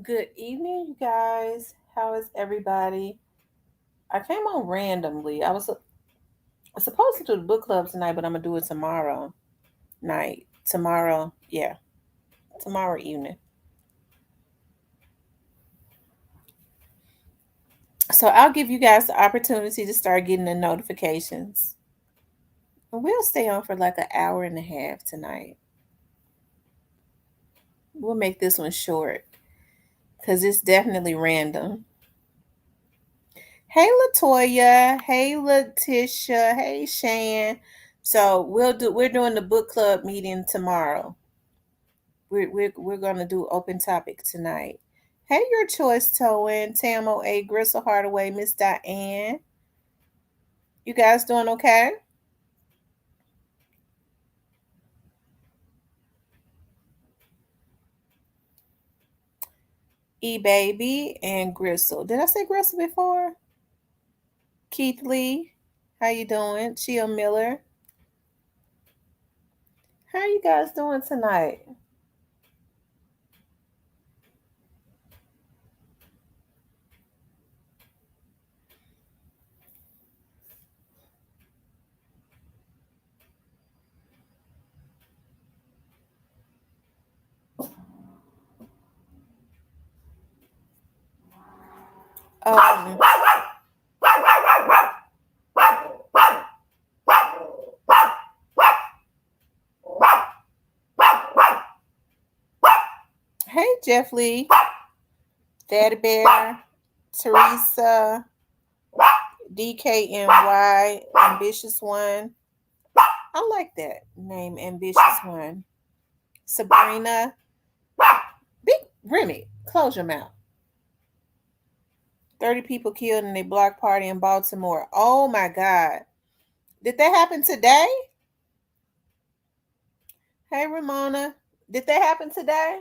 Good evening, you guys. How is everybody? I came on randomly. I was supposed to do the book club tonight, but I'm gonna do it tomorrow night. Tomorrow, yeah, tomorrow evening. So I'll give you guys the opportunity to start getting the notifications. And we'll stay on for like an hour and a half tonight. We'll make this one short because it's definitely random. Hey Latoya, hey Letitia, hey Shan. So we're doing the book club meeting tomorrow. We're gonna do open topic tonight. Hey, your choice, Toin, Tamo A, Gristle Hardaway, Miss Diane. You guys doing okay? E Baby and Gristle. Did I say Gristle before? Keith Lee, how you doing? Chia Miller, how you guys doing tonight? Um, hey Jeff Lee, Daddy Bear, Teresa, DKNY, Ambitious One. I like that name, Ambitious One. Sabrina, Big Remy, close your mouth. 30 people killed in a block party in Baltimore. Oh my God. Did that happen today? Hey, Ramona. Did that happen today?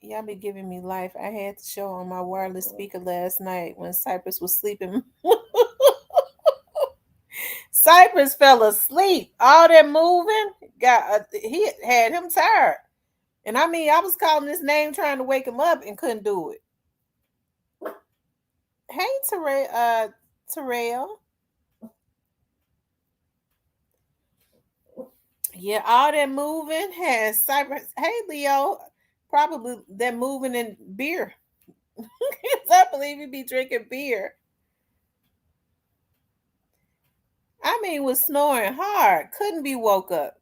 Y'all be giving me life. I had the show on my wireless speaker last night when Cypress was sleeping. Cypress fell asleep. All that moving he had him tired. And I mean, I was calling his name trying to wake him up and couldn't do it. Hey, Terrell. Yeah, all that moving has Cypress. Hey, Leo. Probably that moving in beer. 'Cause I believe he be drinking beer. I mean, was snoring hard. Couldn't be woke up.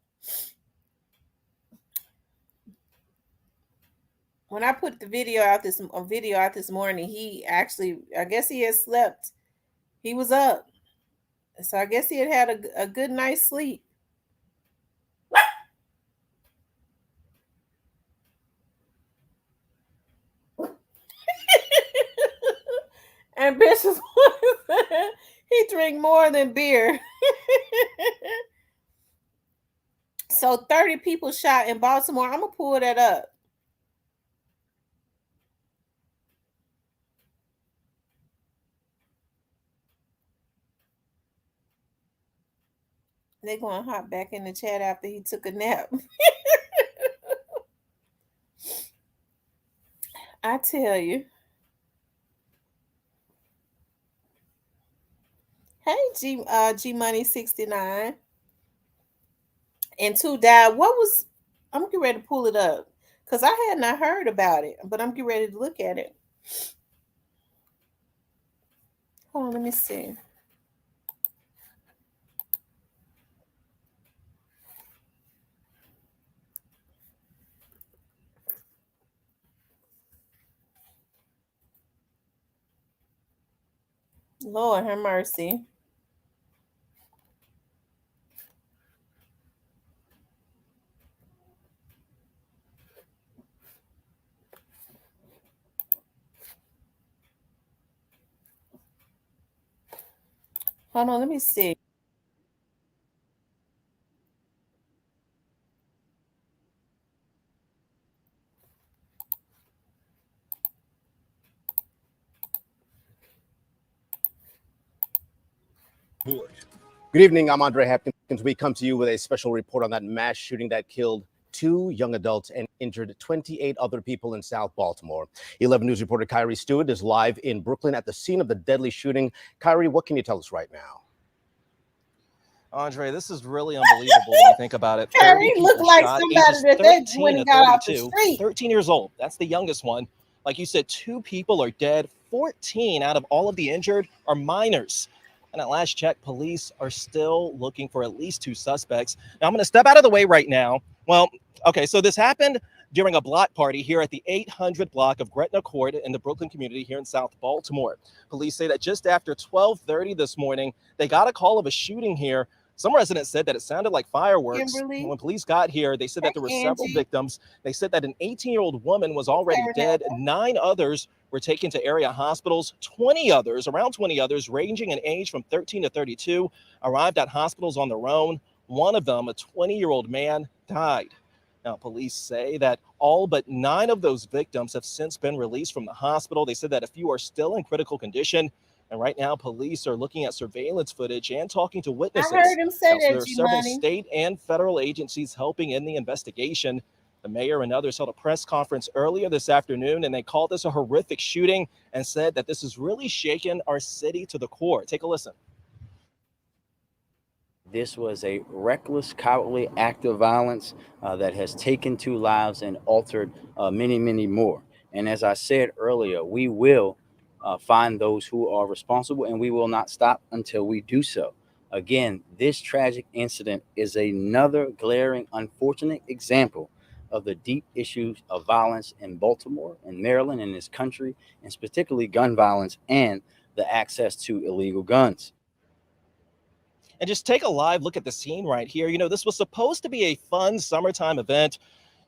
When I put the video out this morning, he actually, I guess he had slept. He was up, so I guess he had a good night's sleep. Ambitious. He drink more than beer. So 30 people shot in Baltimore. I'm gonna pull that up. They're gonna hop back in the chat after he took a nap. I tell you. Hey G Money 69. And two died. What was I'm getting ready to pull it up. Because I had not heard about it, but I'm getting ready to look at it. Hold on, let me see. Lord have mercy. Hold on, let me see. Good evening. I'm Andre Hapkins. We come to you with a special report on that mass shooting that killed 2 young adults and injured 28 other people in South Baltimore. 11 News reporter Kyrie Stewart is live in Brooklyn at the scene of the deadly shooting. Kyrie, what can you tell us right now? Andre, this is really unbelievable when you think about it. 30 Kyrie looked people like shot, somebody ages that they 13 went to and got off the 32. street. 13 years old. That's the youngest one. Like you said, 2 people are dead. 14 out of all of the injured are minors. And at last check, police are still looking for at least 2 suspects. Now, I'm going to step out of the way right now. Well, okay, so this happened during a block party here at the 800 block of Gretna Court in the Brooklyn community here in South Baltimore. Police say that just after 12:30 this morning, they got a call of a shooting here. Some residents said that it sounded like fireworks. Kimberly. When police got here, they said that there were several Angie. victims. They said that an 18-year-old woman was already dead. 9 others were taken to area hospitals. Around 20 others, ranging in age from 13 to 32, arrived at hospitals on their own. One of them, a 20-year-old man, died. Now, police say that all but 9 of those victims have since been released from the hospital. They said that a few are still in critical condition. And right now, police are looking at surveillance footage and talking to witnesses. I heard him say So that, there are several G-Money. state and federal agencies helping in the investigation. The mayor and others held a press conference earlier this afternoon, and they called this a horrific shooting and said that this has really shaken our city to the core. Take a listen. This was a reckless, cowardly act of violence that has taken 2 lives and altered many, many more. And as I said earlier, we will find those who are responsible, and we will not stop until we do so. Again, this tragic incident is another glaring, unfortunate example of the deep issues of violence in Baltimore and Maryland and this country, and particularly gun violence and the access to illegal guns. And just take a live look at the scene right here. You know, this was supposed to be a fun summertime event.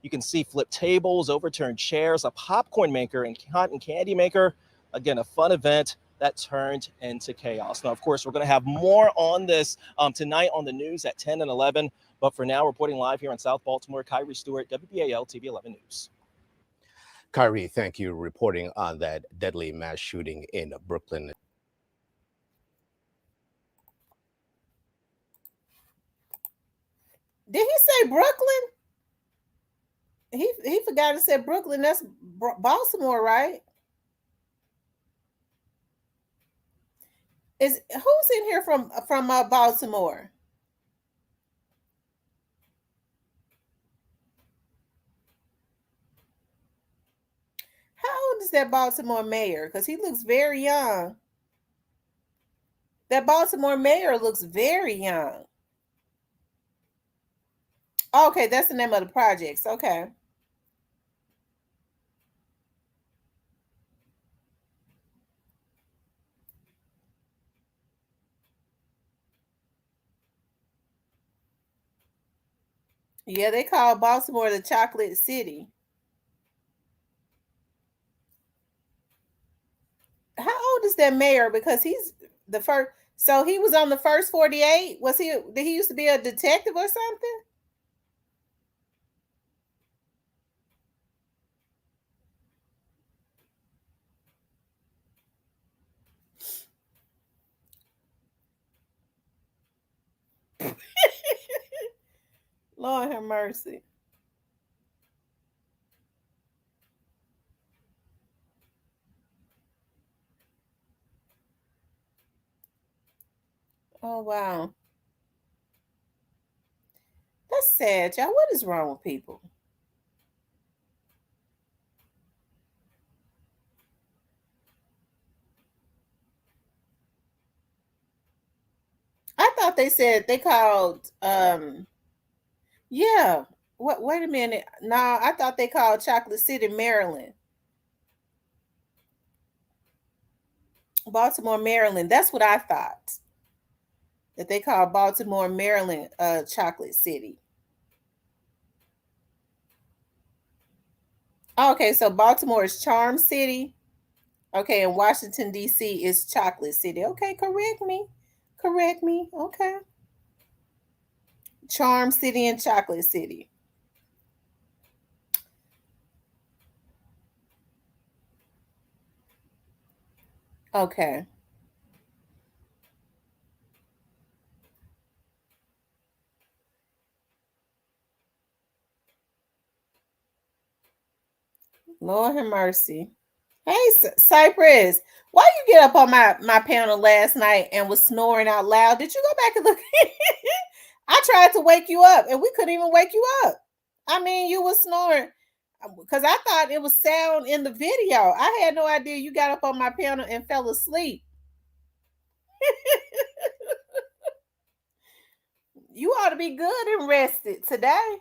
You can see flipped tables, overturned chairs, a popcorn maker, and cotton candy maker. Again, a fun event that turned into chaos. Now, of course, we're going to have more on this tonight on the news at 10 and 11. But for now, reporting live here in South Baltimore, Kyrie Stewart, WBAL TV 11 News. Kyrie, thank you reporting on that deadly mass shooting in Brooklyn. Did he say Brooklyn? He forgot to say Brooklyn. That's Baltimore, right? Is who's in here from Baltimore? How old is that Baltimore mayor? Because he looks very young. That Baltimore mayor looks very young. Okay, that's the name of the projects. Okay. Yeah, they call Baltimore the Chocolate City. How old is that mayor? Because he's the first. So he was on the first 48. Was he? Did he used to be a detective or something? Lord have mercy. Oh wow. That's sad, y'all. What is wrong with people? I thought they said they called yeah. What wait a minute. No, I thought they called Chocolate City, Maryland. Baltimore, Maryland. That's what I thought. That they called Baltimore, Maryland Chocolate City. Okay, so Baltimore is Charm City. Okay, and Washington D.C. is Chocolate City. Okay, correct me. Correct me. Okay. Charm City and Chocolate City. Okay. Lord have mercy. Hey, Cypress, why you get up on my panel last night and was snoring out loud? Did you go back and look? I tried to wake you up, and we couldn't even wake you up. I mean, you were snoring because I thought it was sound in the video. I had no idea you got up on my panel and fell asleep. You ought to be good and rested today.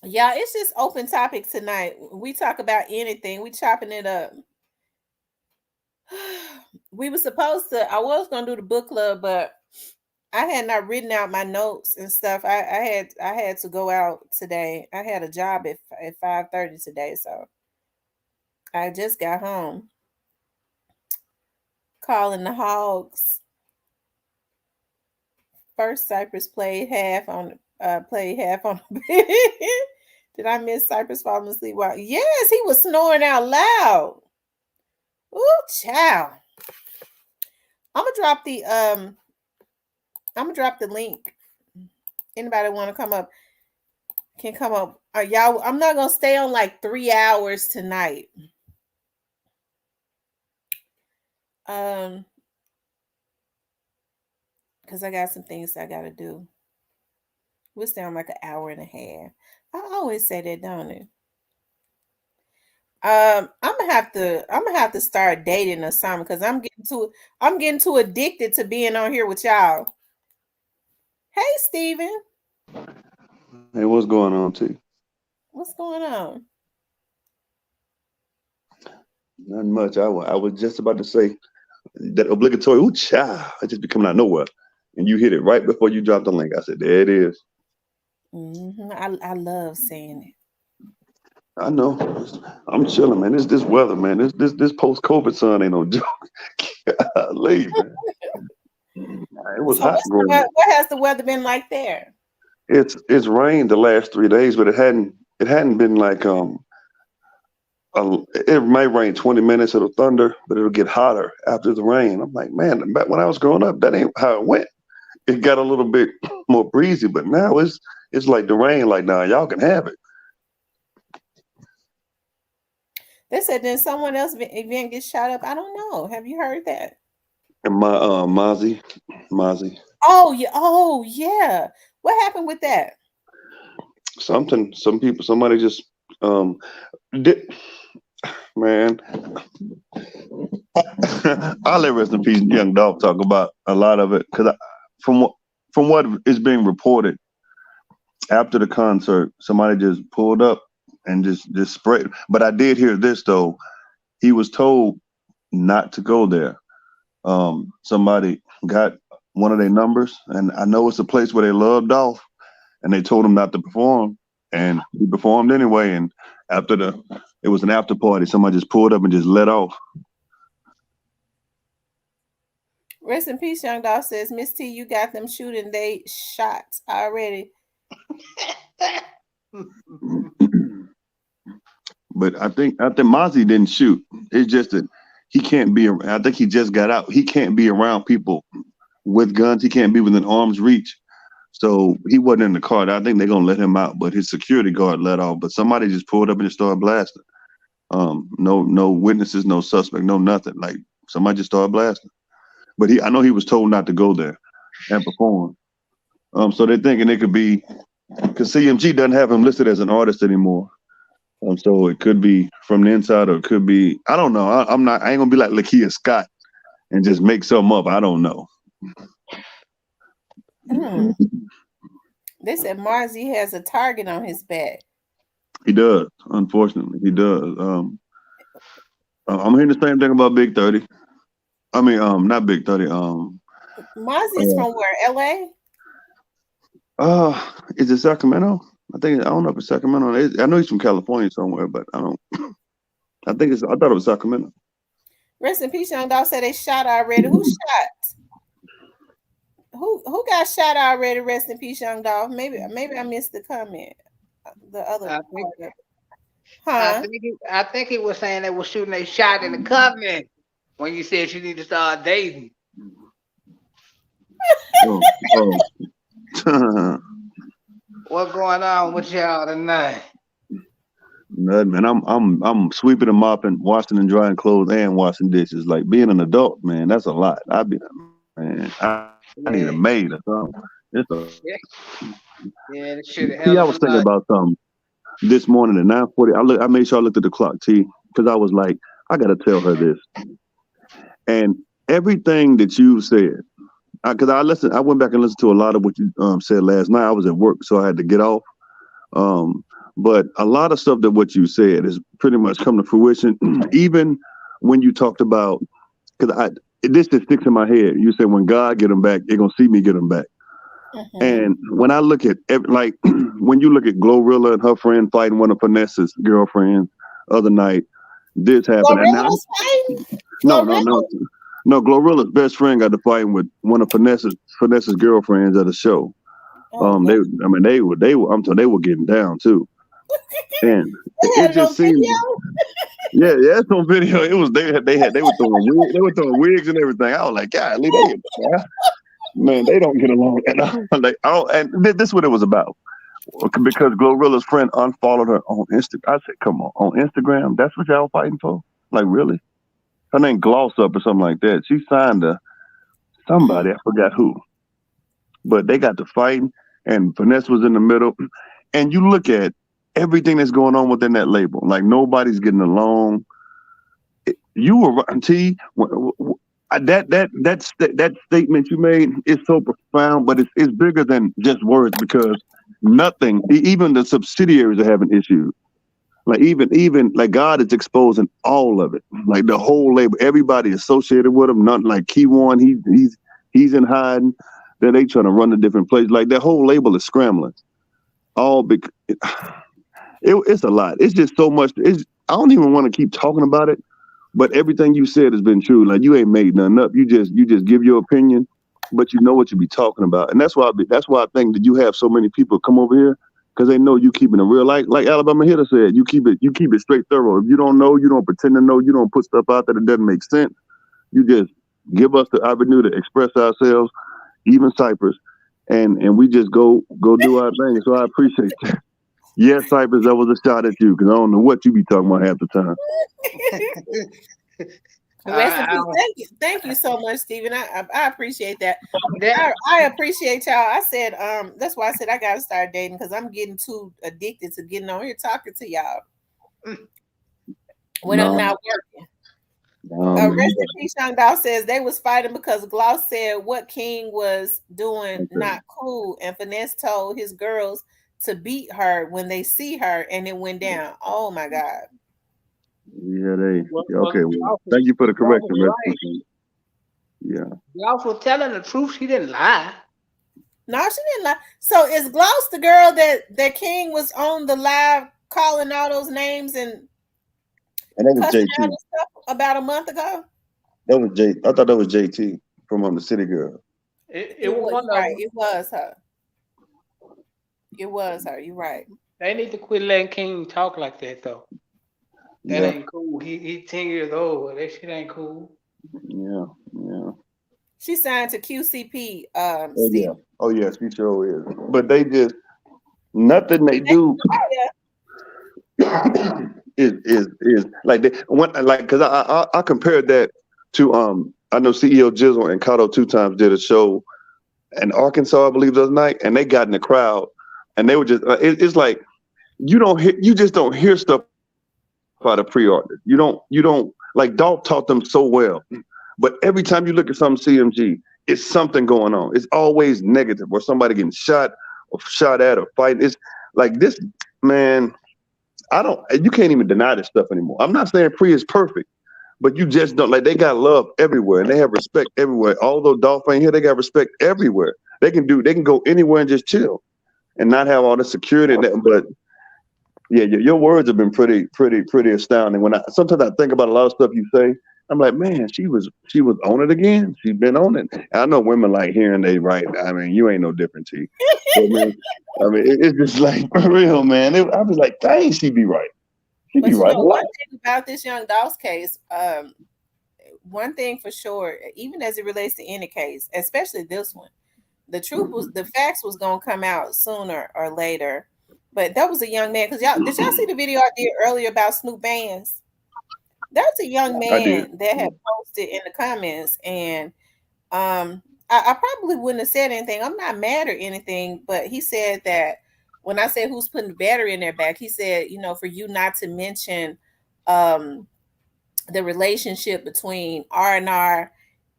Yeah, it's just open topic tonight. We talk about anything. We chopping it up. We were supposed to. I was gonna do the book club, but I had not written out my notes and stuff. I had to go out today. I had a job at 5:30 today, so I just got home. Calling the Hogs. First, Cypress played half on the bed. Did I miss Cypress falling asleep? While yes, he was snoring out loud. Ooh, child. I'm gonna drop the link. Anybody want to come up can come up. Y'all, I'm not gonna stay on like 3 hours tonight. Because I got some things I gotta do. We'll stay on like an hour and a half. I always say that, don't it? I'm gonna have to start dating or something because I'm getting too addicted to being on here with y'all. Hey, Steven. Hey, what's going on, T? What's going on? Nothing much. I was just about to say that obligatory, ooh, child, it just be coming out of nowhere. And you hit it right before you dropped the link. I said, there it is. I love saying it. I know. I'm chilling, man. This weather, man. This post COVID sun ain't no joke. Golly, man. It was So hot growing up. what has the weather been like there? It's rained the last 3 days, but it hadn't been like it may rain 20 minutes, it'll thunder, but it'll get hotter after the rain. I'm like, man, back when I was growing up, that ain't how it went. It got a little bit more breezy, but now it's like the rain. Like, now y'all can have it. They said then someone else event gets shot up. I don't know. Have you heard that? And my Mozzie. Oh yeah. What happened with that? Somebody just did, man. I'll let rest in peace, young Dolph, talk about a lot of it because from what is being reported after the concert, somebody just pulled up and just sprayed. But I did hear this though. He was told not to go there. Somebody got one of their numbers, and I know it's a place where they love Dolph, and they told him not to perform, and he performed anyway. And it was an after party. Somebody just pulled up and just let off. Rest in peace, young dog says, Miss T, you got them shooting they shots already. But I think Mozzie didn't shoot. It's just that he can't be. I think he just got out. He can't be around people with guns. He can't be within arm's reach. So he wasn't in the car. I think they're gonna let him out, but his security guard let off. But somebody just pulled up and just started blasting. No witnesses, no suspect, no nothing. Like somebody just started blasting. But I know he was told not to go there and perform. So they're thinking it could be because CMG doesn't have him listed as an artist anymore. So it could be from the inside, or it could be, I don't know. I ain't gonna be like Lakia Scott and just make something up. I don't know. They said Marzi has a target on his back. He does. Unfortunately, he does. I'm hearing the same thing about Big 30. I mean, not Big 30. Marzi's from where? LA? Is it Sacramento? I don't know if it's Sacramento. I know he's from California somewhere, but I don't. I thought it was Sacramento. Rest in peace, young dog said they shot already. Who shot? Who got shot already? Rest in peace, young Dolph. Maybe I missed the comment. The other I think part of it. I Huh? think I think he was saying they were shooting a shot in the covenant when you said you need to start dating. Oh, oh. What's going on with y'all tonight? Nothing, man. I'm sweeping and mopping, washing and drying clothes, and washing dishes. Like being an adult, man, that's a lot. Man, I need a Yeah, maid or something. It's a yeah, yeah. This shit a T. hell I of was a thinking lot. about something this morning at 9:40. I made sure I looked at the clock, T, because I was like, I gotta tell her this. And everything that you said, because I went back and listened to a lot of what you said last night. I was at work, so I had to get off. Um, but a lot of stuff that what you said has pretty much come to fruition. Even when you talked about, because this just sticks in my head. You said when God get them back, they're gonna see me get them back. Mm-hmm. And when I look at like when you look at Glorilla and her friend fighting one of Vanessa's girlfriends other night, this happened. And Glorilla now was fighting. no, no, Glorilla. no, no. Glorilla's best friend got to fighting with one of Vanessa's girlfriends at a show. Oh They, Lord. I mean, they were. I'm telling, they were getting down too, and They it had it on just seemed, video. yeah, it's on video. It was they were throwing wigs and everything. I was like, golly, yeah, man, they don't get along at all. Like, oh, and this is what it was about. Because Glorilla's friend unfollowed her on Instagram. I said, come on Instagram, that's what y'all fighting for? Like, really? Her name Gloss Up or something like that. She signed to somebody, I forgot who. But they got to fighting, and Vanessa was in the middle. And you look at everything that's going on within that label. Like, nobody's getting along. You were right, T. That statement you made is so profound, but it's bigger than just words because nothing, even the subsidiaries are having issues. Like even like God is exposing all of it, like the whole label, everybody associated with him. Not like Key One, he's in hiding. Then they trying to run to different places. Like that whole label is scrambling. All because it's a lot. It's just so much. I don't even want to keep talking about it. But everything you said has been true. Like you ain't made nothing up. You just give your opinion, but you know what you be talking about. And that's why I think that you have so many people come over here because they know you keeping it real. Like Alabama Hitter said, you keep it straight thorough. If you don't know, you don't pretend to know. You don't put stuff out that it doesn't make sense. You just give us the avenue to express ourselves, even Cypress, and we just go do our thing. So I appreciate that. Yes, Cypress, that was a shot at you because I don't know what you be talking about half the time. Rest in I, peace. Thank you so much, Stephen. I appreciate that. that, I appreciate y'all. I said that's why I said I gotta start dating because I'm getting too addicted to getting on here talking to y'all when I'm No, not working. man. Rest in peace, Young Dog says they was fighting because Gloss said what King was doing Okay. not cool, and Finesse told his girls to beat her when they see her, and it went down. Oh my God. Yeah, okay. Well, Ralph was, thank you for the Ralph correction, was right. Rest. Yeah. Ralph was telling the truth. She didn't lie. No, she didn't lie. So is Gloss the girl that King was on the live calling all those names and And that was cussing out JT. and stuff about a month ago? That was I thought that was JT from the City Girl. It It was was one of right. them. It was her. It was her. You're right. They need to quit letting King talk like that though. That Yeah, ain't cool. He 10 years old. That shit ain't cool. yeah, yeah. She signed to QCP, Oh yeah. Steve. Oh yes, she sure is. But they just nothing they do is like they one like because I compared that to I know CEO Jizzle and Kato 2 times did a show in Arkansas I believe the other night and they got in the crowd and they were just it's like you just don't hear stuff out of pre-order. You don't like Dolph taught them so well. But every time you look at some CMG, it's something going on. It's always negative or somebody getting shot or shot at or fighting. It's like this, man, you can't even deny this stuff anymore. I'm not saying Pre is perfect, but you just don't like they got love everywhere and they have respect everywhere. Although Dolph ain't here, they got respect everywhere. They can go anywhere and just chill and not have all the security. But yeah, your words have been pretty astounding. Sometimes I think about a lot of stuff you say, I'm like, man, she was on it again. She's been on it. I know women like hearing they right. I mean, you ain't no different, T. But man, I mean, it's just like for real, man. I was like, dang, she be right. She be But right a one lot. thing about this young Dolph's case, one thing for sure, even as it relates to any case, especially this one, the facts was gonna come out sooner or later. But that was a young man. Cause did y'all see the video I did earlier about Snoop Bands? That was a young I did. man that had posted in the comments, and I probably wouldn't have said anything. I'm not mad or anything, but he said that when I said who's putting the battery in their back, he said, for you not to mention um the relationship between R&R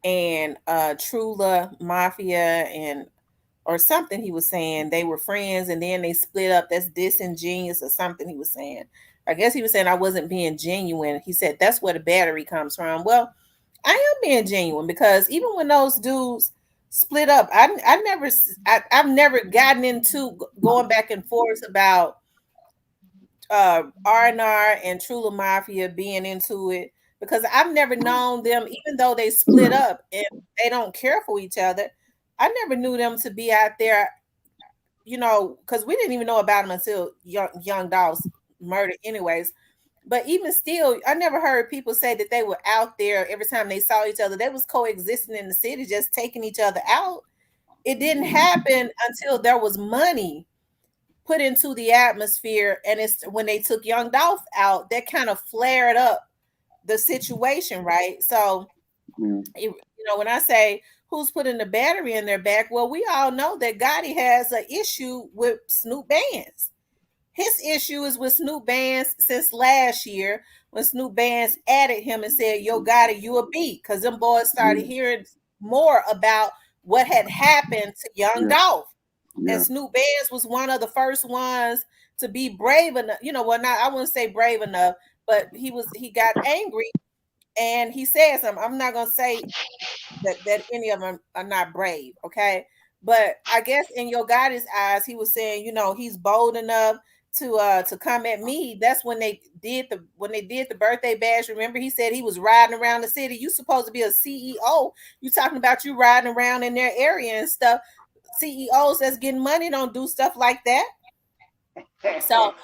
and Trula Mafia and or something he was saying they were friends and then they split up. That's disingenuous or something he was saying. I guess he was saying I wasn't being genuine. He said that's where the battery comes from. Well, I am being genuine because even when those dudes split up, I've never gotten into going back and forth about R&R and Trula Mafia being into it because I've never known them, even though they split up and they don't care for each other. I never knew them to be out there, because we didn't even know about them until young Dolph's murder, anyways. But even still, I never heard people say that they were out there every time they saw each other. They was coexisting in the city, just taking each other out. It didn't happen until there was money put into the atmosphere, and it's when they took young Dolph out that kind of flared up the situation, right? So Yeah. when I say who's putting the battery in their back, well, we all know that Gotti has an issue with Snoop Bands. His issue is with Snoop Bands since last year when Snoop Bands added him and said, "Yo, Gotti, you a beat," because them boys started hearing more about what had happened to young Yeah. Dolph. And Yeah. Snoop Bands was one of the first ones to be brave enough, well, not I wouldn't say brave enough, but he got angry and he said something. I'm not gonna say that any of them are not brave, okay? But I guess in your Goddess eyes, he was saying, he's bold enough to come at me. That's when they did the birthday bash. Remember, he said he was riding around the city. You supposed to be a CEO. You talking about you riding around in their area and stuff. CEOs that's getting money don't do stuff like that. So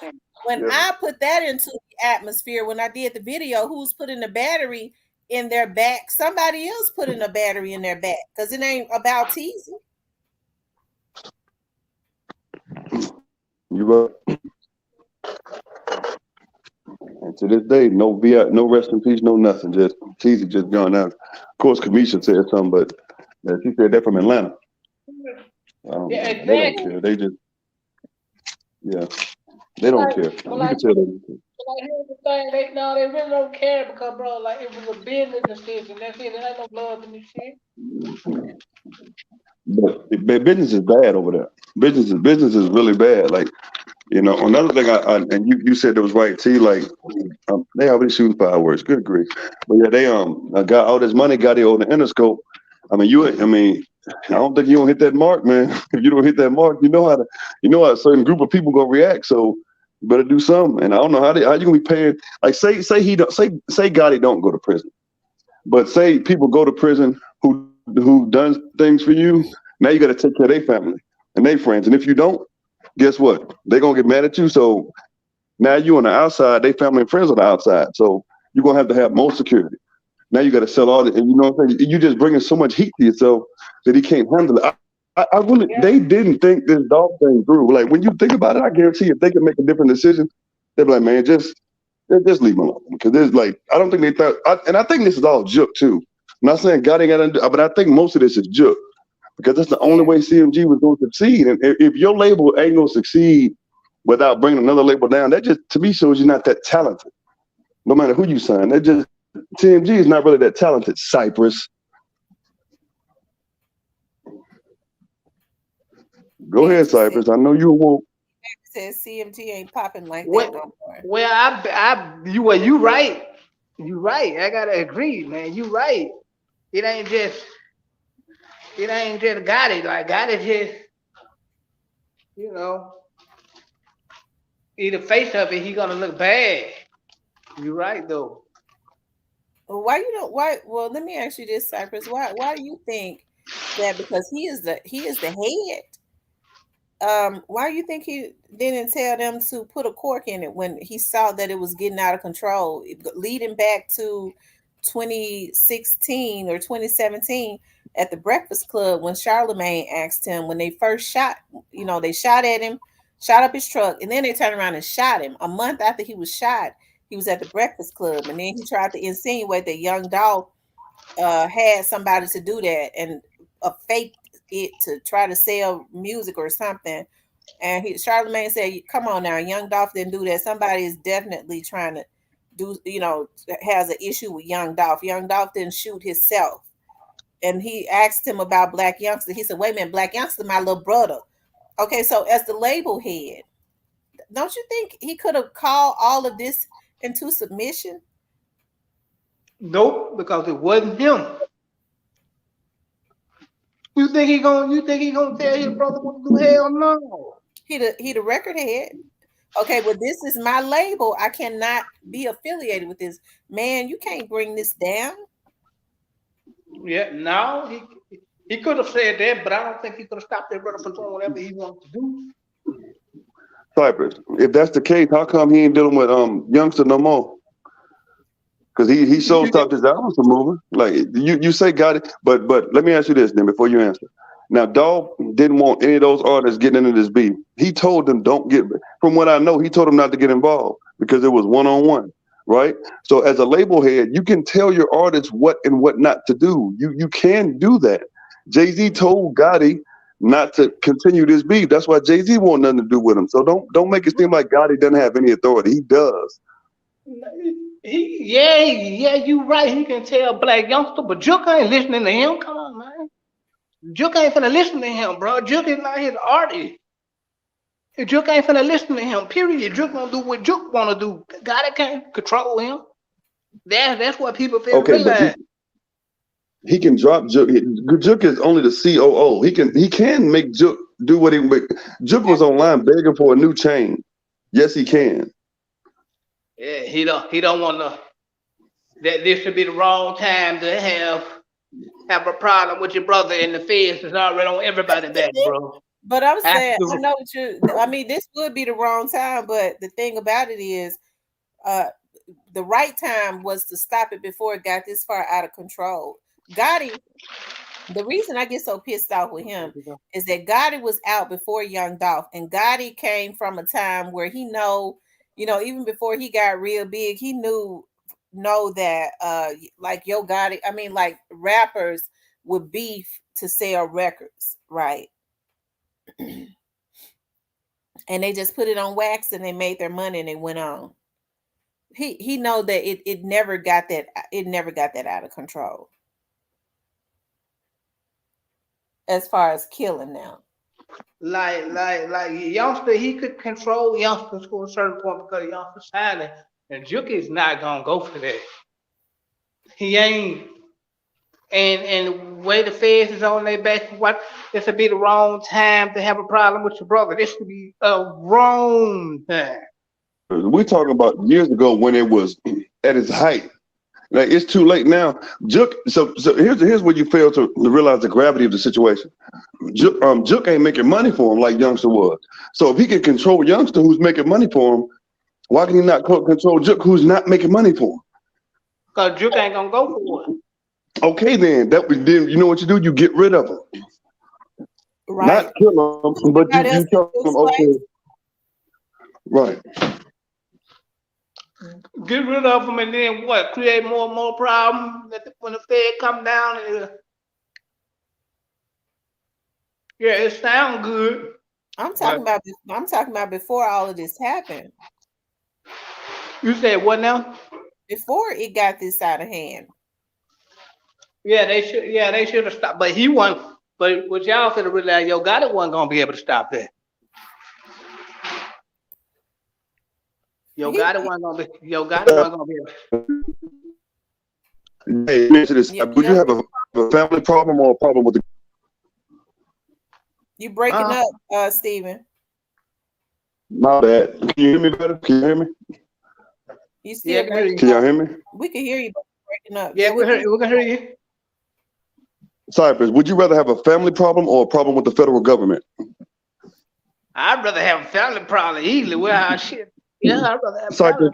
when Yeah. I put that into the atmosphere, when I did the video, who's putting the battery in their back? Somebody else putting a battery in their back because it ain't about teasing. You right. And to this day, no no rest in peace, no nothing. Just Teasy just gone out. Of course, Kamisha said something, but she said that from Atlanta. Yeah, They don't exactly. care. They just yeah. They don't care. But You like, can tell them. here's the thing, they really don't care because, bro, like, it was a business decision. That's it. There ain't no love in this shit. But business is bad over there. Business is really bad. Like another thing. And you said that was right. T. Like they already shooting fireworks. Good grief. But yeah, they got all this money. Got it on the Interscope. I mean, I don't think you don't hit that mark, man. If you don't hit that mark, you know how a certain group of people gonna react. So you better do something. And I don't know how you gonna be paying. Like say he don't say Gotti don't go to prison, but say people go to prison who done things for you. Now you got to take care of their family and their friends. And if you don't, guess what? They're gonna get mad at you. So now you on the outside, they family and friends on the outside. So you're gonna have more security. Now you got to sell all the, and you know what I'm saying? You just bringing so much heat to yourself that he can't handle it. I really, Yeah. they didn't think this dog thing through. Like when you think about it, I guarantee if they could make a different decision, they'd be like, man, just leave him alone. Because there's like, I don't think they thought, and I think this is all joke too. I'm not saying God ain't got to, but I think most of this is joke because that's the only Yeah. way CMG was going to succeed. And if your label ain't going to succeed without bringing another label down, that just to me shows you're not that talented. No matter who you sign, that just TMG is not really that talented. Cypress, go ahead, Gangster Cypress. I know you won't. says CMT ain't popping like that Well, no more. well, you right. You right. I gotta agree, man. You right. It ain't just, it ain't just Gotti. Like Gotti just, you know, either face of it, he gonna look bad. You right though. Why you don't? Why? Well, let me ask you this, Cypress. Why do you think that? Because he is the head. Why do you think he didn't tell them to put a cork in it when he saw that it was getting out of control, leading back to 2016 or 2017 at the Breakfast Club when Charlemagne asked him when they first shot, they shot at him, shot up his truck, and then they turned around and shot him. A month after he was shot, he was at the Breakfast Club, and then he tried to insinuate that young Dolph had somebody to do that and faked it to try to sell music or something. And Charlemagne said, "Come on now, young Dolph didn't do that. Somebody is definitely trying to do, has an issue with young Dolph. Young Dolph didn't shoot himself." And he asked him about Black Youngster. He said, "Wait a minute, Black Youngster, my little brother." Okay, so as the label head, don't you think he could have called all of this into submission? Nope, because it wasn't him. You think he gonna tell his brother what to do? Hell no. He the record head. Okay, well, this is my label. I cannot be affiliated with this. Man, you can't bring this down. Yeah, now he could have said that, but I don't think he could have stopped their brother from doing whatever he wanted to do. Cypress, if that's the case, how come he ain't dealing with youngster no more? Because he so stopped his albums from moving. Like you say got it, but let me ask you this then before you answer. Now, Dolph didn't want any of those artists getting into this beef. He told them don't get. From what I know, he told them not to get involved because it was one-on-one, right? So as a label head, you can tell your artists what and what not to do. You can do that. Jay-Z told Gotti not to continue this beef. That's why Jay-Z want nothing to do with him. So don't make it seem like Gotti doesn't have any authority. He does. Yeah, you right. He can tell Black Youngster, but Juke ain't listening to him. Come on, man. Juke ain't finna listen to him, bro. Juke is not his artist. Juke ain't finna listen to him. Period. Juke gonna do what Juke wanna do. God can't control him. That's what people feel Okay, but realize. he can drop Juke. Juke is only the COO. He can make Juke do what he. Juke was online begging for a new chain. Yes, he can. Yeah, he don't want to. That this should be the wrong time to have a problem with your brother, and the feds is already on everybody back, bro. But I'm saying, I know what you. I mean, this would be the wrong time, but the thing about it is, the right time was to stop it before it got this far out of control. Gotti, the reason I get so pissed off with him is that Gotti was out before Young Dolph, and Gotti came from a time where he even before he got real big, he know that like Yo Gotti, I mean, like rappers would beef to sell records, right? And they just put it on wax and they made their money and they went on. He know that it never got that out of control as far as killing now. Like youngster, he could control youngsters to a certain point because youngster's silent, and Juke is not gonna go for that. He ain't. And the way the feds is on their back, what this would be the wrong time to have a problem with your brother. This would be a wrong time. We're talking about years ago when it was at its height. Like it's too late now. Juke. So here's where you fail to realize the gravity of the situation. Juke ain't making money for him like Youngster was. So if he can control Youngster who's making money for him, why can he not control Juke who's not making money for him? Because Juke ain't gonna go for it. Okay, then then you know what you do? You get rid of him. Right. Not kill him, but you tell him, okay. Right. Get rid of them and then what? Create more and more problems when the Fed come down. Yeah, it sounds good. I'm talking about before all of this happened. You said what now? Before it got this out of hand. Yeah, they should have stopped. But he won. But what y'all should have realized, Yo Gotti wasn't gonna be able to stop that. Yo Gotti wasn't gonna be able to. Hey, answer this. Would you have a family problem or a problem with the? You breaking up, Steven. My bad. Can you hear me better? Can you hear me? You still can y'all hear me? We can hear you, but breaking up. Yeah, Yeah, we can. we can hear you. Cypress, would you rather have a family problem or a problem with the federal government? I'd rather have a family problem easily. Well, shit. Yeah, I'd rather have a family Cypress,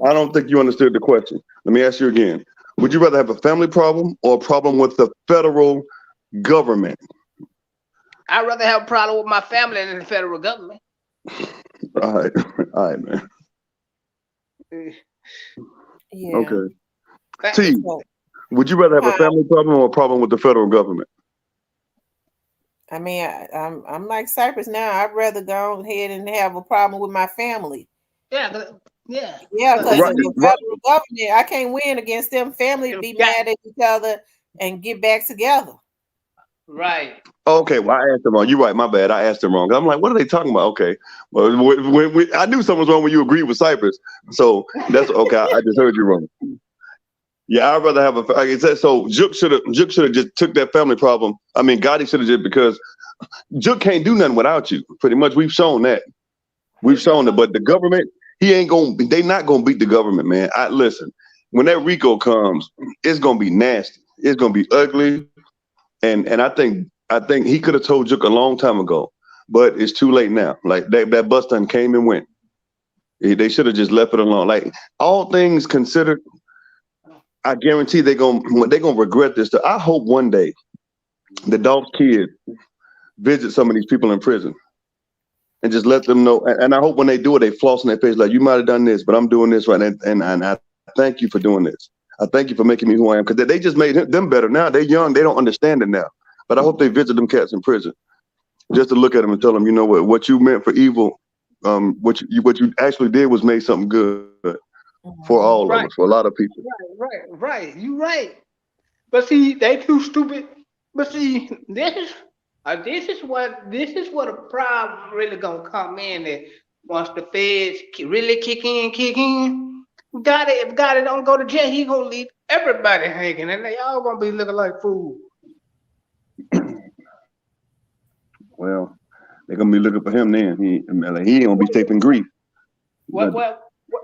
I don't think you understood the question. Let me ask you again. Would you rather have a family problem or a problem with the federal government? I'd rather have a problem with my family than the federal government. All right, all right, man. Yeah. Okay. Thank T, you. So, would you rather have a huh, family problem or a problem with the federal government? I mean, I'm like Cypress now. I'd rather go ahead and have a problem with my family. Yeah, yeah. Yeah, Cause because Right, at the least right. federal government, I can't win against them. Family them be got mad at each other and get back together. right. Okay, well, I asked them wrong. You're right, my bad. I asked them wrong. I'm like, what are they talking about? Okay. Well, I knew something was wrong when you agreed with Cypress. So that's okay. I just heard you wrong. Yeah, I'd rather have like I said, so Juk should have just took that family problem. I mean, Gotti should have just because Juk can't do nothing without you. Pretty much, we've shown that. We've shown it. But the government, they not gonna beat the government, man. Listen, when that Rico comes, it's gonna be nasty. It's gonna be ugly. And I think he could have told Juk a long time ago, but it's too late now. Like that bus done came and went. They should have just left it alone. Like all things considered, I guarantee they're gonna regret this. I hope one day the Dolph's kid visit some of these people in prison and just let them know. And I hope when they do it, they floss in their face like, you might have done this, but I'm doing this right. And I thank you for doing this. I thank you for making me who I am, because they just made them better. Now they're young, they don't understand it now. But I hope they visit them cats in prison just to look at them and tell them, you know what you meant for evil, what you actually did was made something good for all of Right, us, for a lot of people. right. You right. But see, they too stupid. But see, this is what a problem really gonna come in. That once the feds really kick in, if God don't go to jail, he gonna leave everybody hanging, and they all gonna be looking like fools. Well, they're gonna be looking for him then. He ain't gonna be taping grief. Well, But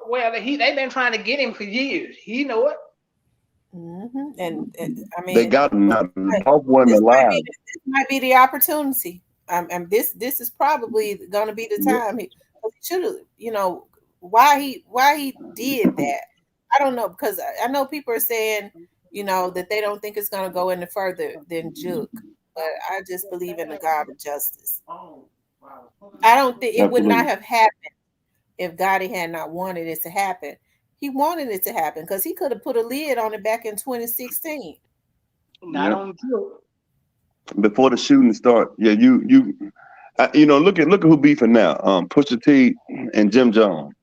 well, they've been trying to get him for years. He know it. And I they mean, got him now. but Dolph wasn't alive. this might be the opportunity. And this is probably going to be the Yeah. time he should have. Why he did that. I don't know, because I know people are saying that they don't think it's going to go any further than Juke, but I just believe in the God of justice. I don't think it would not Absolutely. have happened if Gotti had not wanted it to happen. He wanted it to happen because he could have put a lid on it back in 2016. Not Yeah. on Drew. Before the shooting start, yeah, look at who beefing now. Pusha T and Jim Jones.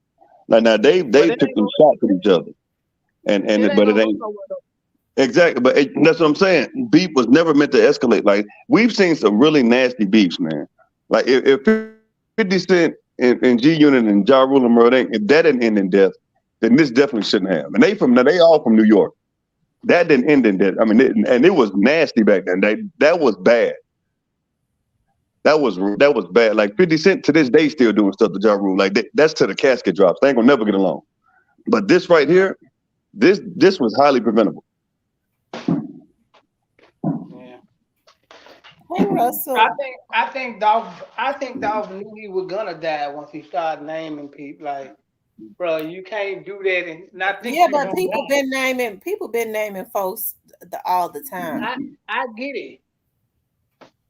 Now they But they took some shots at each other, it ain't but gonna it go ain't nowhere though. exactly. But that's what I'm saying. Beef was never meant to escalate. Like we've seen some really nasty beefs, man. Like if 50 Cent and G Unit and Ja Rule and Murder, if that didn't end in death, then this definitely shouldn't have. And they all from New York. That didn't end in death. I mean, it was nasty back then. That was bad. That was bad. Like 50 Cent to this day still doing stuff to Ja Rule. Like that's to the casket drops. They ain't gonna never get along. But this right here, this was highly preventable. Yeah. Hey Russell. I think Dolph knew he was gonna die once he started naming people. Like, bro, you can't do that and not think Yeah, you're but gonna die. people been naming folks all the time. I get it.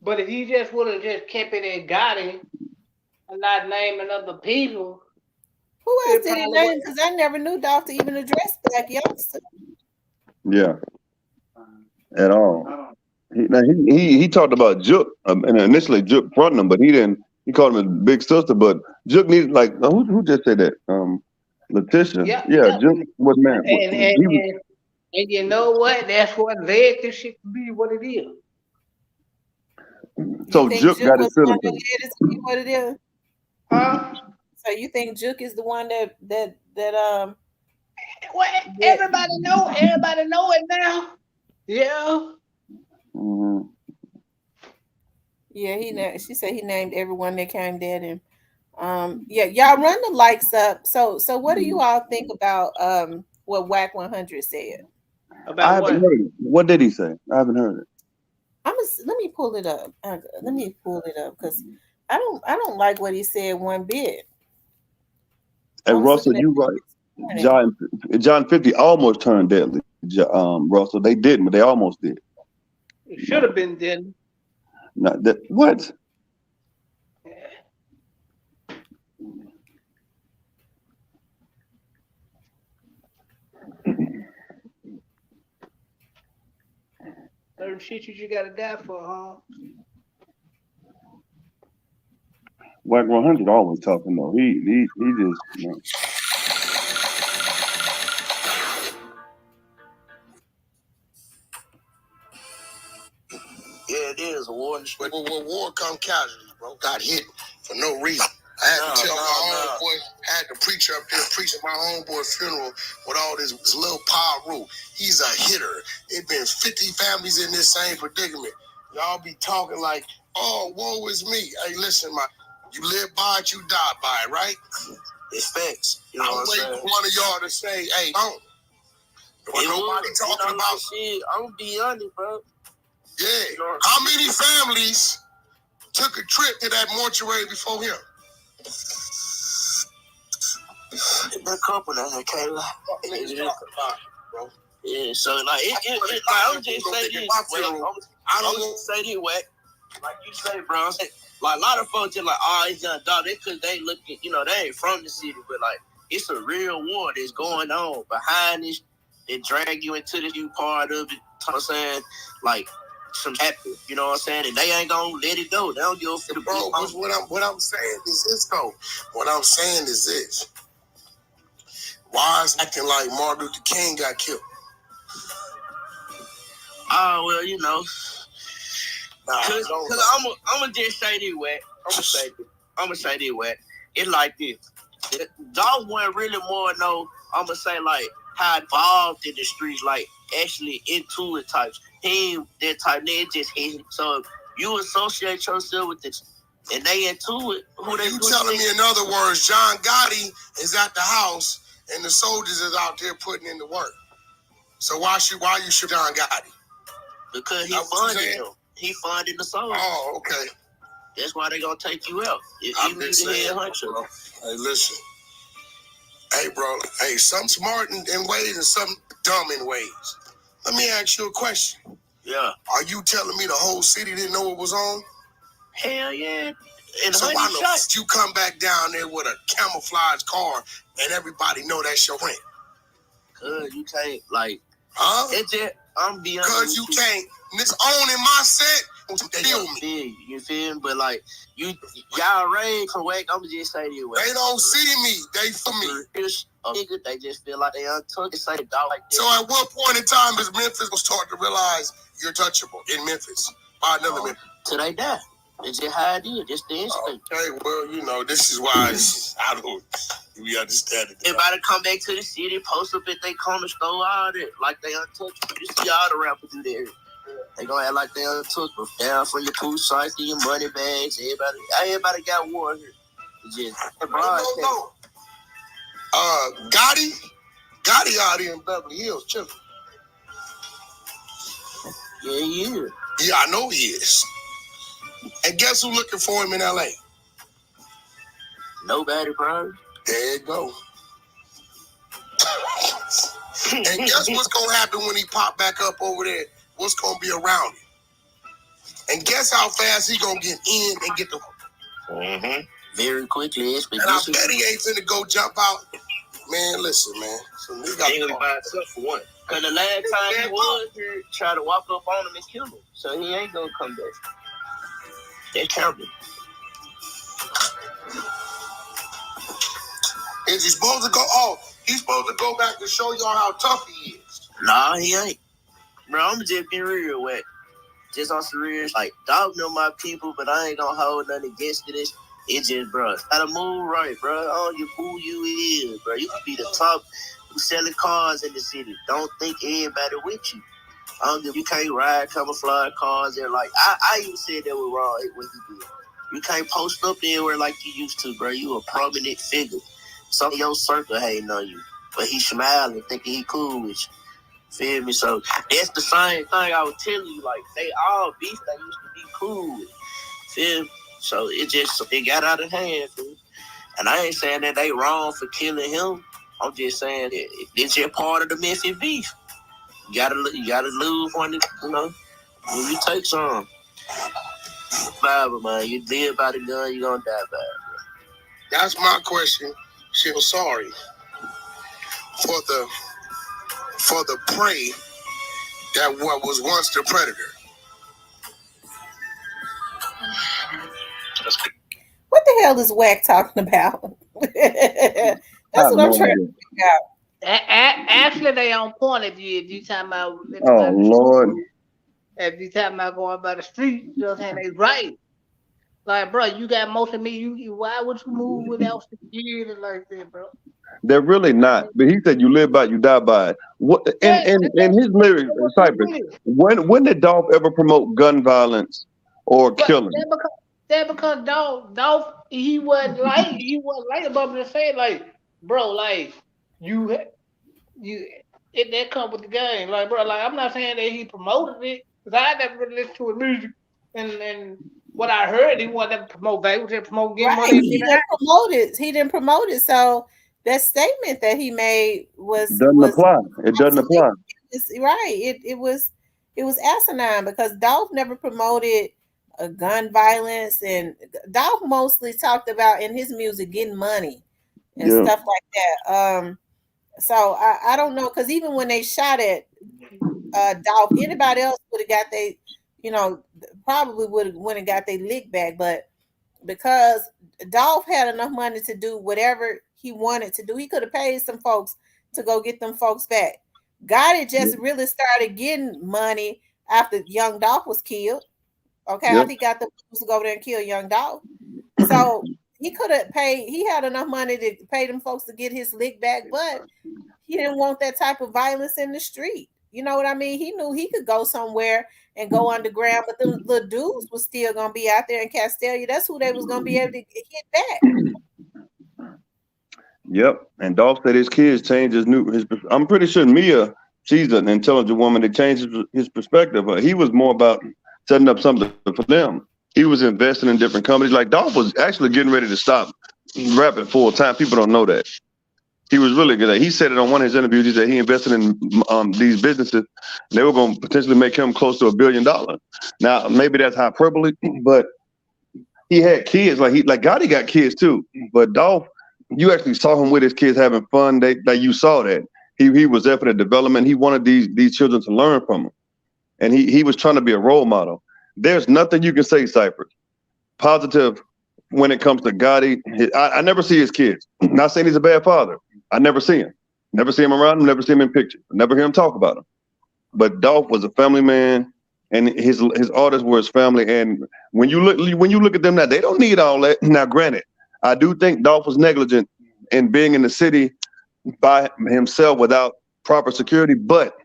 But if he just would have just kept it and got it and not naming other people, Who else it did he probably would. name? Because I never knew Dolph to even address Black youngster. Yeah, at all. He talked about Jook, and initially Jook fronting him, but he didn't. He called him his big sister, but Jook needed like who just said that? Letitia. Yeah, Yeah, yeah. Jook was man. He was And you know what? That's what led this shit to be what it is. You so think Jook Juke got his was the one feelings that hurt. led it to be what it is? Huh? So you think Juke is the one that Well, that everybody know it now. Yeah. Mhm. yeah, she said he named everyone that came dead and yeah, y'all run the likes up. So what do you all think about what Whack 100 said. I About haven't what? heard it. What did he say? I haven't heard it. Let me pull it up. Let me pull it up because I don't like what he said one bit. I And was Russell, looking at you it right. this morning. John 50 almost turned deadly. Russell, they didn't, but they almost did. It should have been then. Not that what? Certain shit you just gotta die for, huh? Whack 100 always talking though. He just Yeah, it is a war in the street. When war come casualties, bro. Got hit for no reason. I had to tell my homeboy, had to preach up there, preaching my homeboy funeral with all this little pyro. He's a hitter. It been 50 families in this same predicament. Y'all be talking like, oh, woe is me. Hey, listen, you live by it, you die by it, right? It's facts. You know I'm waiting for one of y'all to say, hey, don't. Nobody talking about shit. I'm gonna be honest, bro. Yeah. You know, how many families took a trip to that mortuary before him? A couple that I came bro. Yeah, so like like I'm just say this. I don't say this way. Like you say, bro. Like a lot of folks just like, oh, it's young dog. They cause they looking, they ain't from the city, but like it's a real war that's going on behind this. They drag you into this new part of it. You know what I'm saying? Like some happy, you know what I'm saying? And they ain't gonna let it go. They don't give a fuck. Bro, what I'm saying is this though. What I'm saying is this. Why is acting like Martin Luther King got killed? Oh, well, Cause I'm gonna just say this way. I'm gonna say this way. It's like this. Dolph wasn't really more I'm gonna say like how involved in the streets, like actually into it types. He ain't that type. They just hit. So if you associate yourself with this and they into it, who they? You telling me in other words, John Gotti is at the house and the soldiers is out there putting in the work. So why you shoot John Gotti? Because he funded him. He funded the soldiers. Oh, okay. That's why they gonna take you out. I've been saying, bro. Hey, listen. Hey, bro. Hey, some smart in ways and some dumb in ways. Let me ask you a question. Yeah. Are you telling me the whole city didn't know what was on? Hell yeah. And so why don't you come back down there with a camouflage car and everybody know that's your rent? Cause you can't huh? It's just I'm being cause you can't. This owning my set. They feel me. You feel me? But y'all rain correct. I'm just say this way. They don't see me. They for me. They just feel like they untook. Say dog like this. So at what point in time is Memphis was taught to realize you're touchable in Memphis by another Memphis? Till they die. It's just how it is. Just the instinct. Okay, well, this is why I don't. We understand it. Everybody come back to the city, post up at their corner store, all that, like they untouchable. You see all the rappers do that. They gonna act like they untouchable. Down from your pool sites to your money bags. Everybody got war here. It's just no. Gotti out here in Beverly Hills, chilling. Yeah, he is. Yeah, I know he is. And guess who looking for him in LA? Nobody, bro. There you go. And guess what's gonna happen when he pop back up over there? What's gonna be around him? And guess how fast he gonna get in and get the very quickly. And I bet he ain't finna go jump out. Man, listen, man. So he ain't gonna buy himself for one. Cause the last time he was here, try to walk up on him and kill him. So he ain't gonna come back. They counted. Is he supposed to go? Oh, he's supposed to go back to show y'all how tough he is. Nah, he ain't. Bro, I'm just being real with. Just on some real, dog know my people, but I ain't gonna hold nothing against it. It's just, bro, gotta move right, bro. I don't give who you is, bro. You can be the top selling cars in the city. Don't think everybody with you. I don't give. You can't ride camouflage cars there. I even said that was wrong when he did. You can't post up there like you used to, bro. You a prominent figure. Some of your circle hating on you. but he smiling, thinking he cool with you. Feel me? So that's the same thing I was telling you. Like they all beef that used to be cool with. Feel me? So it got out of hand. Feel me? And I ain't saying that they wrong for killing him. I'm just saying that it's just part of the Memphis beef. You gotta lose when when you take some. Bible, man, you live by the gun, you gonna die by it. That's my question. Feel sorry for the prey that what was once the predator. What the hell is Wack talking about? That's what I'm trying to figure out. Actually, they on point if you talking about. Oh Lord. If you talking about going by the street, you know what I'm saying? They right. Like, bro, you got most of me. Why would you move without security like that, bro? They're really not. But he said, "You live by it, you die by it." What in his lyrics, Cypress? When did Dolph ever promote gun violence or killing? That because Dolph he wasn't like above to say like, bro, like you that come with the game, like, bro, like I'm not saying that he promoted it because I never really listened to his music and what I heard he wanted to promote value, to promote getting money. He didn't promote it. So that statement that he made doesn't apply. It doesn't apply. Right. It was asinine because Dolph never promoted gun violence, and Dolph mostly talked about in his music getting money and stuff like that. So I don't know, because even when they shot at Dolph, anybody else would have got they, probably would have went and got their lick back, but because Dolph had enough money to do whatever he wanted to do, he could have paid some folks to go get them folks back. Gotti just really started getting money after Young Dolph was killed. Okay, after he got the to go over there and kill Young Dolph. So he could have paid, he had enough money to pay them folks to get his lick back, but he didn't want that type of violence in the street. You know what I mean? He knew he could go somewhere and go underground, but the little dudes was still gonna be out there in Castelia. That's who they was gonna be able to hit back. Yep. And Dolph said his kids changed his I'm pretty sure Mia, she's an intelligent woman that changed his perspective. But he was more about setting up something for them. He was investing in different companies. Like Dolph was actually getting ready to stop rapping full time. People don't know that. He was really good at it. He said it on one of his interviews. He said he invested in these businesses. They were going to potentially make him close to $1 billion. Now, maybe that's hyperbole, but he had kids. Like Gotti got kids too. But Dolph, you actually saw him with his kids having fun. You saw that. He was there for the development. He wanted these children to learn from him. And he was trying to be a role model. There's nothing you can say, Cypress, positive when it comes to Gotti. I never see his kids. Not saying he's a bad father. I never see him. Never see him around him. Never see him in pictures. Never hear him talk about him. But Dolph was a family man, and his artists were his family. And when you look at them now, they don't need all that. Now, granted, I do think Dolph was negligent in being in the city by himself without proper security, but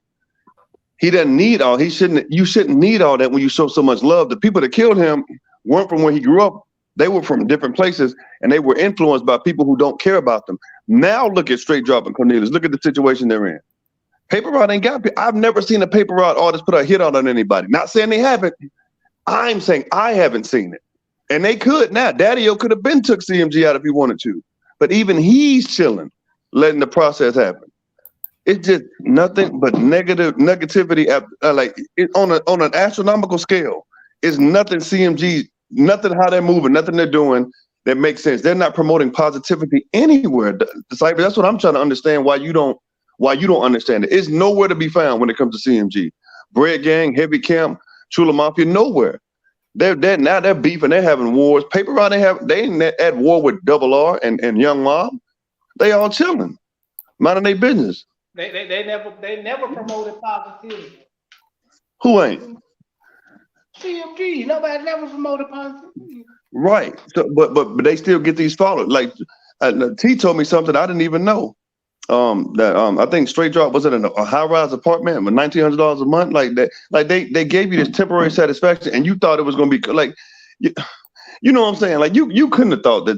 he doesn't need all. You shouldn't need all that when you show so much love. The people that killed him weren't from where he grew up. They were from different places, and they were influenced by people who don't care about them. Now look at Straight Drop and Cornelius. Look at the situation they're in. Paper Route ain't got. I've never seen a Paper Route artist put a hit out on anybody. Not saying they haven't. I'm saying I haven't seen it, and they could now. Daddy-O could have been took CMG out if he wanted to, but even he's chilling, letting the process happen. It's just nothing but negativity. On an astronomical scale, it's nothing CMG. Nothing how they're moving, nothing they're doing that makes sense. They're not promoting positivity anywhere. That's what I'm trying to understand. Why you don't understand it? It's nowhere to be found when it comes to CMG. Bread Gang, Heavy Camp, Chula Mafia, nowhere. They're beefing. They're having wars. Paper Route they ain't at war with Double R and Young Mob. They all chilling, minding their business. They never promoted positivity. Who ain't? CMG, nobody never promoted positivity. Right. So, but they still get these followers. Like T told me something I didn't even know. I think Straight Drop was in a high-rise apartment with $1,900 a month. Like that. Like they gave you this temporary satisfaction, and you thought it was gonna be like, you know what I'm saying? Like you couldn't have thought that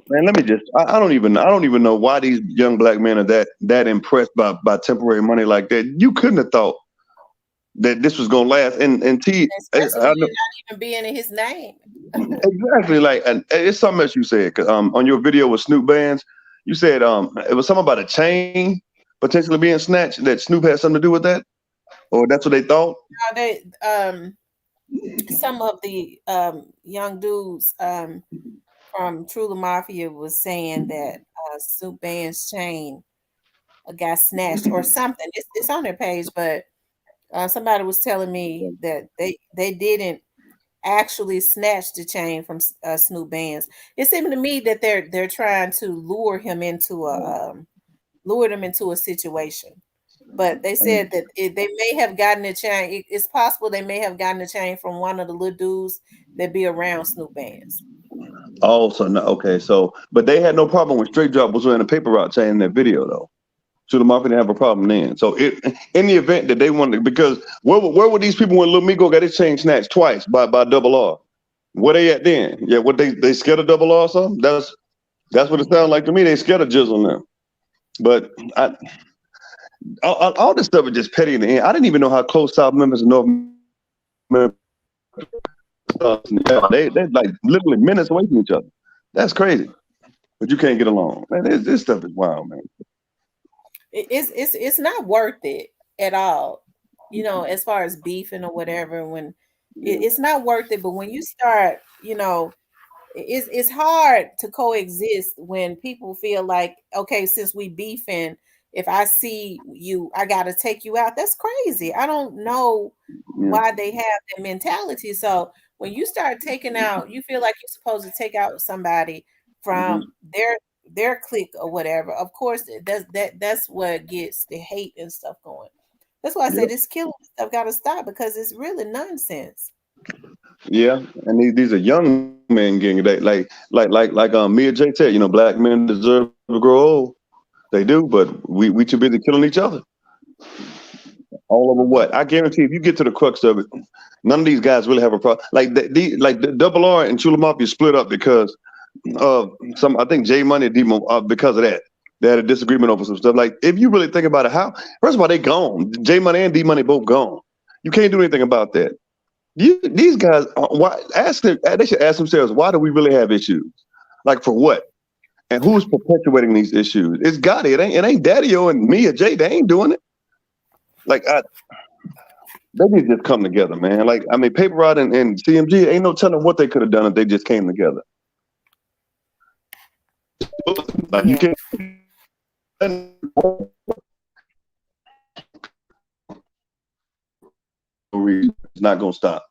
Man, let me just I don't even know why these young black men are that impressed by temporary money like that. You couldn't have thought that this was gonna last. And T, Especially I with know it not even being in his name. exactly like, and it's something else you said. 'Cause, on your video with Snoop Bands, you said it was something about a chain potentially being snatched, that Snoop had something to do with that, or that's what they thought. Now they some of the young dudes from True Mafia was saying that Snoop Band's chain got snatched or something. It's on their page, but somebody was telling me that they didn't actually snatch the chain from Snoop Band's. It seemed to me that they're trying to lure them into a situation. But they said that they may have gotten a chain. It's possible they may have gotten a chain from one of the little dudes that be around Snoop Bands. Oh, so no, okay, so but they had no problem when Straight Drop was wearing a paper route chain in that video though. So the mafia didn't have a problem then. So in the event that they wanted, because where were these people when Lil Migo got his chain snatched twice by Double R? Where they at then? Yeah, what they scared of Double R or something? That's what it sounds like to me. They scared of Jizzle now. But all this stuff is just petty in the end. I didn't even know how close South Memphis and North Memphis they're like literally minutes away from each other. That's crazy. But you can't get along. Man, this stuff is wild, man. It's not worth it at all. As far as beefing or whatever, when it's not worth it. But when you start, it's hard to coexist when people feel like, okay, since we beefing, if I see you, I gotta take you out. That's crazy. I don't know Yeah. why they have that mentality. So when you start taking out, you feel like you're supposed to take out somebody from their clique or whatever. Of course, that's what gets the hate and stuff going. That's why I say Yep. this killing stuff got to stop because it's really nonsense. Yeah, and these are young men getting that, like Mia J said, black men deserve to grow old. They do, but we too busy killing each other. All over what? I guarantee if you get to the crux of it, none of these guys really have a problem. Like the Double R and Chula Mafia split up because some, I think J Money and Demo, because of that. They had a disagreement over some stuff. Like, if you really think about it, how first of all they gone. J Money and D Money both gone. You can't do anything about that. These guys, why ask them? They should ask themselves, why do we really have issues? Like, for what? And who's perpetuating these issues? It's Gotti. It ain't Daddy-O and Mia J. They ain't doing it. Like, they need to just come together, man. Like, I mean, Paper Route and CMG, ain't no telling what they could have done if they just came together. Like, you Yeah. can't. It's not gonna stop.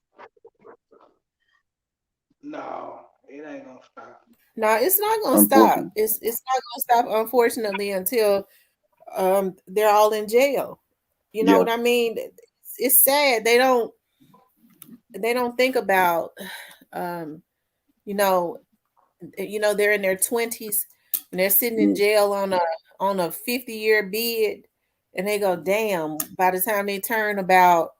No, it ain't gonna stop. No, it's not gonna stop. Unfortunately, It's not gonna stop, unfortunately, until they're all in jail. You know yeah, what I mean? It's sad. They don't think about um, you know, they're in their 20s and they're sitting in yeah, jail on a 50-year bid, and they go, damn, by the time they turn about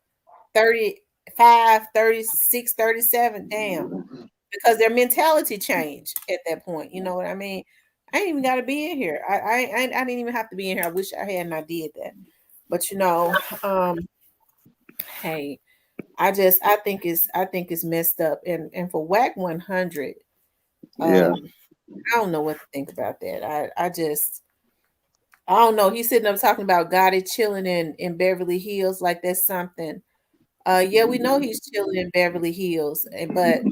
35, 36, 37, damn. Because their mentality changed at that point. You know what I mean? I ain't even got to be in here. I didn't even have to be in here. I wish I had not did that. But um, hey, I think it's messed up. And for Whack 100, yeah, I don't know what to think about that. I don't know. He's sitting up talking about Gotti chilling in Beverly Hills like that's something. Yeah, we know he's chilling in Beverly Hills, but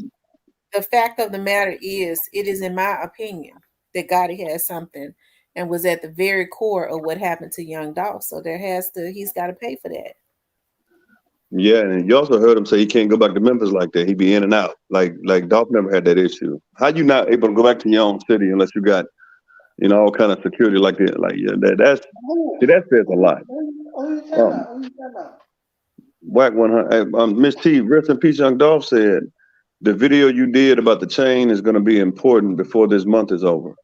the fact of the matter is, it is in my opinion that Gotti has something and was at the very core of what happened to Young Dolph. So he's got to pay for that. yeah. And you also heard him say he can't go back to Memphis like that. He be in and out. Like Dolph never had that issue. How you not able to go back to your own city unless you got all kind of security like that? Like, yeah, that says a lot. Who you talking Um, about? Who you talking about? Whack 100. Miss T, rest in peace. Young Dolph said the video you did about the chain is going to be important before this month is over.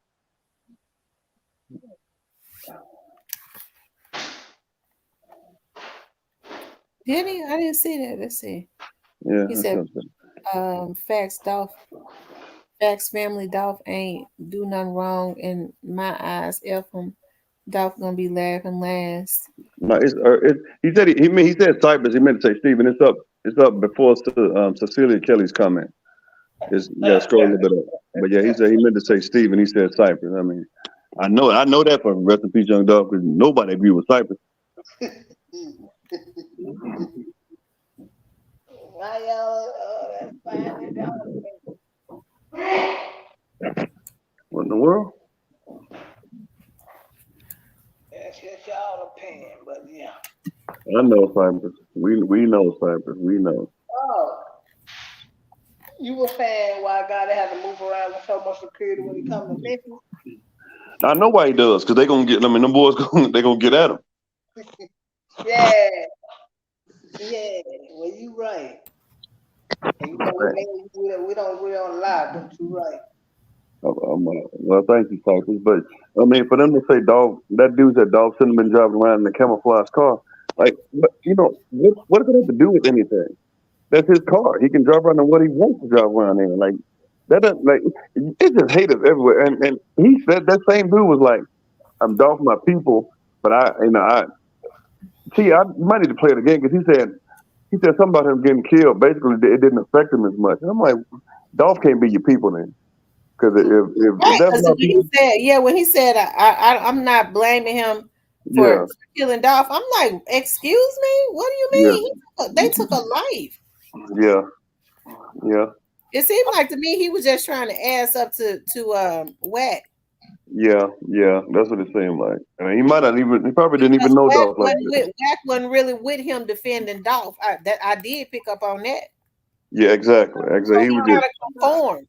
Did he? I didn't see that. Let's see. Yeah, He that's said, what I'm saying. facts, Dolph. Facts family, Dolph ain't do nothing wrong in my eyes. F him. Dolph gonna be laughing last. No, he said he said Cypress. He meant to say Stephen. It's up before Cecilia Kelly's comment. You got to scroll a little bit up. But yeah, he said he meant to say Stephen. He said Cypress. I mean, I know that for rest in peace, young dog, because nobody agreed with Cypress. Why y'all finding What in the world? That's just y'all opinion, but yeah. I know Cypress. We know Cypress. We know. Oh, you were saying why God had to move around with so much security when he come to Memphis? I know why he does, because they gonna get. I mean, them boys they gonna get at him. Yeah, yeah. Well, you right. And you know, we don't lie, but you right. Well, thank you, Cypress. But I mean, for them to say dog, that dude said dog shouldn't have been driving around in a camouflage car. Like, what does it have to do with anything? That's his car. He can drive around in what he wants to drive around in. Like that doesn't like it's just haters everywhere. And he said that same dude was like, I'm dog for my people, but I might need to play it again because he said something about him getting killed. Basically, it didn't affect him as much. And I'm like, Dolph can't be your people then, because if Right, that's because my when he people, said, when he said, I'm not blaming him for yeah, killing Dolph. I'm like, excuse me, what do you yeah, mean? They took a life. yeah, yeah, It seemed like to me he was just trying to ass up to Wack yeah. That's what it seemed like. I mean, he probably didn't even because know Dolph like that. Wack wasn't really with him defending Dolph. I did pick up on that. Yeah, exactly, So exactly. He he was kind just of conformed.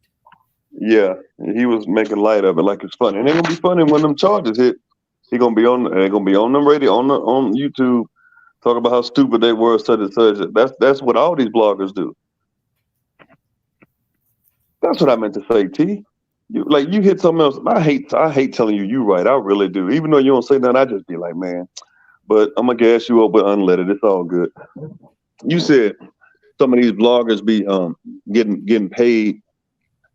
yeah, he was making light of it like it's funny. And it ain't gonna be funny when them charges hit. They're gonna be on them radio on YouTube talk about how stupid they were, such and such. That's what all these bloggers do. That's what I meant to say, T. You hit something else. I hate telling you right. I really do. Even though you don't say nothing, I just be like, man. But I'm gonna gas you up with unleaded. It's all good. You said some of these bloggers be getting paid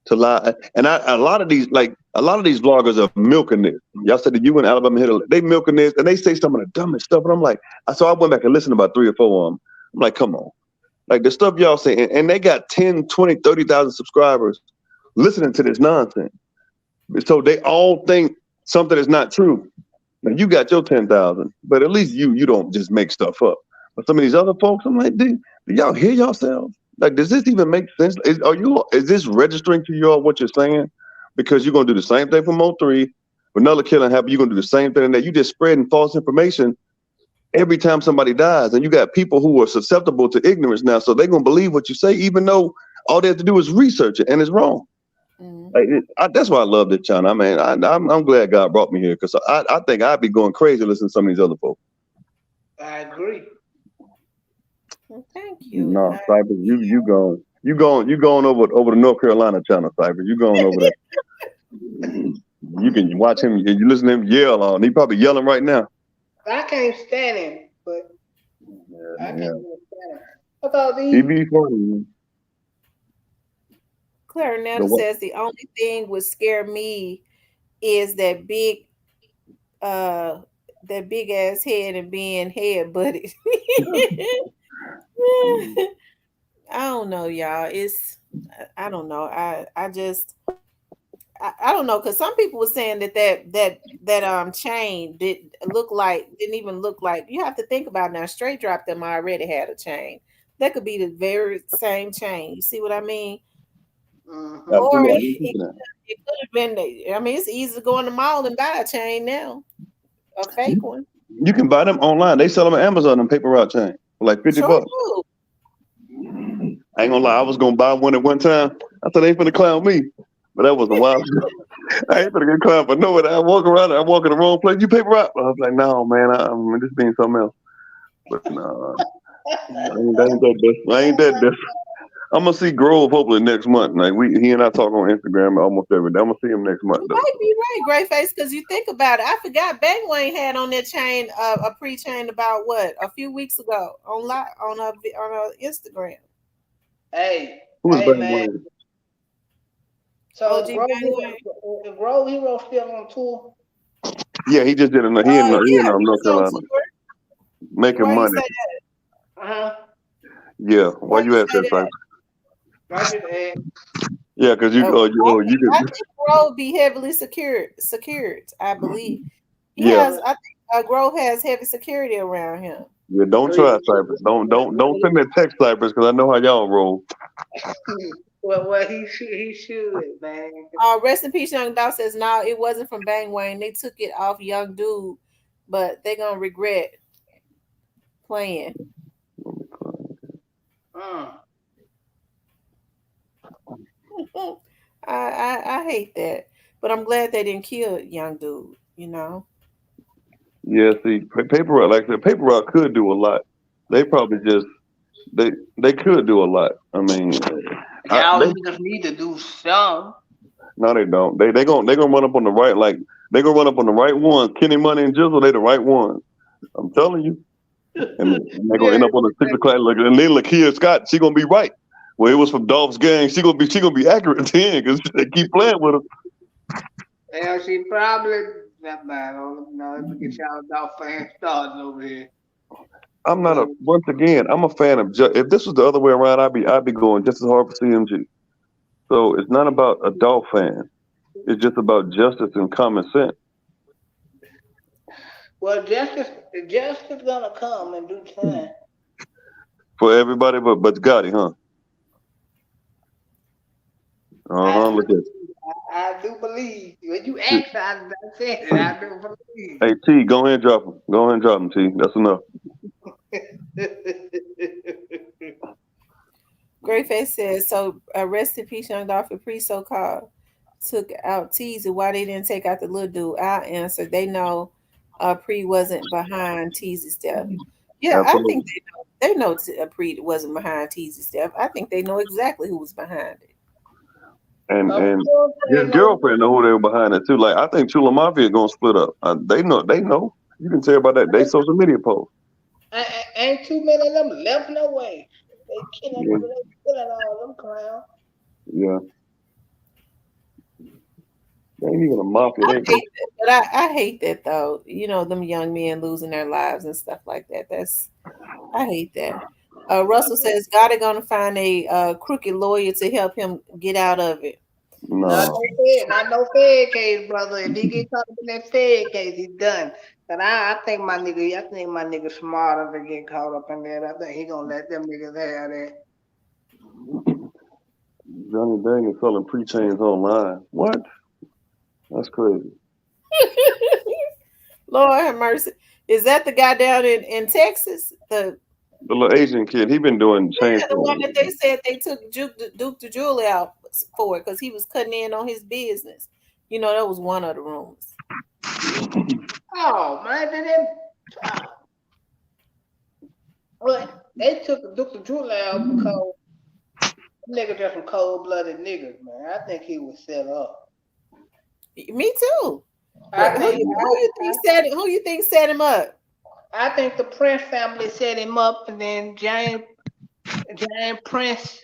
to lie, and a lot of these vloggers are milking this. Y'all said that you in Alabama they milking this, and they say some of the dumbest stuff. And I'm like, so I went back and listened to about 3 or 4 of them. I'm like, come on, like the stuff y'all say, and they got 10, 20, 30,000 subscribers listening to this nonsense. So they all think something is not true. Now you got your 10,000, but at least you don't just make stuff up. But some of these other folks, I'm like, do y'all hear yourselves? Like, does this even make sense? Is this registering to y'all what you're saying? Because you're gonna do the same thing for Mo3. When another killing happened, you're gonna do the same thing, and that you just spreading false information every time somebody dies. And you got people who are susceptible to ignorance now, so they're gonna believe what you say, even though all they have to do is research it, and it's wrong. Like, that's why I love this channel. I mean, I'm glad God brought me here, because I think I'd be going crazy listening to some of these other folks. I agree. Well, thank you. No, Cypress, you going over the North Carolina channel, Cypress. You going over there. You can watch him. You listen to him yell on. He probably yelling right now. I can't stand him, but I can't stand him. I thought He be funny. Clarinetta says the only thing would scare me is that big ass head and being head butted. I don't know, y'all. I don't know. I just I don't know, because some people were saying that chain didn't even look like. You have to think about now. Straight Drop them already had a chain. That could be the very same chain. You see what I mean? Mm-hmm. Or it could have been. I mean, it's easy to go in the mall and buy a chain now, a fake one. You can buy them online. They sell them on Amazon. Them paper route chain for like $50. Do. I ain't gonna lie. I was gonna buy one at one time. I thought they finna clown me, but that was a while. I ain't finna get clowned for nowhere. I walk around. I walk in the wrong place. You paper route? I was like, no, man. I'm just being something else. But no, I ain't that different. I'm gonna see Grove hopefully next month. Like he and I talk on Instagram almost every day. I'm gonna see him next month. You might be right, Gray Face, because you think about it. I forgot Bang Wayne had on that chain a pre-chain about a few weeks ago on her Instagram. Hey, Who is hey Bang man. Wayne? So OG Bangway. Grove Hero still on tour. Yeah, he just did another. He in Yeah, North he's on Carolina tour. making Why you money. say that? Uh-huh. Yeah, why Why you you ask say that, Cypher? I just Yeah, because that? you I could. think Grove be heavily secured. I believe he Yeah, has. I think Grove has heavy security around him. yeah. Don't try, Cypress. Don't send me a text, Cypress, because I know how y'all roll. well, he should, man. Rest in peace, Young Dog says no, it wasn't from Bang Wayne. They took it off Young Dude, but they gonna regret playing. Mm. I hate that, but I'm glad they didn't kill Young Dude. You know. Yeah, see, paper route, like I said, paper route could do a lot. They probably just they could do a lot. I mean, Y'all they niggas need to do some. no, they don't. They gonna run up on the right, like they gonna run up on the right ones. Kenny Money and Jizzle, they the right ones. I'm telling you, and they gonna end Yeah, up on the 6 o'clock. Like, and then Lakia Scott, she gonna be right. Well, it was from Dolph's gang. She gonna be accurate then because they keep playing with her. yeah, she probably that bad. Let me get y'all dog fan stars over here. I'm not Yeah. a once again. I'm a fan of. If this was the other way around, I'd be going just as hard for CMG. So it's not about a Dolph fan. It's just about justice and common sense Well, justice gonna come in due time. for everybody, but Gotti, huh? I do Look at believe. I do believe. When you T. ask, I said it. I do believe. Hey T, go ahead and drop him. Go ahead and drop him, T. That's enough. Greyface says so. Rest in peace, Young Dog for pre so called took out Teasy. Why they didn't take out the little dude? I'll answer. They know Pre wasn't behind Teasy's death. Yeah, I think Absolutely. they know Pre wasn't behind Teasy's death. I think they know exactly who was behind it. And his Girlfriend know. girlfriend know who they were behind it too. Like I think Chula Mafia gonna split up. They know. They know. You can tell by that. They social media post. Ain't too many of them left no way. Yeah. They killing all them clowns. Yeah. They ain't even a mafia. I hate that, but I hate that though. You know, them young men losing their lives and stuff like that. I hate that. Russell says God is gonna find a crooked lawyer to help him get out of it. No. Not no Fed case, brother. If he get caught up in that Fed case, he's done. But I think my nigga smarter to get caught up in that. I think he gonna let them niggas have that. Johnny Dang is selling pre-chains online. What? That's crazy. Lord have mercy. Is that the guy down in Texas? The little Asian kid, he been doing chains The for. one that they said they took Duke the Jewelry out for because he was cutting in on his business. You know, that was one of the rumors. Oh man, but they took Dr. Drew out because nigga just some cold blooded niggas, man. I think he was set up. Me too. I But think who you think set him up? I think the Prince family set him up, and then James Prince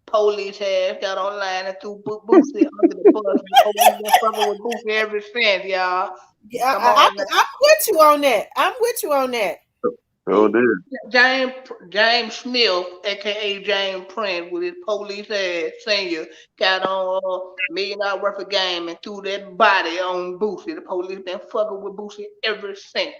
police have got online and threw Boosie under the bus. The police been fucking with Boosie ever since, y'all. Yeah, Come on, man. I'm with you on that. I'm with you on that. Oh, did. James Smith, aka James Prince, with his police ass senior, got on $1 million worth of game and threw that body on Boosie. The police been fucking with Boosie ever since.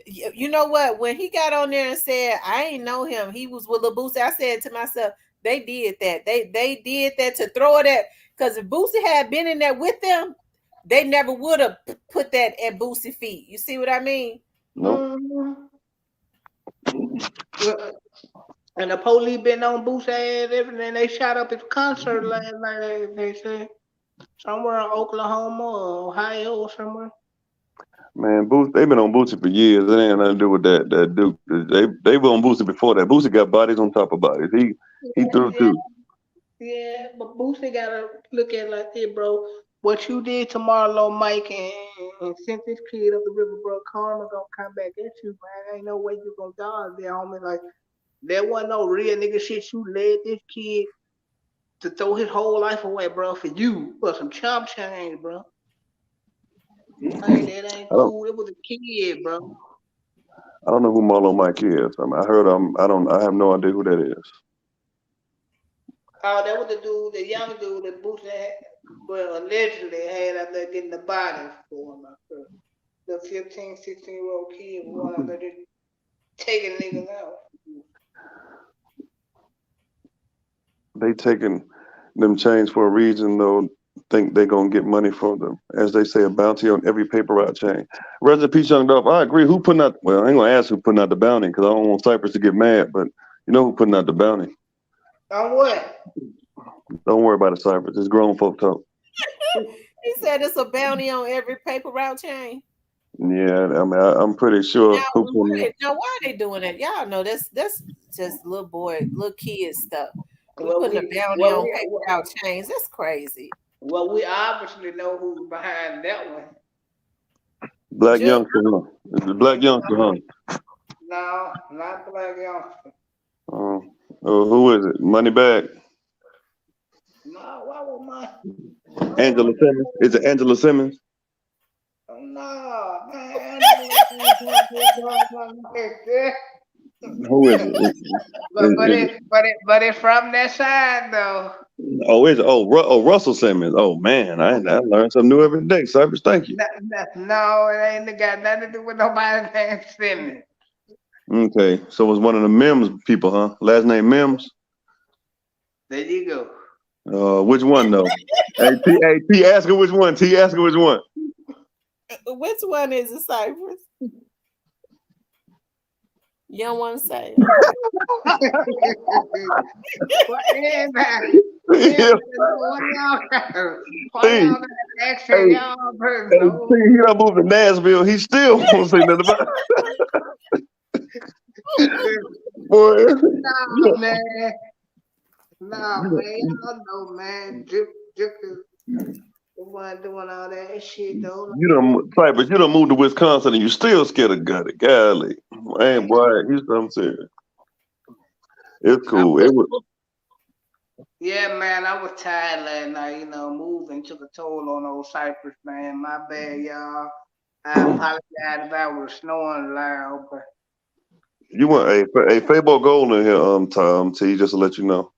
You know what? When he got on there and said, "I ain't know him," he was with Lil Boosie. I said to myself, "They did that. They did that to throw it at." Because if Boosie had been in there with them, they never would have put that at Boosie feet. You see what I mean? Nope. And the police been on Boosie ass everything. They shot up his concert last night. They said somewhere in Oklahoma or Ohio or somewhere. Man, Boosie, they've been on Boosie for years. It ain't nothing to do with that Duke. They were on Boosie before that. Boosie got bodies on top of bodies. He threw Yeah, too. yeah, but Boosie gotta look at it like this, bro. What you did to Marlo, Mike, and sent this kid up the river, bro. Karma gonna come back at you, man. Ain't no way you gonna dodge there, homie. Like there wasn't no real nigga shit. You led this kid to throw his whole life away, bro, for you, for some chump change, bro. Like, that ain't cool. It was a kid, bro. I don't know who Marlo Mike is. I mean, I heard I have no idea who that is. Oh, that was the dude, the young dude that Boosie had, well, allegedly had out there getting the bodies for him. The 15, 16-year-old kid was going out there just taking niggas out. They taking them chains for a reason, though. Think they're gonna get money for them, as they say, a bounty on every paper route chain. Rest in peace, Young Dolph. I agree. Who putting out? Well, I ain't gonna ask who putting out the bounty because I don't want Cypress to get mad. But you know who putting out the bounty? On what? Don't worry about it, Cypress. It's grown folk talk. He said it's a bounty on every paper route chain. Yeah, I mean, I'm pretty sure. Now, why are they doing that? Y'all know that's just little kid stuff. We putting a bounty on paper route chains. That's crazy. Well, we obviously know who's behind that one. Black youngster, huh? It's the black youngster, huh? No, not black youngster. Who is it? Moneybag. No, why would my Angela Simmons? Is it Angela Simmons? No, man. Who is it? But it's from that side though. Oh, is it? Russell Simmons. Oh man, I learn something new every day. Cypress, thank you. No, it ain't got nothing to do with nobody named Simmons. Okay, so it's one of the Mims people, huh? Last name Mims. There you go. Which one though? T, ask her which one. T, ask her which one. Which one is it, Cypress? You don't want to say. He done moved to Nashville. He still won't say nothing about it. Boy. Nah, man. Y'all know, man. Jip is the one doing all that shit, though. Cypress, you done moved to Wisconsin and you still scared of Gutty. Golly. Man, boy, he's something serious. It's cool. Yeah, man, I was tired last night, moving took a toll on old Cypress, man. My bad, y'all. I apologize if I was snoring loud, but you want a Fabo Gold in here, Tom T, just to let you know.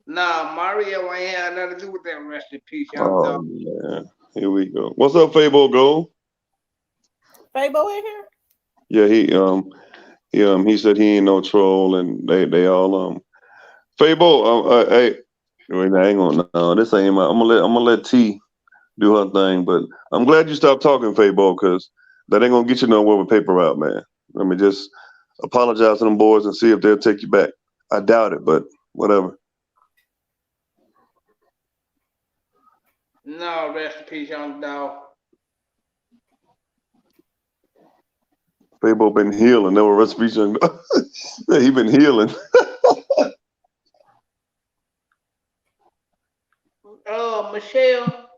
Nah, Mario ain't had nothing to do with that. Rest in peace, Oh dog. man, here we go. What's up, Fabo Gold? Fabo in here? Yeah, he said he ain't no troll, and they all Fabo. Hey, wait, I ain't gonna. No, this ain't my. I'm gonna let T do her thing, but I'm glad you stopped talking, Fabo, because that ain't gonna get you nowhere with paper route, man. Let me just apologize to them boys and see if they'll take you back. I doubt it, but whatever. No, rest in peace, young dog. Fabo been healing. No rest in peace, young dog. He been healing. Michelle,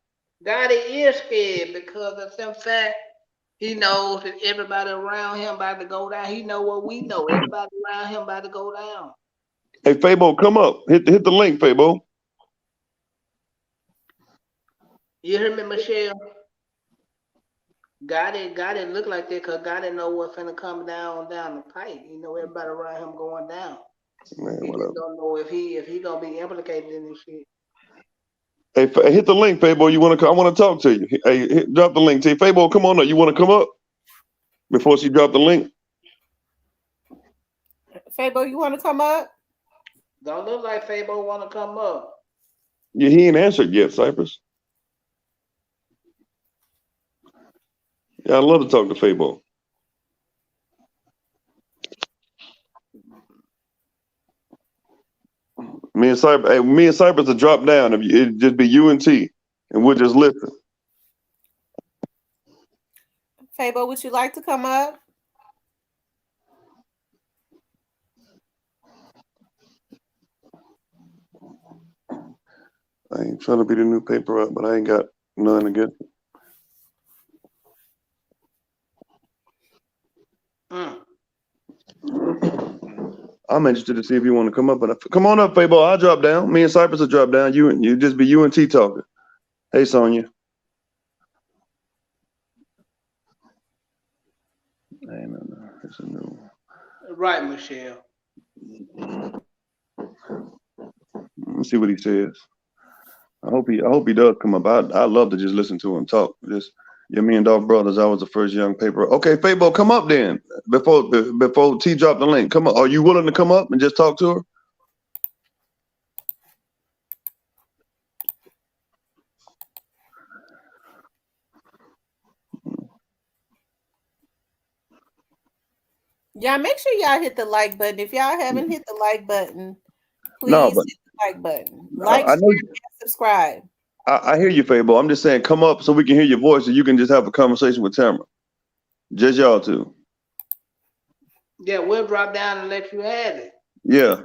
Gotti is scared because of some fact he knows that everybody around him about to go down. He know what we know. Everybody around him about to go down. Hey, Fabo, come up. Hit the link, Fabo. You hear me, Michelle? Gotti look like that because Gotti know what's finna come down the pipe. You know everybody around him going down. Man, he just don't know if he gonna be implicated in this shit. Hey, hit the link, Fabo. I want to talk to you. Hey, drop the link. Hey, Fabo, come on up. You want to come up before she drop the link? Fabo, you want to come up? Don't look like Fabo want to come up. Yeah, he ain't answered yet, Cypress. Yeah, I'd love to talk to Fabo. Me and Cypress will drop down. It'd just be you and T, and we'll just listen. Fabo, would you like to come up? I ain't trying to be the new paper up, but I ain't got none against it. I'm interested to see if you want to come up. But come on up, Fabo. I'll drop down. Me and Cypress will drop down. You just be you and T talking. Hey, Sonya. Hey, no, it's a new one. Right, Michelle. Let's see what he says. I hope he does come up. I love to just listen to him talk. Just me and Dolph brothers. I was the first young paper. Okay, Fabo, come up then. Before T drop the link. Come up. Are you willing to come up and just talk to her? Y'all make sure y'all hit the like button. If y'all haven't hit the like button, please No, hit but the like button. Like, I know. share, and subscribe. I hear you, Fabo. I'm just saying, come up so we can hear your voice and you can just have a conversation with Tamara. Just y'all two. Yeah, we'll drop down and let you have it. Yeah.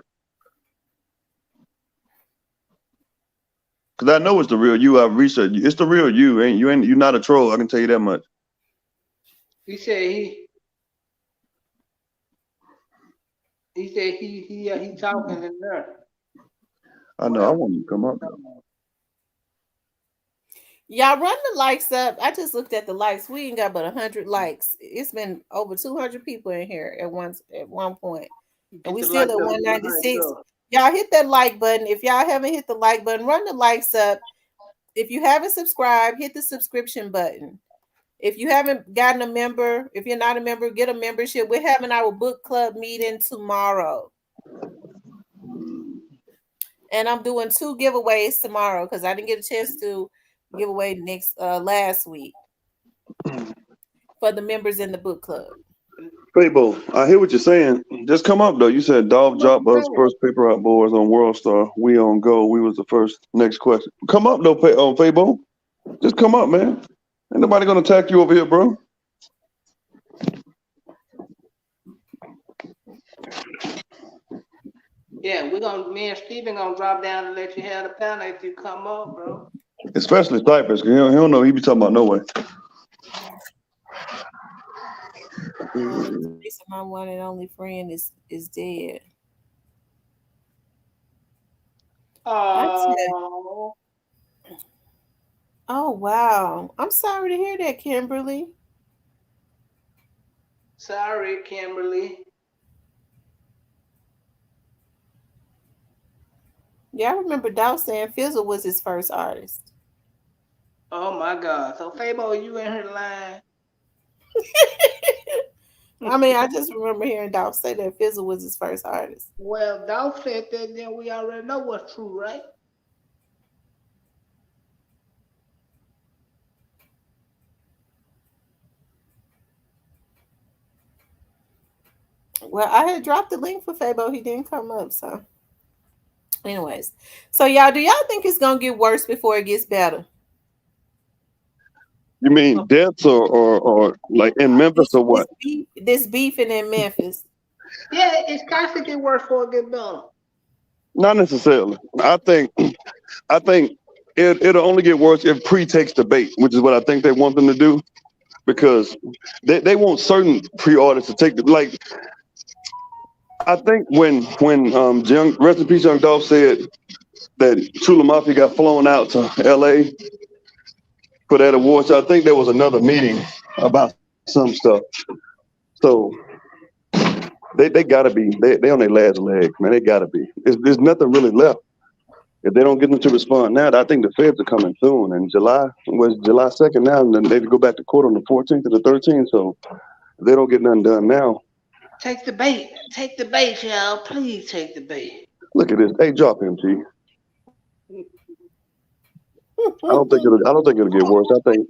Cause I know it's the real you. I've researched. It's the real you. You're not a troll. I can tell you that much. He said he talking in there. I know. I want you to come up. Y'all run the likes up. I just looked at the likes. We ain't got but 100 likes. It's been over 200 people in here at one point, and we still at 196. Y'all hit that like button. If y'all haven't hit the like button, run the likes up. If you haven't subscribed, hit the subscription button. If you haven't gotten a member, if you're not a member, get a membership. We're having our book club meeting tomorrow. And I'm doing 2 giveaways tomorrow because I didn't get a chance to give away last week for the members in the book club. Fabo, I hear what you're saying. Just come up though. You said Dolph dropped us first paper out boards on World Star. We on go. We was the first. Next question. Come up though, Fabo. Just come up, man. Ain't nobody gonna attack you over here, bro. Yeah, me and Steven gonna drop down and let you have the panel if you come up, bro. Especially Cypress, because he don't know he be talking about no way. My one and only friend is dead. Oh. Oh wow. I'm sorry to hear that, Kimberly. Sorry, Kimberly. Yeah, I remember Dolph saying Fizzle was his first artist. Oh my God. So Fabo, you in her line? I mean, I just remember hearing Dolph say that Fizzle was his first artist. Well, Dolph said that, then we already know what's true, right? Well, I had dropped the link for Fabo. He didn't come up, so. Anyways, so y'all, do y'all think it's gonna get worse before it gets better? You mean deaths or like in Memphis or what? This beefing in Memphis. Yeah, it's constantly get worse before it get better. Not necessarily. I think it'll only get worse if Pre takes the bait, which is what I think they want them to do, because they want certain pre-orders to take the, like. I think when rest in peace, Young Dolph said that Chula Mafia got flown out to L.A. for that award, so I think there was another meeting about some stuff. So they gotta be they on their last leg, man. They gotta be. There's nothing really left. If they don't get them to respond now, I think the feds are coming soon. And July 2nd now, and then they go back to court on the 14th and the 13th. So if they don't get nothing done now. Take the bait. Take the bait, y'all. Please take the bait. Look at this. Hey, drop him, T. I don't think it'll get worse. I think.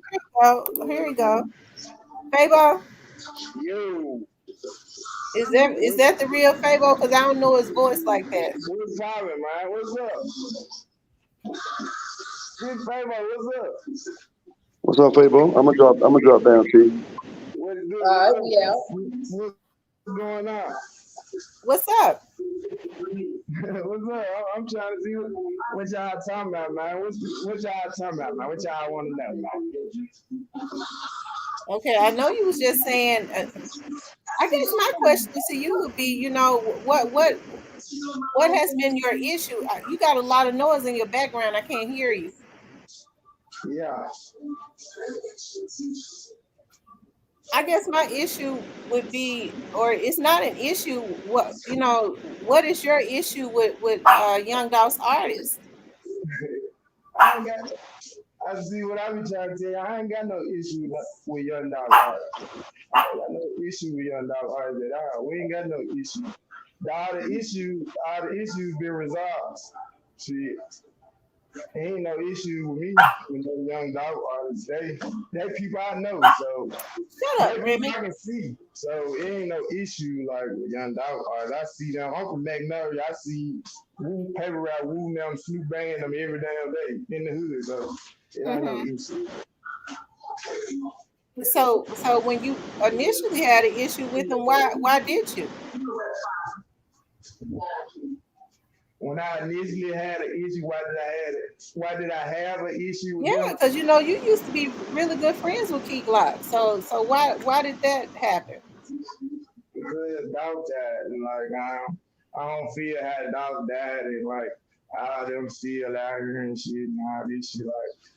Here we go. Fabo. Yo. Is that the real Fabo? Because I don't know his voice like that. What's poppin', man? What's up? Big Fabo, what's up? What's up, Fabo? I'm gonna drop down, T. What's good? Yeah. What's going on? What's up? What's up? I'm trying to see what y'all talking about, man. What y'all talking about, man? What y'all want to know, man? Okay, I know you was just saying I guess my question to you would be, what has been your issue? You got a lot of noise in your background. I can't hear you. Yeah. I guess my issue would be, or it's not an issue. What is your issue with Young Dolph's artist? I ain't got. I see what I be trying to tell you. I ain't got no issue with Young Dog art. I ain't got no issue with Young Dog art at all. We ain't got no issue. All the issues been resolved. Shit. Ain't no issue with me with no Young Dog artists. They people I know, so Shut up, they people Remy. I can see. So it ain't no issue like with Young Dog artists. I see them. I'm from Magnolia. I see Paper Route, Woo them, Snoop banging them every damn day in the hood. So it ain't no Hmm. issue. So when you initially had an issue with him, why did you? When I initially had an issue, why did I have an issue with Yeah, them? because you used to be really good friends with Key Glock. So why did that happen? Because dog died, and like I don't feel how dog died, and like all them still out here and shit, and all this shit. Like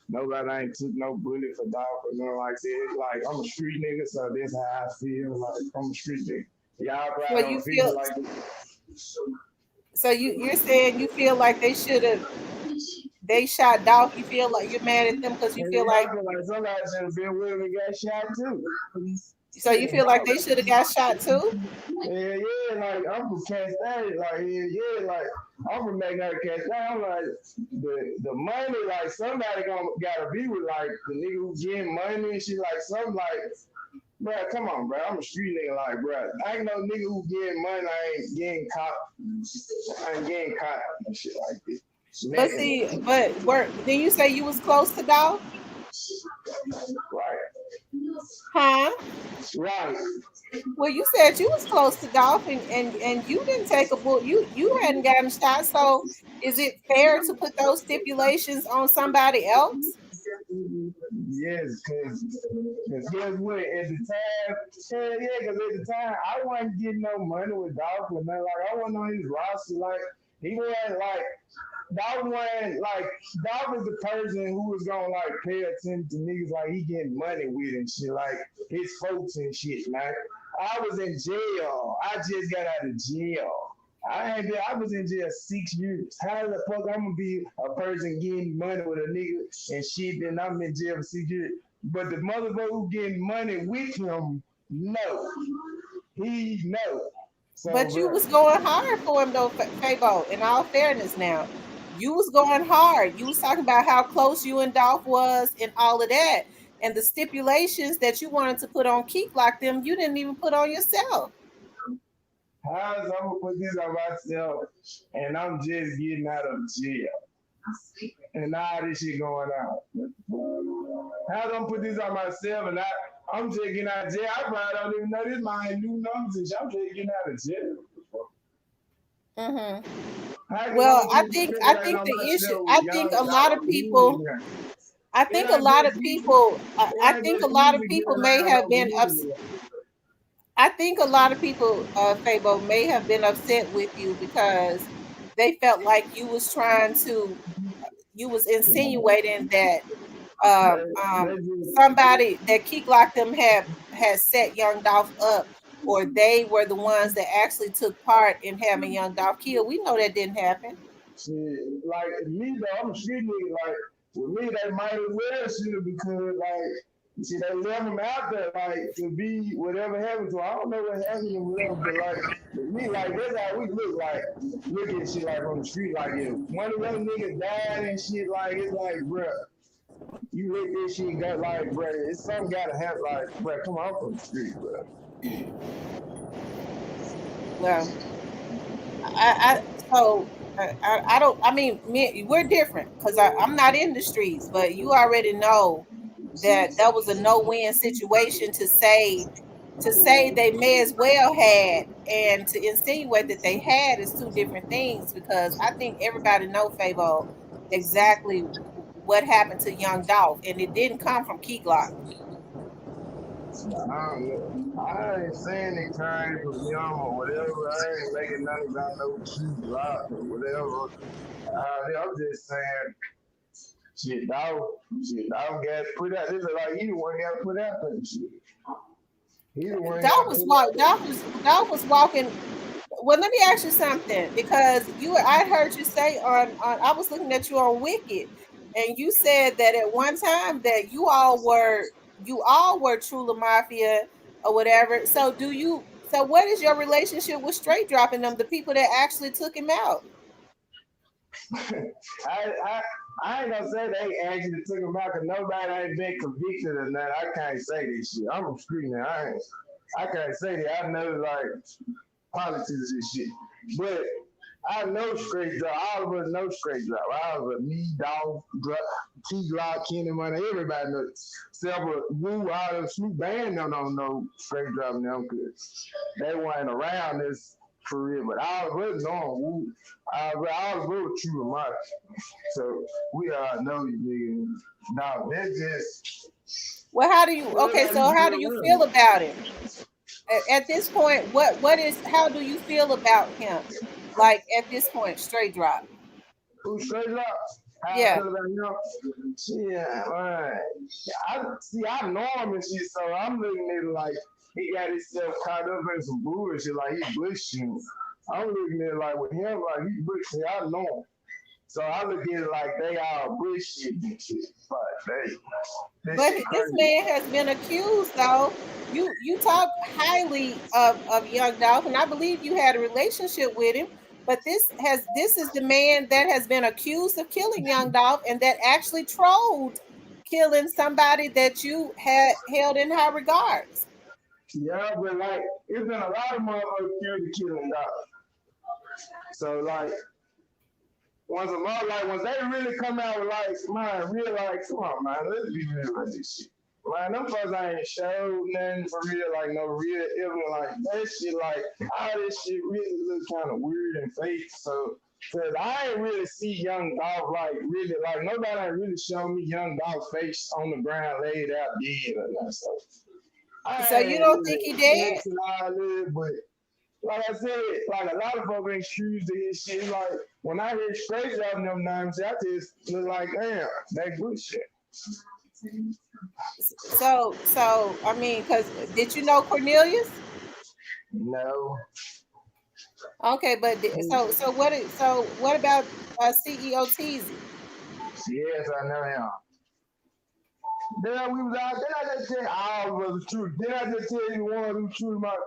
nobody ain't took no bullet for dog or nothing like that. It's like I'm a street nigga, so that's how I feel. Like I'm a street nigga. Y'all So probably you don't feel feel like so you're saying you feel like they shot Dolph. You feel like you're mad at them because you and feel then I like feel like somebody should have been with me and got shot too. you feel Shit, like dog. they should have got shot too. Yeah, like I'm from Cash State, like yeah, like I'm from Magnolia Cash State. I'm like the money, like somebody gotta be with like the nigga who getting money and shit, like something like, bro, come on, bro. I'm a street nigga, like, bro. I ain't no nigga who getting money. I ain't getting caught. I ain't getting caught and shit like this. But Nothing. see, then you say you was close to Dolph, Right, huh? right. Well, you said you was close to Dolph, and you didn't take a bullet. You hadn't gotten shot. So is it fair to put those stipulations on somebody else? Yes, cause guess what? At the time, hell yeah, cause at the time I wasn't getting no money with Dolph or nothing. Like I wasn't on his roster. Like he wasn't like Dolph wasn't like Dolph is the person who was gonna like pay attention to niggas like he getting money with and shit, like his folks and shit, man. I was in jail. I just got out of jail. I was in jail 6 years. How the fuck I'm gonna be a person getting money with a nigga and shit, then I'm in jail for 6 years? But the motherfucker who getting money with him, no. He no. So But you bro, was going hard for him though, Fabo. In all fairness, now you was going hard. You was talking about how close you and Dolph was, and all of that, and the stipulations that you wanted to put on Keith like them, you didn't even put on yourself. how's I'm gonna put this on myself and I'm just getting out of jail and all this shit going on? How's I'm gonna put this on myself and I'm just getting out of jail? I probably don't even know this my new numbers and shit. I'm just getting out of jail. Hmm. How can Well, I'm I put think I speculating think on the issue. myself with I think young a lot of dog being people. here? I It think a ain't lot just of me. people. I It ain't think a just lot me of to get people may around have no been being here. I think a lot of people, Fabo, may have been upset with you because they felt like you was insinuating that They just somebody that Keek locked them had set Young Dolph up, or they were the ones that actually took part in having Young Dolph killed. We know that didn't happen. shit, like me though, I'm a street nigga. Like with me, they might as well shoot because like see they left him out there like to be whatever happened to him. I don't know what happened to him, but like with me, like that's how we look at shit like from the street. Like if one of them niggas died and shit, like it's like, bruh, you let this shit go, like, bruh, it's something gotta happen. Like, bruh, come on, I'm from the street, bruh. Well, I so I don't. I mean, we're different because I'm not in the streets, but you already know that was a no-win situation to say they may as well had, and to insinuate that they had is two different things, because I think everybody know, Fabo, exactly what happened to Young Dolph, and it didn't come from Key Glock. I don't know. I ain't saying they crying for young or whatever. I ain't making nothing about no true block or whatever. I'm just saying, dog got put out. This is like he the one got put out there. Shit. He the one got put out there. Dolph was walking. Well, let me ask you something because I heard you say on I was looking at you on Wicked, and you said that at one time that you all were Trula Mafia or whatever. So what is your relationship with Straight Dropping them, the people that actually took him out? I ain't gonna say they actually took him out because nobody ain't been convicted or nothing. I can't say this shit. I'm a street man. I can't say that. I know like politics and shit. But I know Straight Drop. All of us know Straight Drop. All of us, me, Dolph, T Glock, Kenny Money, everybody knows. Several Woo, all them Snoop Band don't know Straight Drop now because they weren't around this for real. But all of us know Woo. All of us were true to my. So we all know you niggas. No, that's just. Well, how do you feel about him? At this point, how do you feel about him? Like at this point, Straight Drop. Who Straight Drop? How I Yeah. feel about him? Yeah, man. I know him and shit, so I'm looking at it like he got himself caught up in some bullshit, like he bullshitting. I'm looking at it like with him, like he bullshit. I know him. So I look at it like they all bullshit and shit. But This man has been accused, though. You talk highly of Young Dolph, and I believe you had a relationship with him. But this is the man that has been accused of killing Young Dolph, and that actually trolled killing somebody that you had held in high regards. Yeah, but like it's been a lot of motherfuckers accused of killing Dolph. So like once they really come out with like, man, real like, come on, man, let's be real with this shit. Man, them folks ain't showed nothing for real, like no real evidence, like that shit, like all this shit really look kind of weird and fake. So, cause I ain't really see Young Dolph like really, like nobody ain't really show me Young Dolph face on the ground laid out dead or nothing. So you don't think he dead? But like I said, like a lot of folks ain't accused of his shit. Like when I hear Straight Drop them names, I just look like, damn, that good shit. So I mean, because did you know Cornelius? No. Okay, but so what about CEO Teasy? Yes, I know him. Then we was out. Then I just tell all of us the truth. Then I just tell you one of the truth about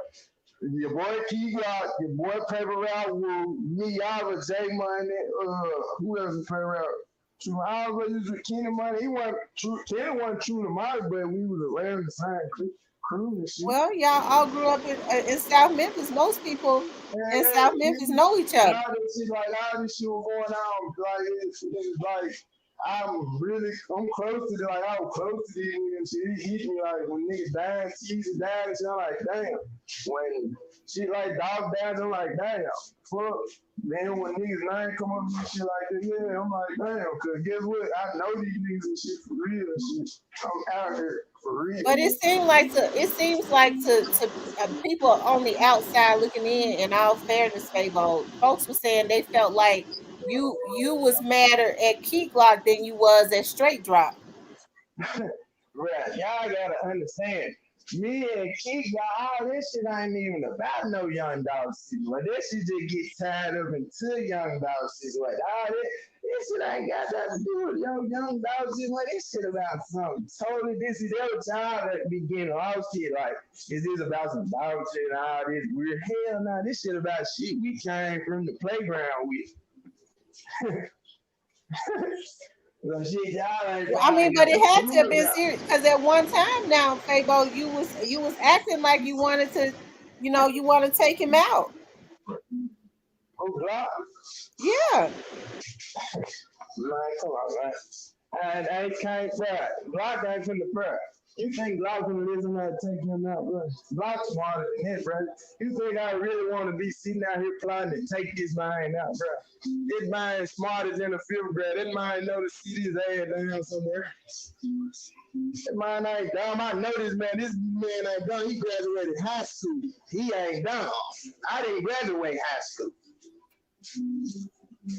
your boy Key Glock, your boy Paper Route, me, y'all was J Money, who else was Paper Route? True, all of us was Kenny Money. He wasn't true. Kenny wasn't true to my, but we was around the same crew and shit. Well, y'all all grew up in South Memphis. Most people in South Memphis know each other. All this shit was going on. Like it's like I'm close to like I was close to these niggas. Shit, he hit me like when niggas died, Caesar died, and shit. I'm like, damn. When shit like dog died, I'm like, damn. Fuck. Then when niggas name come up and shit like that, yeah, I'm like, damn. Cause guess what? I know these niggas and shit for real and shit. I'm out here for real. But it seems like to people on the outside looking in all fairness, Fabo, folks were saying they felt like you was madder at Key Glock than you was at Straight Drop. Right, y'all gotta understand. Me and Keith got all this shit ain't even about no Young Dog situation. That shit just get tied up into Young Dog situation. All this shit ain't got nothing to do with Young Dog situation. This shit about something totally this is every time at the beginning. All shit like, is this about some dog shit and all this weird? Hell no, this shit about shit we came from the playground with. I mean, but it had to have been serious because at one time now, Fabo, you was acting like you wanted to, you want to take him out. Oh, Glock? Yeah. Man, come on, man. I ain't can't fry. Glock ain't from the fry. You think Glock gonna let somebody take him out, bro? Glock smarter than that, bro. You think I really want to be sitting out here plotting to take this mind out, bro? This mind smarter than a fifth grade. That mind know to sit his ass down somewhere. That mind ain't dumb. I know this man. This man ain't dumb. He graduated high school. He ain't dumb. I didn't graduate high school.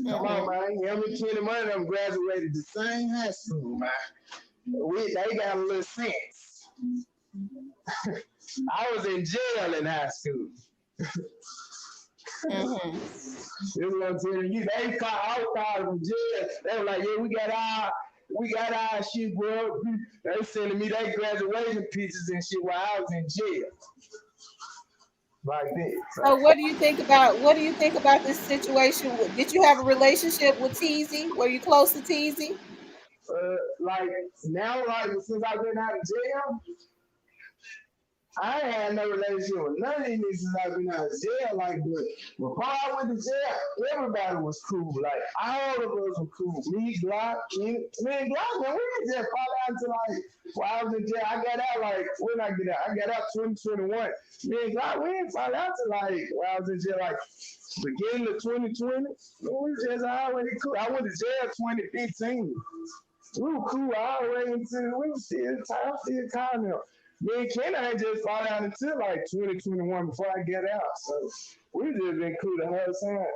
Come on, man. Him and 21 of them graduated the same high school, man. They got a little sense. I was in jail in high school. This is what I'm telling you. They caught I was called from jail. They were like, yeah, we got our shit, bro. They sending me their graduation pictures and shit while I was in jail. Like that. So what do you think about this situation? Did you have a relationship with Teezy? Were you close to Teezy? Like now, like since I've been out of jail, I ain't had no relationship with none of these niggas since I've been out of jail. Like, but before I went to jail, everybody was cool. Like, all of us were cool. Me, Glock, me and Glock, man, we didn't just fall out until like, while I was in jail. I got out like, when I get out? I got out 2021. Me and Glock, we didn't fall out till like, while I was in jail, like, beginning of 2020. We was just already cool. I went to jail 2015. We were cool already until we were still calling them. Me and Ken ain't just fall out until like 2021 before I get out. So we just been cool the whole time.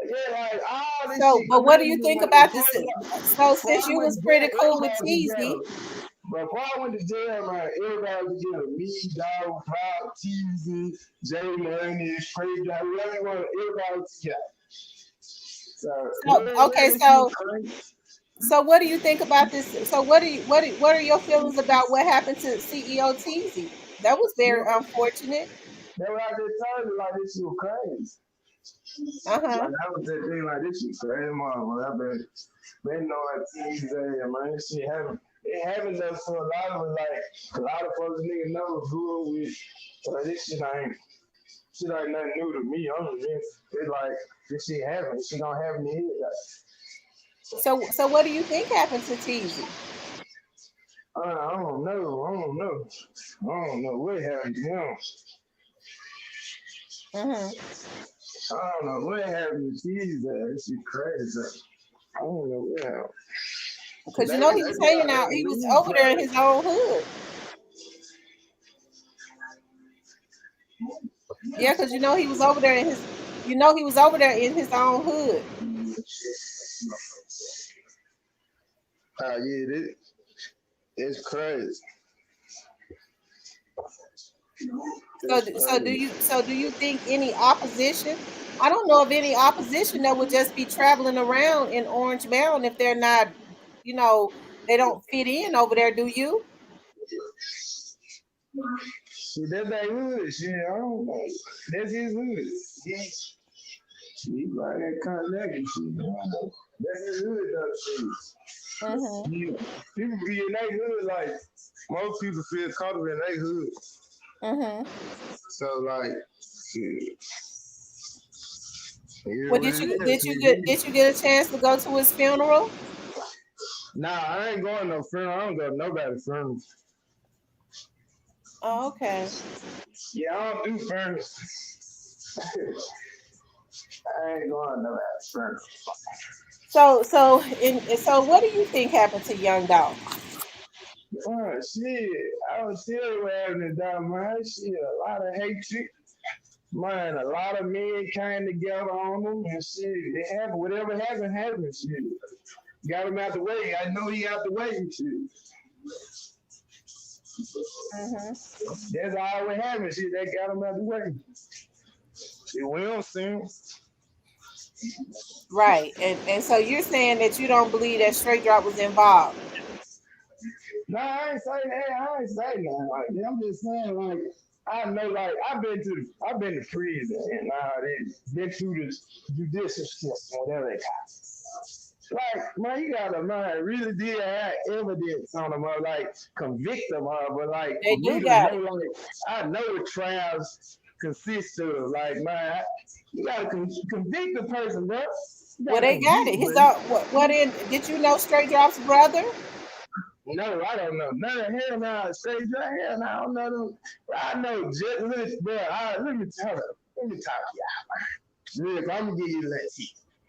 Yeah, like all this So, shit. but what do you think about this? So since you was pretty cool with Teezy. Before I went to jail, man, everybody was together. Me, Dolph, Fabo, Teezy, Jay Money, Straight Guy, whoever you want, everybody was together. So what do you think about this? So what are your feelings about what happened to CEO Teezy? That was very unfortunate. That's what I just told you, like this shit was crazy. Like I was just thinking like this shit crazy, man. I've been knowing Teezy, man. This shit happened. It happened though, so a lot of folks niggas know who with. But this shit ain't nothing new to me. It's like this shit happened. Shit gonna happen to you. So what do you think happened to Teezy? I don't know. I don't know what happened to him. I don't know what happened to Teezy. That shit crazy. I don't know what happened. Because you know he was hanging out. He was over there in his own hood. Yeah, because you know he was over there in his. You know he was over there in his own hood. Yeah, it's crazy. So do you think any opposition? I don't know of any opposition that would just be traveling around in Orange Mountain if they're not, you know, they don't fit in over there. Do you? Shit, that's their hood. Shit, I don't know. That's his hood. He like that connected shit. That's his hood, though. Shit. People be in their hood like most people feel comfortable in their hood. So like, shit. Well, did you get a chance to go to his funeral? Nah, I ain't going to no funeral. I don't go to nobody's funeral. Oh, okay. Yeah, I don't do funerals. I ain't going to nobody's funeral. So what do you think happened to Young Dolph? Shit, I was tell you what happened to Dolph, man. Shit, a lot of hatred. Man, a lot of men came together on him and shit. It happened. Whatever happened, shit. Got him out the way. I know he out the way and shit. That's all what happened. Shit, they got him out the way. Shit, we don't see him. Right, and so you're saying that you don't believe that Straight Drop was involved? No, I ain't saying that. I ain't saying that. Like, I'm just saying, like, I know, like, I've been to prison and been through the judicial system, whatever they call it. Like, man, you gotta, man, really did have evidence on them, or like convict them, but like, they do got it. Like, I know what trials consist of. Like, man, you gotta convict the person, bro. Well, they got it. Did you know Straight Drop's brother? No, I don't know. None of hell now. Straight dry hell now. I don't know them. I know just listen, bro. Let me tell you. Let me talk to y'all. Real, I'm gonna give you that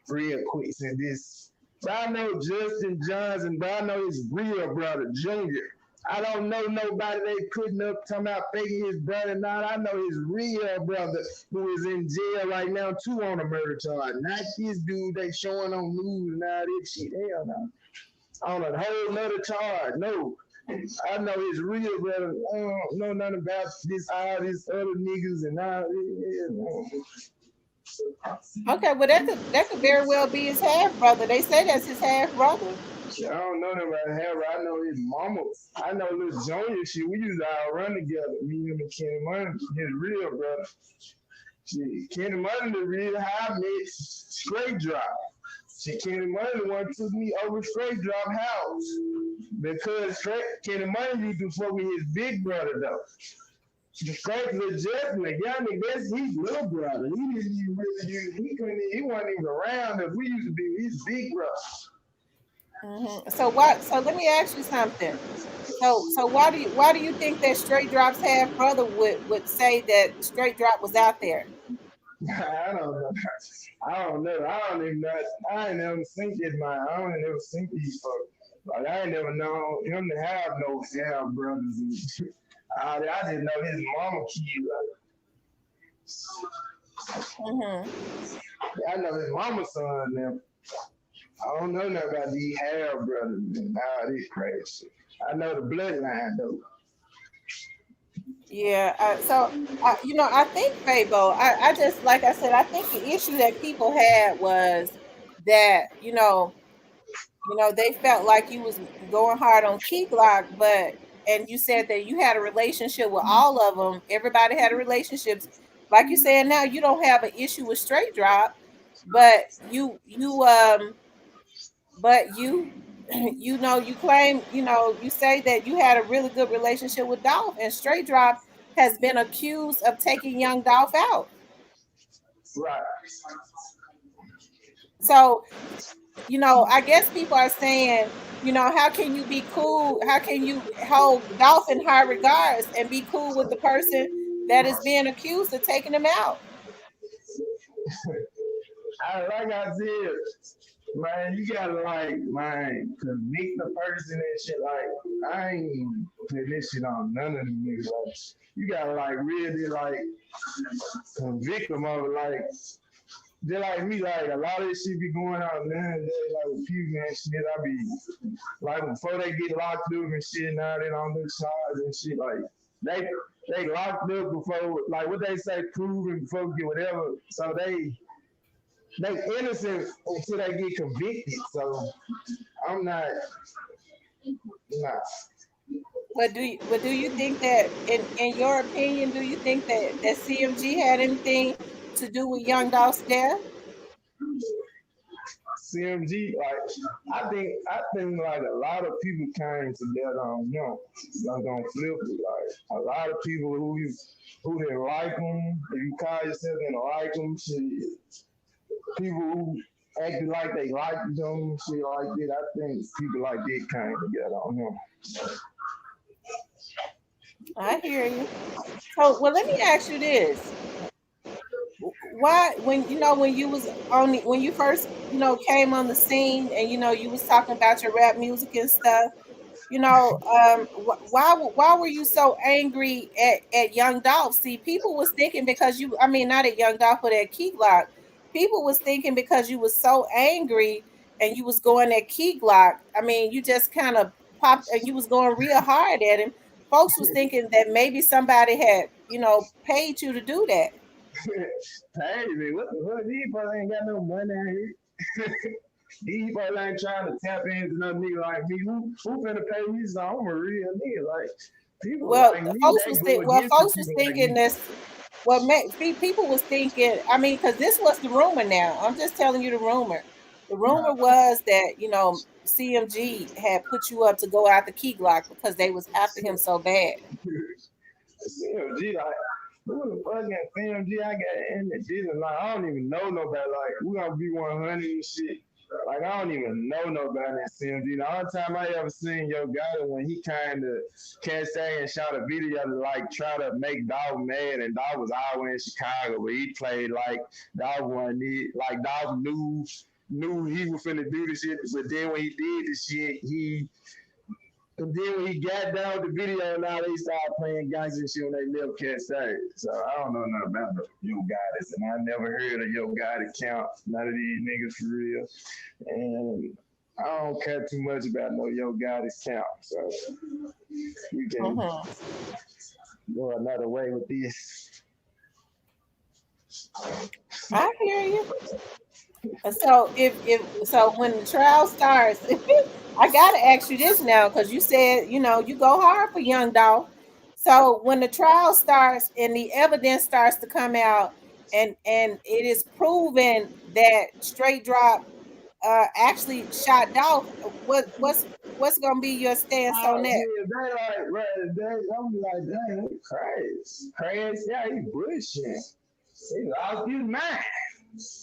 real quick since this. But I know Justin Johnson, but I know his real brother, Junior. I don't know nobody they putting up talking about faking his brother. Now I know his real brother who is in jail right now too on a murder charge. Not this dude they showing on news and all this shit. Hell no. On a whole nother charge. No. I know his real brother. I don't know nothing about this all these other niggas and all this. Okay, well that could very well be his half brother. They say that's his half brother. I don't know nothing about Harry. I know his mama. I know little Junior shit. We used to all run together. Me, him, and Kenny Money, his real brother. Shit, Kenny Money the real high met straight drop. Shit, Kenny Money the one took me over straight drop house. Because Kenny Money used to fuck with his big brother though. The straight adjustment, young nigga, that's his little brother. He didn't even really use. He wasn't even around if we used to be his big brother. So what? So let me ask you something. So why do you think that Straight Drop's half brother would say that Straight Drop was out there? I don't know. I don't know. I don't even know. I ain't never seen it, man. I don't never seen these folks. Like I ain't never known him to have no half brothers. And I didn't know his mama kid. Mm-hmm. I know his mama's son now. I don't know nothing about these half brothers and all this crazy shit. I know the bloodline though. Yeah. I think Fabo. I just like I said. I think the issue that people had was that they felt like you was going hard on Key Glock, but and you said that you had a relationship with all of them. Everybody had a relationship. Like you said, now you don't have an issue with Straight Drop, but you you claim, you say that you had a really good relationship with Dolph, and Straight Drop has been accused of taking young Dolph out. Right. So, I guess people are saying, how can you be cool? How can you hold Dolph in high regards and be cool with the person that is being accused of taking him out? Like I said, man, you gotta man, convict the person and shit. Like, I ain't putting this shit on none of them niggas. Like, you gotta really convict them of it. Like, just like me, like a lot of this shit be going on nowadays, like with people and shit. I be like before they get locked up and shit, now they on their sides and shit. Like they locked up before, like what they say, proven before get whatever. So they innocent until they get convicted. So I'm not, nah. But do you think that, in your opinion, do you think that CMG had anything to do with Young Dolph's death? CMG, like I think like a lot of people came together on him. Like on flip it, like a lot of people who didn't like him. If you call yourself didn't like him, shit. People who acted like they liked them, shit like that. I think people like that came together on him. I hear you. So, well, let me ask you this: why, when you was when you first, came on the scene, and you was talking about your rap music and stuff, why were you so angry at Young Dolph? See, people was thinking because you, I mean, not at Young Dolph, but at Key Glock. People was thinking because you was so angry and you was going at Key Glock. I mean, you just kind of popped and you was going real hard at him. Folks was thinking that maybe somebody had, paid you to do that. Hey man, what the fuck? These folks ain't got no money out here. These folks ain't trying to tap into no nigga like me. Who finna pay me some? I'm a real nigga. Like people Well, like me, folks they was go against the folks was people like thinking me. this. Well, people was thinking. I mean, because this was the rumor. Now, I'm just telling you the rumor. The rumor was that CMG had put you up to go out the Key Glock because they was after him so bad. CMG, like, who the fucking CMG I got in the business? Like, I don't even know nobody. Like, we gonna be 100 and shit. Like I don't even know nobody in CMG. The only time I ever seen Yo Gotti when he kind of can't say and shot a video to like try to make Dog mad, and Dog was always in Chicago, but he played like Dog wasn't it. Like Dog knew he was finna do this shit, but then when he did this shit, and then when he got down with the video, now they started playing gangster shit when they left Cat State. So I don't know nothing about the Yo Gottis, and I never heard of Yo Gotti count. None of these niggas for real. And I don't care too much about no Yo Gotti's count. So you can go another way with this. I hear you. So so when the trial starts, I gotta ask you this now because you said you go hard for Young Dolph. So when the trial starts and the evidence starts to come out, and it is proven that Straight Drop actually shot Dolph, what's gonna be your stance Oh on that? yeah, they like right, I'm like, dang, they crazy. Crazy, yeah, he bullshit. He lost his mind.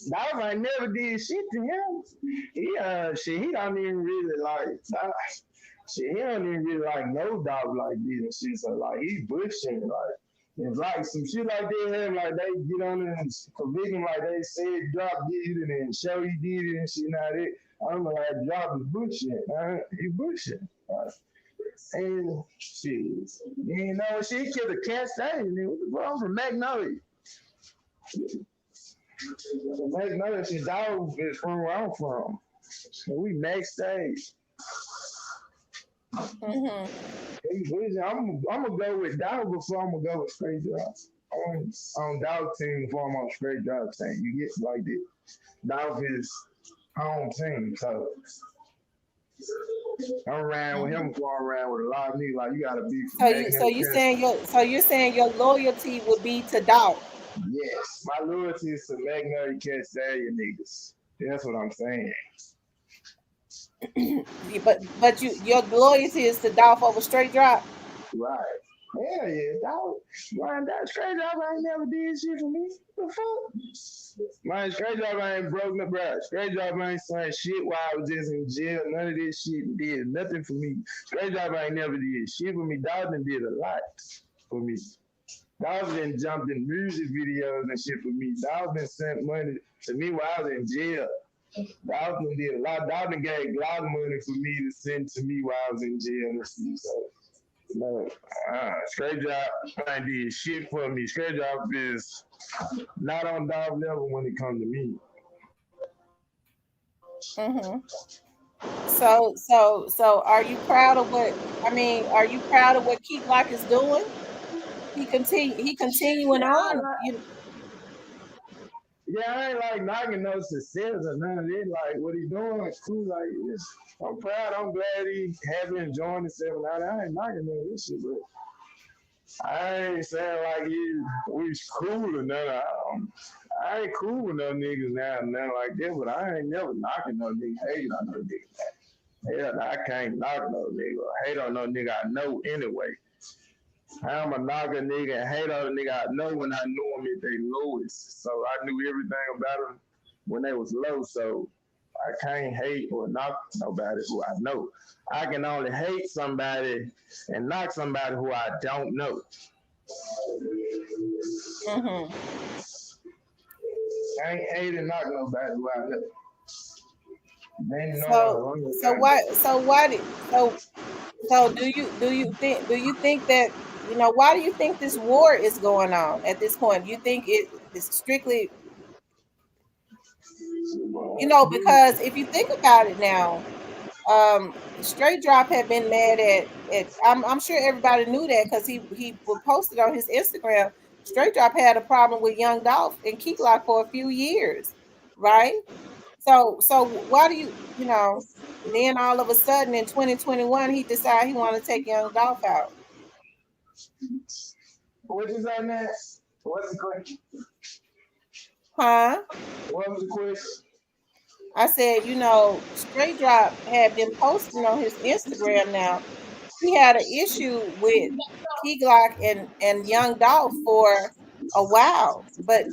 Dolph ain't never did shit to him. He don't even really like shit, he don't even really like no dog like this and shit. So like he bushing like it's like some shit like that, like they get on there and convict him like they said drop did it and show he did it and shit. Now that I'm like drop is bullshit. He bullshit. And shit, you know, she killed a cat stain. What the fuck? I'm from Magnolia. Magnolia, since dog is from where I'm from. So we next stage. I'm gonna go with dog before I'm gonna go with straight drop. On dog team before I'm on straight drop team. You get like that. Dog is home team, so I'm around with him before I'm around with a lot of niggas. Like you gotta be from You're saying your loyalty would be to Dolph. Yes, my loyalty is to Magnolia Cat Stallion niggas. That's what I'm saying. but your loyalty is to Dolph over Straight Drop. Right. Hell yeah, dog. Man, that Straight Drop ain't never did shit for me. The fuck? Man, Straight Drop ain't broke no bro. Straight Drop ain't saying shit while I was just in jail. None of this shit did nothing for me. Straight Drop ain't never did shit for me. Dog did a lot for me. Dog been jumped in music videos and shit for me. Dog been sent money to me while I was in jail. Dog did a lot. Dog gave a lot of money for me to send to me while I was in jail and shit. So, no, Straight Drop ain't did shit for me. Straight Drop is not on dog level when it comes to me. So are you proud of what are you proud of what Keith Lock is doing? He continuing on. Yeah, I ain't like knocking no success or none of it. Like what he doing is cool. Like I'm proud. I'm glad he happy enjoying himself. I ain't knocking none of this shit, but I ain't saying like we cool or nothing. I ain't cool with no niggas now and nothing like that. But I ain't never knocking no nigga, hating on no nigga. Hell, I can't knock no nigga or hate on no nigga I know anyway. I'm a knock a nigga and hate on a nigga I know when I knew them at they lowest. So I knew everything about them when they was low. So I can't hate or knock nobody who I know. I can only hate somebody and knock somebody who I don't know. I ain't hate and knock nobody who I know. So do you think that why do you think this war is going on at this point? Do you think it is strictly because if you think about it now, Straight Drop had been mad at I'm sure everybody knew that because he posted on his Instagram. Straight Drop had a problem with Young Dolph and Key Glock for a few years, right? So why do then all of a sudden in 2021 he decided he wanted to take Young Dolph out? What is that now? What's the question? Huh? What was the question? I said, Straight Drop had been posting on his Instagram now. He had an issue with Key Glock and Young Dolph for a while, but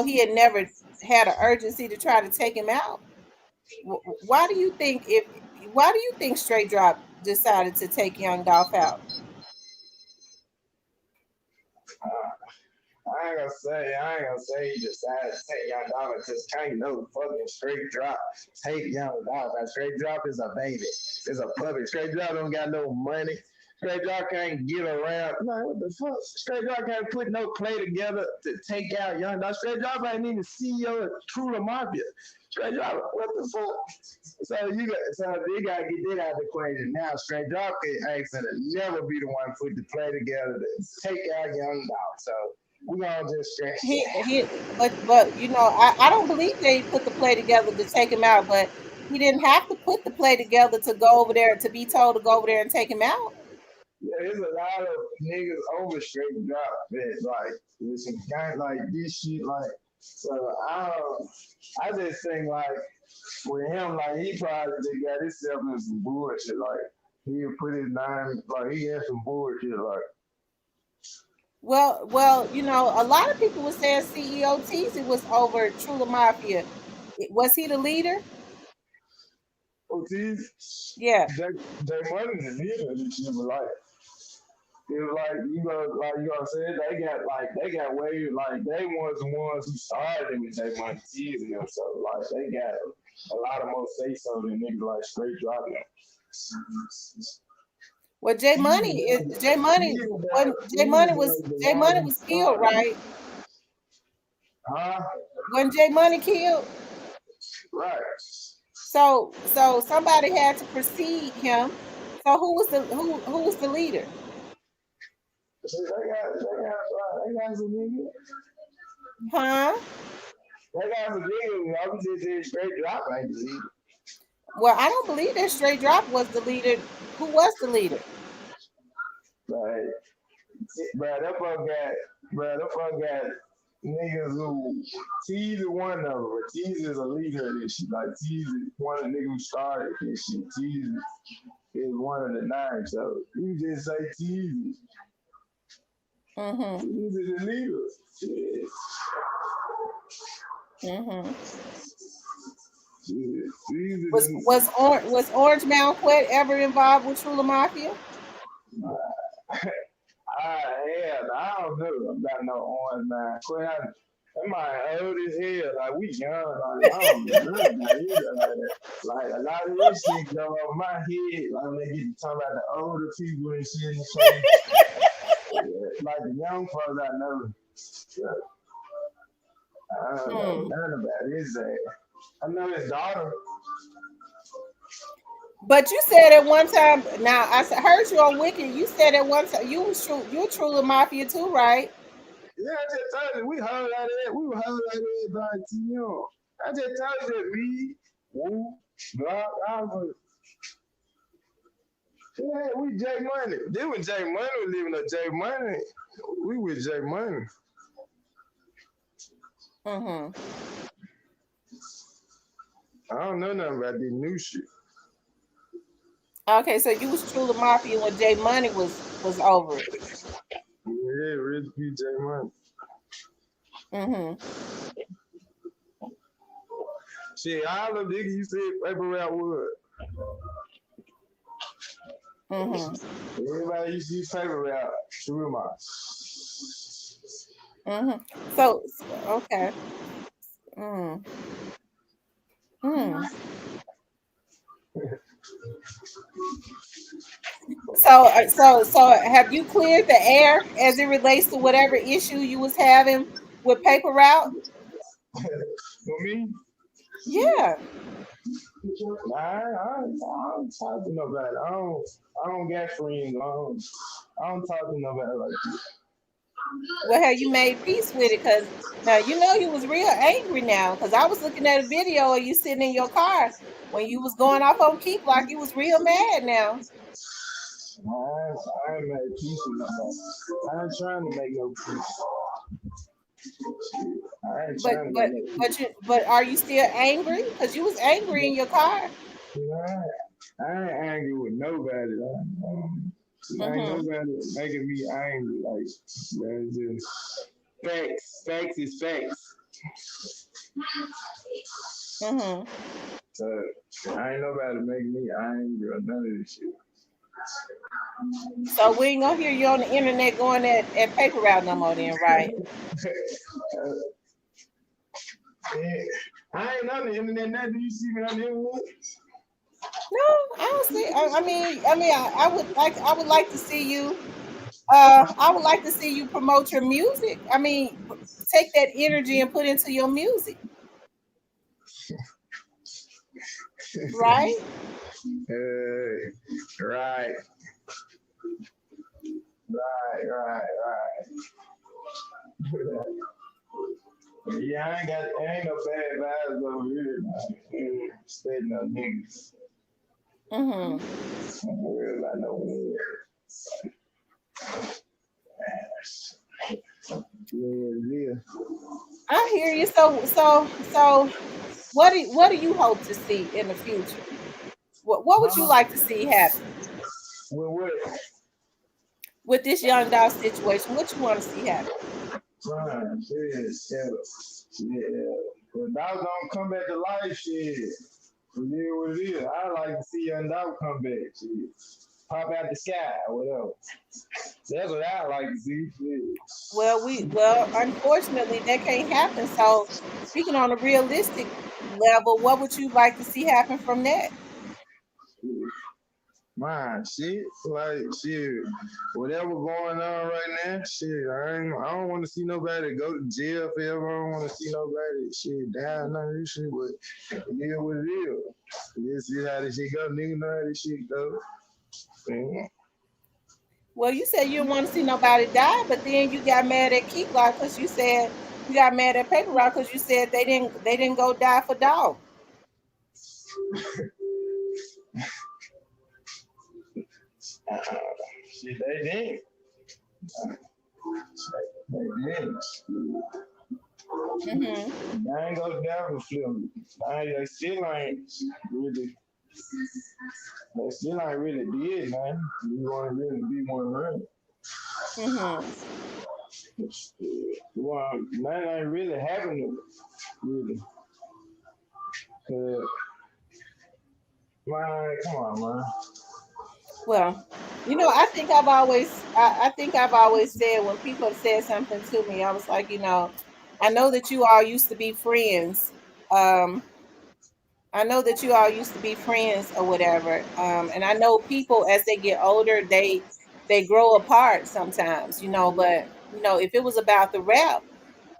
he had never had an urgency to try to take him out. Why do you think Straight Drop decided to take Young Dolph out? I ain't gonna say he decided to take Young Dolph. Just can't no fucking Straight Drop take Young Dolph. That Straight Drop is a baby. It's a puppy. Straight Drop don't got no money. Straight Drop can't get around. Man, what the fuck? Straight Drop can't put no play together to take out Young Dolph. Straight Drop ain't even CEO of True Mafia. Straight Drop, what the fuck? So they gotta get that out of the equation now. Straight Drop ain't gonna never be the one put the play together to take out Young Dolph. So we gonna just stress. But I don't believe they put the play together to take him out, but he didn't have to put the play together to go over there, to be told to go over there and take him out. Yeah, there's a lot of niggas over Straight Drop that like with some guys like this shit like. So I just think like with him like he probably just got himself in some bullshit like he put his name like he had some bullshit like. Well, a lot of people were saying CEO Teasy was over True Mafia. Was he the leader? Oh, Teasy? Yeah. Jay Money the leader of this shit, but like it was like you know say they got way like they was the ones who started it with Jay Money Teasy them, so like they got a lot of more say so than niggas like Straight Drop now. Well, Jay Money was killed, right? Huh? When Jay Money killed? Right. So somebody had to precede him. So who was the leader? They got some niggas. Huh? They got some niggas. I was just saying Straight Drop ain't the leader. Well, I don't believe that Straight Drop was the leader. Who was the leader? Right. Bro, that fuck got niggas who Teasy one of them. Teasy is a leader of this shit. Like Teasy, one of the niggas who started this shit. Teasy is one of the nine. So you just say Teasy. Teasy the leader. Shit. Was Orange Mountain Quet ever involved with True Mafia? I don't know about no Orange Mountain Quet. That might old as hell. Like we young. Like I don't know nothing about either. Like a lot of this shit go over my head. Like when they get to talk about the older people and shit in the place. Like the young folks I know. I don't know nothing about his ass. I know his daughter. But you said at one time. Now I heard you on Wiki. You said at one time you're True Mafia too, right? Yeah, I just told you we heard out of that. We were heard out of everybody too young. I just told you that me, Woo, Block, I was. Yeah, we J Money. Then when J Money was living up J Money, we with J Money. I don't know nothing about this new shit. Okay, so you was True Mafia when J Money was over it. Yeah, really be J Money. Shit, all of niggas you said paper route wood. Everybody used to use paper route. True my. So okay. So have you cleared the air as it relates to whatever issue you was having with paper route? For me? Yeah. I don't talk to nobody. I don't get friends. I don't talk to nobody like that. Well, have you made peace with it? Because now you was real angry now. Because I was looking at a video of you sitting in your car when you was going off on Keep Lock. You was real mad now. I ain't made peace with nobody. I ain't trying to make no peace. But are you still angry? Because you was angry in your car. I ain't angry with nobody. Ain't nobody making me angry. Like, man, just facts. Facts is facts. Mm-hmm. So I ain't nobody make me. I ain't doing none of this shit. So we ain't gonna hear you on the internet going at paper route no more then, right? Yeah, I ain't on the internet now. Do you see me on the internet? No, I don't see. I would like to see you. I would like to see you promote your music. I mean, take that energy and put into your music, right? Right, right. Yeah, ain't no bad vibes over here. Man. Stay no niggas. Mm-hmm. I don't worry about no weird. Yeah. I hear you. So, what do you hope to see in the future? What would you Huh? like to see happen Well, what? with this young dog situation? What you want to see happen? Fine, yeah. When dog don't come back to life, shit. It is what it is. I like to see young dog come back, shit. Pop out the sky, whatever. That's what I like to see. Shit. Well, unfortunately, that can't happen. So, speaking on a realistic level, what would you like to see happen from that? Man, shit, like shit, whatever going on right now, shit, I don't want to see nobody go to jail forever. I don't want to see nobody shit die, none of this shit. But it is what it is. This is how this shit go. Nigga know how this shit go. Man. Well, you said you didn't want to see nobody die, but then you got mad at Key Glock because you said you got mad at Paper Rock because you said they didn't go die for dog. Shit, they did. They did. Mm-hmm. I ain't go down for film. They still ain't really. They still ain't really did, man. You want to really be more learning. Mm-hmm. Well, nothing ain't really happening, really. Man, come on, man. Well, I think I've always said when people have said something to me, I was like, I know that you all used to be friends. Um, I know that you all used to be friends or whatever. And I know people as they get older, they grow apart sometimes, but if it was about the rap,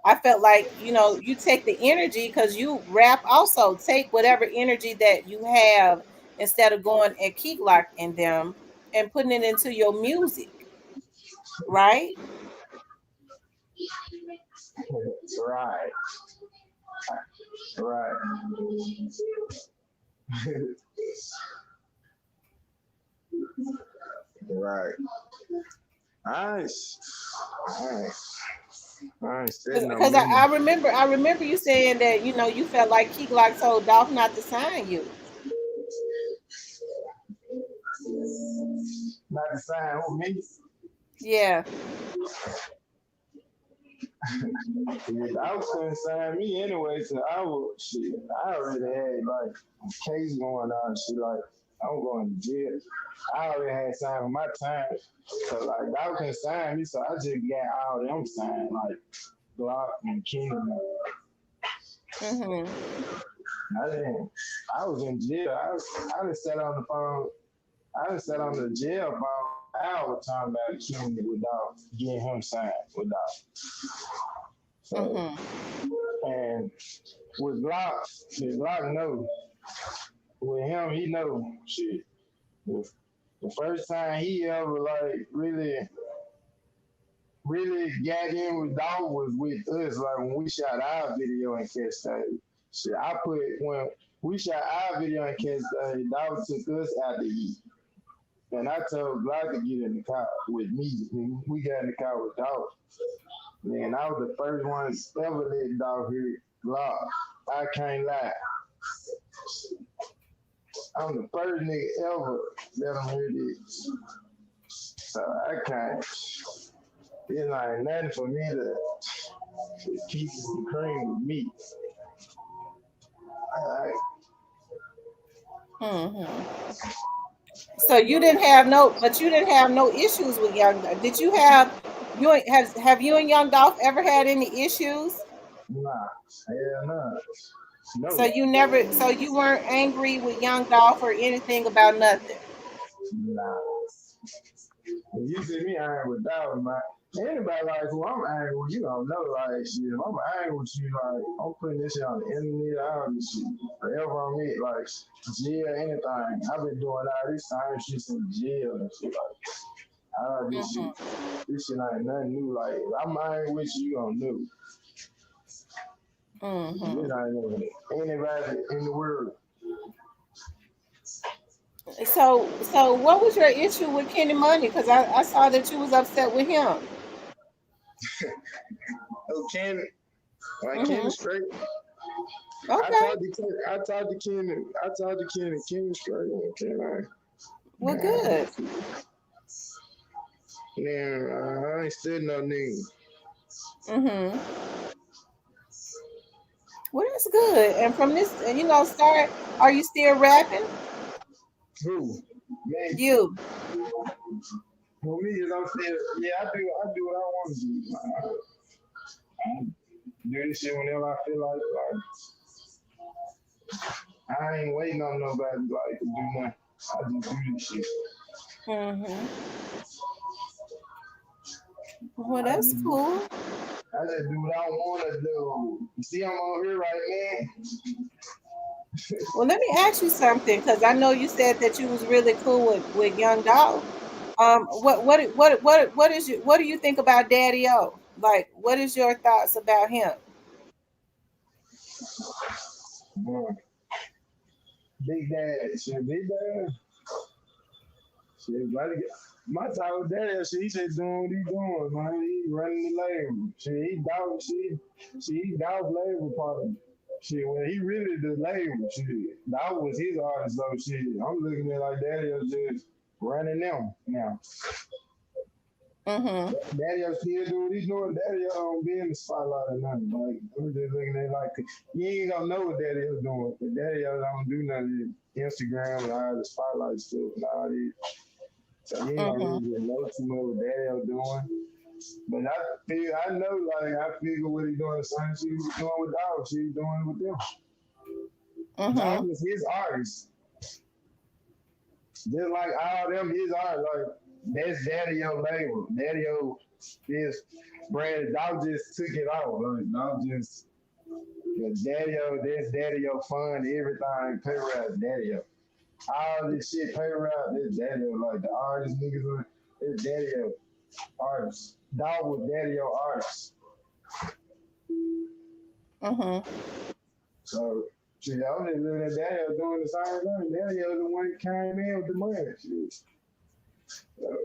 I felt like, you take the energy because you rap also. Take whatever energy that you have instead of going and key lock in them and putting it into your music, right? Right, right. Right. I ain't, I ain't, I ain't said no Because I minute. remember I remember you saying that, you felt like Key Glock told Dolph not to sign you. Not to sign with me. Yeah. I was gonna sign me anyway, so I was shit. I already had like a case going on, shit. Like I'm going to jail. I already had signed for my time, so like I was gonna sign me, so I just got all them signed, like Glock and King. Mm-hmm. I didn't. I was in jail. I just sat on the phone. I just sat on the jail phone hour talking about King without getting him signed without. So Mm-hmm. and with Glock, shit, Glock know. With him, he know shit. The first time he ever like really got in with Dog was with us. Like when we shot our video in Catch Study. Shit, I put when we shot our video in Catch Study, Dog took us out to eat. And I told Glock to get in the car with me. And we got in the car with Dog. Man, I was the first one ever let Dog hear Glock. I can't lie. I'm the first nigga ever let him hear this. So I can't. It's like nothing for me to pieces of cream with meat. Like, Hmm. So you didn't have no, but you didn't have no issues with Young Dolph. Did you have have you and Young Dolph ever had any issues? nah, hell nah. So No, you never, so you weren't angry with Young Dolph or anything about nothing. nah. If you see me angry with that, man. Anybody like who I'm angry with, you don't know, like shit. If I'm angry with you, like I'm putting this shit on the internet, all this shit. Forever on me, like jail, anything. I've been doing all this time shit in jail and shit. Like all Hmm. this shit ain't nothing new. Like if I'm angry with you, you gonna know. Hmm. This ain't never anybody in the world. So what was your issue with Kenny Money? Because I saw that you was upset with him. Oh, Ken, like Ken Hmm. straight. Okay. I talked to Ken. I talked to Ken. And Ken straight. Ken, like, Well, nah, good. man, I ain't said no nigga. Hmm. Well, that's good. And from this, start. Are you still rapping? Who? Man, You. for me, is I'm saying, yeah, I do what I want to do. I do this shit whenever I feel like I ain't waiting on nobody like to do nothing. I just do this shit. Hmm. Well, I that's just, cool. I just do what I want to do. You see, I'm over here right, man. Well, let me ask you something, because I know you said that you was really cool with Young Dolph. What do you think about Daddy O? Like, what is your thoughts about him? Boy, Big Dad, shit, Big Dad, shit, buddy. My type of dad, shit, he just doing what he doing, man. He running the label. Shit, he dog label part of it. Shit, when he really the label, shit, that was his artist, though, shit. I'm looking at it like Daddy was just running them now. Mm-hmm. Daddy still doing what he's doing. Daddy don't be in the spotlight or nothing. Like, I'm just looking at it like, you ain't gonna know what Daddy is doing. But Daddy don't do nothing. Instagram and all the spotlight stuff and all this. So you ain't gonna Mm-hmm. really know too much what Daddy doing. But I know, like, I figure what he doing the same shit he was doing with Dog. Shit he doing with them. Dog Mm-hmm. was his artist. Just like all them his artists. Like, that's Daddy label. Daddy is brand. Dog just took it off. Like, Dog just, Daddy that's Daddy fun, everything, pay rap, Daddy all this shit pay around this daddy like the artist niggas on this daddy artists. Dog was daddy artists. Mm-hmm. So shit, I was just looking at daddy doing the same thing. Daddy was the one that came in with the money. Shit. So,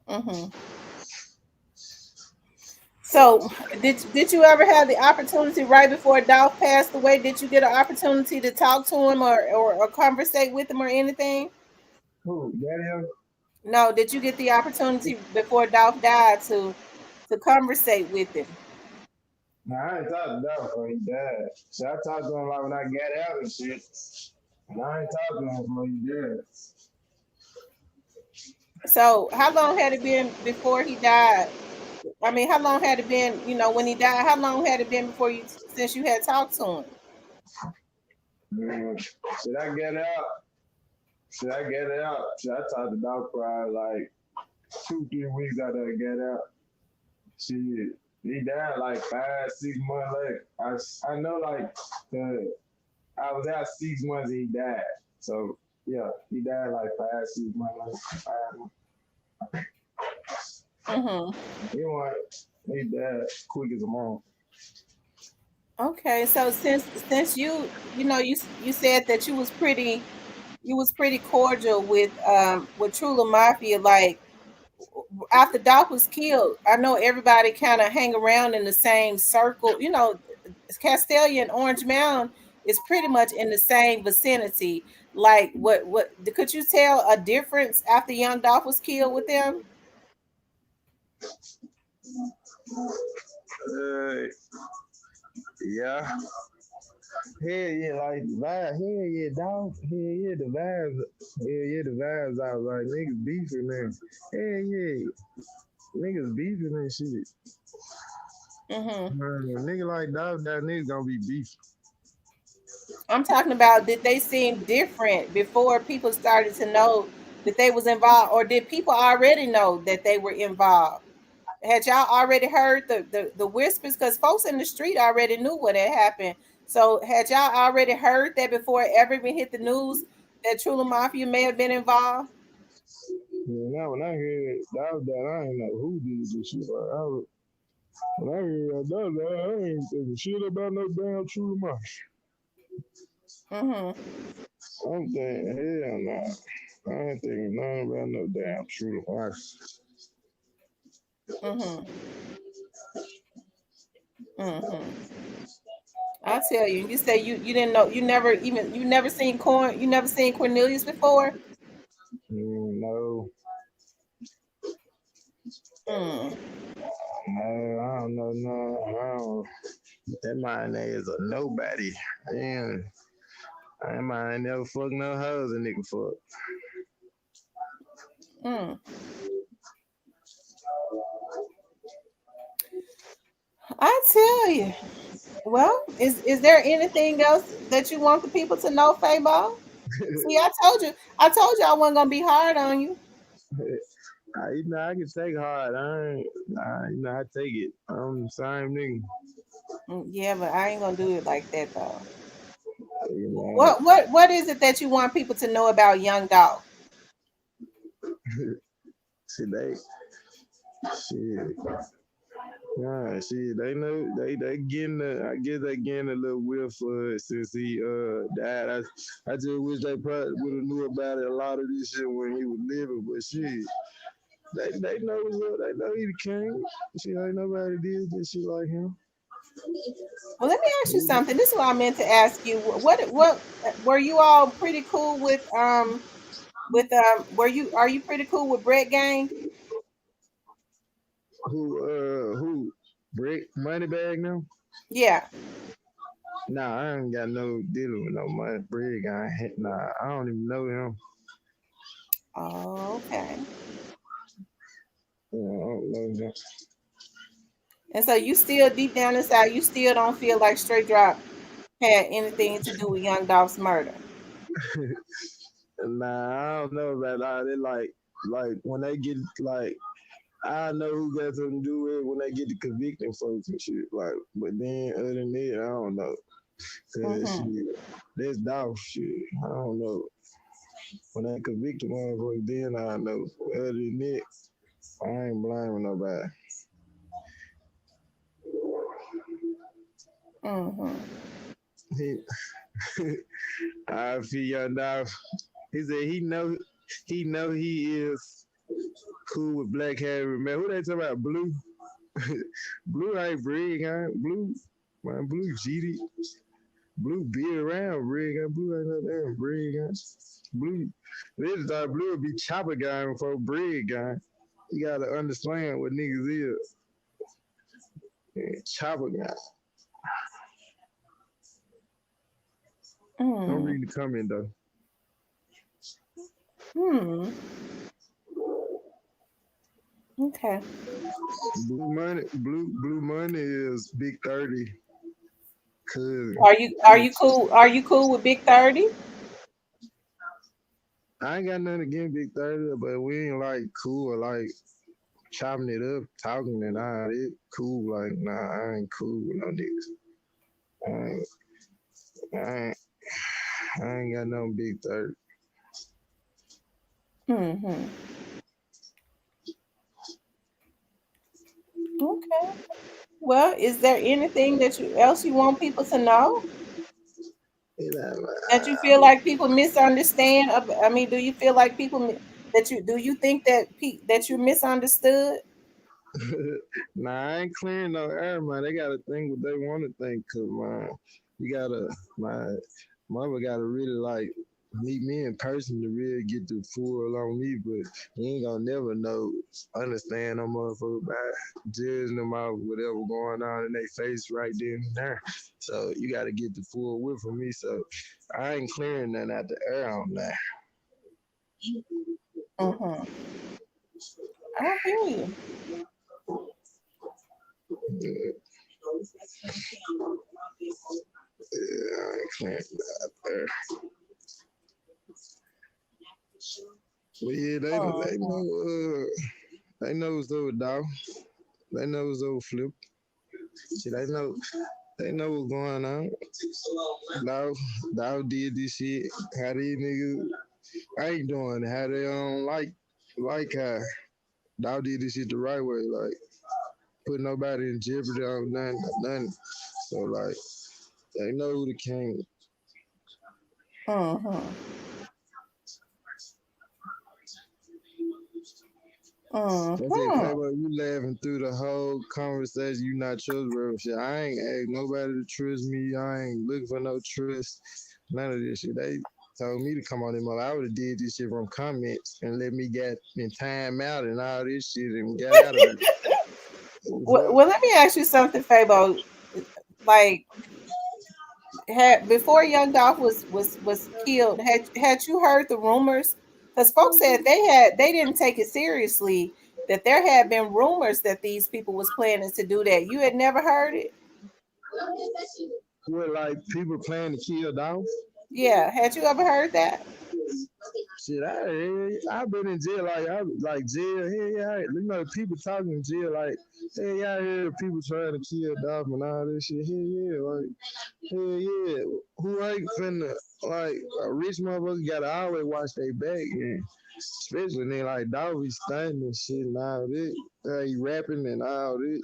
Mm-hmm. So did you ever have the opportunity right before Dolph passed away? Did you get an opportunity to talk to him or conversate with him or anything? who? Daddy? No, did you get the opportunity before Dolph died to conversate with him? Nah, I ain't talked to Dog before he died. So I talked to him like when I got out and shit. And I ain't talked to him before he died. So how long had it been before he died? I mean, how long had it been, when he died, how long had it been before you since you had talked to him? Should I get out? Should I get out? Should I talk to Dog probably like 2, 3 weeks after I get out? Shit, he died like 5, 6 months later. I know like the I was out 6 months and he died. So yeah, he died like 5, 6 months later. 5 months. Mm-hmm. He died quick as a mom. Okay, so since you said that you was pretty cordial with Trula Mafia, like after Doc was killed, I know everybody kind of hang around in the same circle. Castelia and Orange Mound is pretty much in the same vicinity. Like, what could you tell a difference after Young Dolph was killed with them? Uh, yeah. Hell yeah, like the vibe. Hell yeah, dog. Hell yeah, the vibes. Hell yeah, the vibes. I was like, niggas beefing, man. Hell yeah, niggas beefing and shit. Mm-hmm. Man, a nigga like dog, that nigga gonna be beefing. I'm talking about, did they seem different before people started to know that they was involved, or did people already know that they were involved? Had y'all already heard the whispers? Because folks in the street already knew what had happened. So had y'all already heard that before it ever even hit the news that Trula Mafia may have been involved? Yeah, now when I heard dog that, I ain't know who did this shit. Like, when I heard dog that, I ain't thinking shit about no damn true money. Mm-hmm. I'm thinking, hell nah. I ain't thinking nothing about no damn true money. Mm-hmm. Mm-hmm. I tell you, you say you didn't know, you never seen Cornelius before? No, Mm. no, I don't know, no, I don't. That man is a nobody. Damn, that man ain't never fuck no hoes a nigga fuck. Mm. I tell you. Well, is there anything else that you want the people to know, Fabo? See, I told you I wasn't gonna be hard on you. You know, I can take hard. You know, I take it. I'm the same nigga. Yeah, but I ain't gonna do it like that though. You know, What is it that you want people to know about Young Dolph? see, shit. Yeah, shit, they know they getting I guess they getting a little whiff for it since he died. I just wish they probably would have knew about it a lot of this shit when he was living, but shit. They know what's up, they know he the king. Shit, ain't nobody did this shit like him. Well, let me ask you something. This is what I meant to ask you. What were you all pretty cool with were you are you pretty cool with Brett Gang? Who Brick Moneybag now? Yeah. Nah, I ain't got no dealing with no money. Brick guy. Nah, I don't even know him. Oh, okay. Yeah, I don't know him. And so you still deep down inside, you still don't feel like Straight Drop had anything to do with Young Dolph's murder. Nah, I don't know about all that. Like when they get like, I know who got something to do with it when they get to convicting folks and shit. Like, but then other than that, I don't know. Cause Mm-hmm. shit, that's dog shit. I don't know. When they convict a motherfucker, then I know. Other than that, I ain't blaming nobody. Mm-hmm. He, I feel young dog. He said he know he is cool with Black Harry. Man, who they talking about? Blue? Blue ain't big, huh? Blue, man, Blue GD. Blue be around, brig. Blue ain't no damn brig, huh? Blue, this time Blue would be chopper guy before brig guy. You gotta understand what niggas is. Yeah, chopper guy. Don't Mm. read the comment though. Hmm. Okay. Blue money is big 30 cousin. Are you cool with Big 30? I ain't got nothing against big 30, but we ain't like cool or like chopping it up, talking and all it cool. Like, nah, I ain't cool with no niggas. I ain't, I ain't, I ain't got no big 30. Mm-hmm. Okay. Well, is there anything that you else you want people to know You know, that you feel like people misunderstand? I mean, do you feel like do you think that you're misunderstood? nah, I ain't clearing no air, man. They gotta think what they want to think, cause man, you gotta, my mother gotta really like. meet me in person to really get the full on me, but you ain't gonna never know, understand them motherfuckers by judging them out, whatever going on in their face right then and there. So you gotta get the full whip from me. So I ain't clearing nothing out the air on that. Mm-hmm. I hear you. Yeah, yeah, I ain't clearing nothing out there. But yeah, Mm-hmm. they know it's over dog. They know it's over flip. Shit, they know what's going on. Dog, dog did this shit. How these niggas I ain't doing it. How they don't like how dog did this shit the right way. Like put nobody in jeopardy on nothing. So like they know who the king. Mm-hmm. I said, Mm-hmm. Fabo, you laughing through the whole conversation. You not trustworthy. Shit. I ain't asked nobody to trust me. I ain't looking for no trust. None of this shit. They told me to come on them. I would have did this shit from comments and let me get in time out and all this shit and get out of there. Well, let me ask you something, Fabo. Like, had before Young Dolph was killed, had you heard the rumors? Because folks said they didn't take it seriously. That there had been rumors that these people was planning to do that. You had never heard it? What like people planning to kill Dolph? Yeah. Had you ever heard that? Shit, I've been in jail I like jail. Hey, yeah, you know people talking in jail like, hey, yeah, I heard people trying to kill Dolph and all this shit. Hey, yeah, like, hey, yeah, who ain't finna like a rich motherfucker gotta always watch their back, and especially when they like Dolph be stunning and shit and all this. He rapping and all this.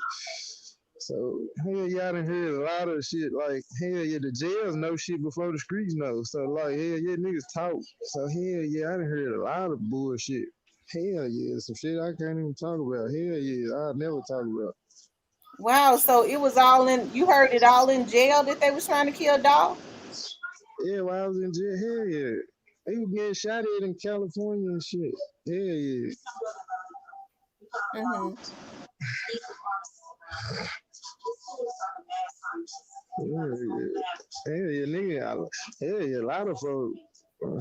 So hell yeah, I done heard a lot of shit. Like hell yeah, the jails know shit before the streets know. So like hell yeah, niggas talk. So hell yeah, I done heard a lot of bullshit. Hell yeah, some shit I can't even talk about. Hell yeah, I'll never talk about. Wow. So it was all in. You heard it all in jail that they was trying to kill Dolph. Yeah, while I was in jail, hell yeah. They was getting shot at in California and shit. Hell yeah. Mm-hmm. Hell yeah. Hell yeah, nigga. Hell yeah, a lot of folks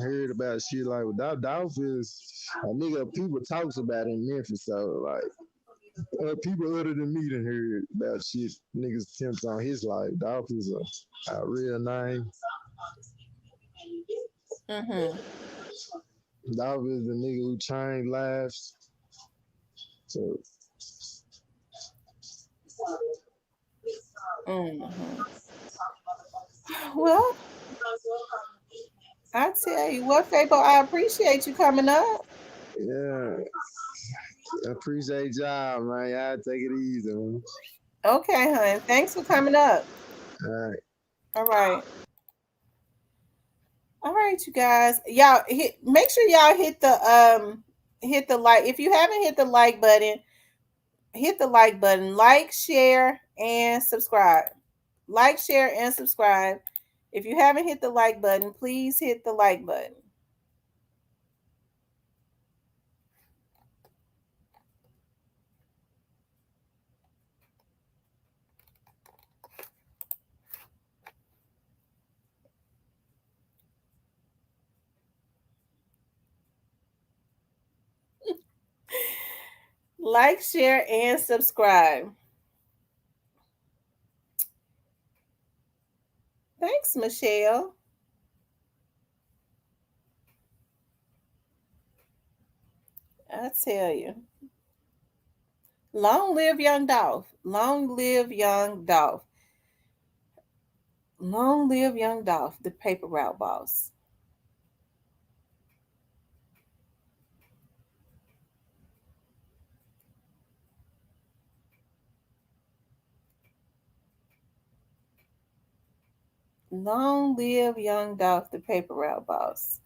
heard about shit like Dolph is a nigga people talks about in Memphis. So like people other than me done heard about shit niggas attempts on his life. Dolph is a real name. Mm-hmm. Dolph is the nigga who changed lives. So Mm-hmm. Well, I tell you what, Fabo, I appreciate you coming up. yeah, I appreciate y'all, man. Y'all take it easy, man. Okay, hon. Thanks for coming up. All right. All right. All right, you guys. Y'all make sure y'all hit the like. If you haven't hit the like button, hit the like button. Like, share, and subscribe. Like, share, and subscribe. If you haven't hit the like button, please hit the like button. Like, share, and subscribe. Thanks, Michelle. I tell you. Long live young Dolph. Long live young Dolph. Long live young Dolph, the paper route boss. Long live young Dolph, the paper route boss.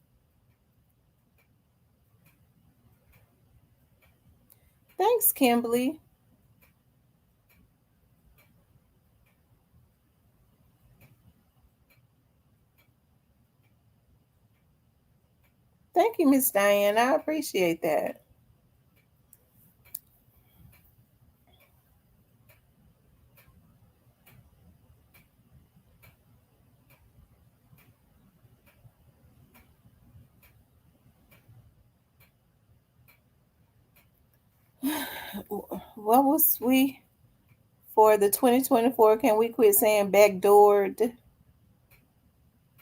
Thanks, Kimberly. Thank you, Miss Diane. I appreciate that. What was we for the 2024? Can we quit saying backdoored?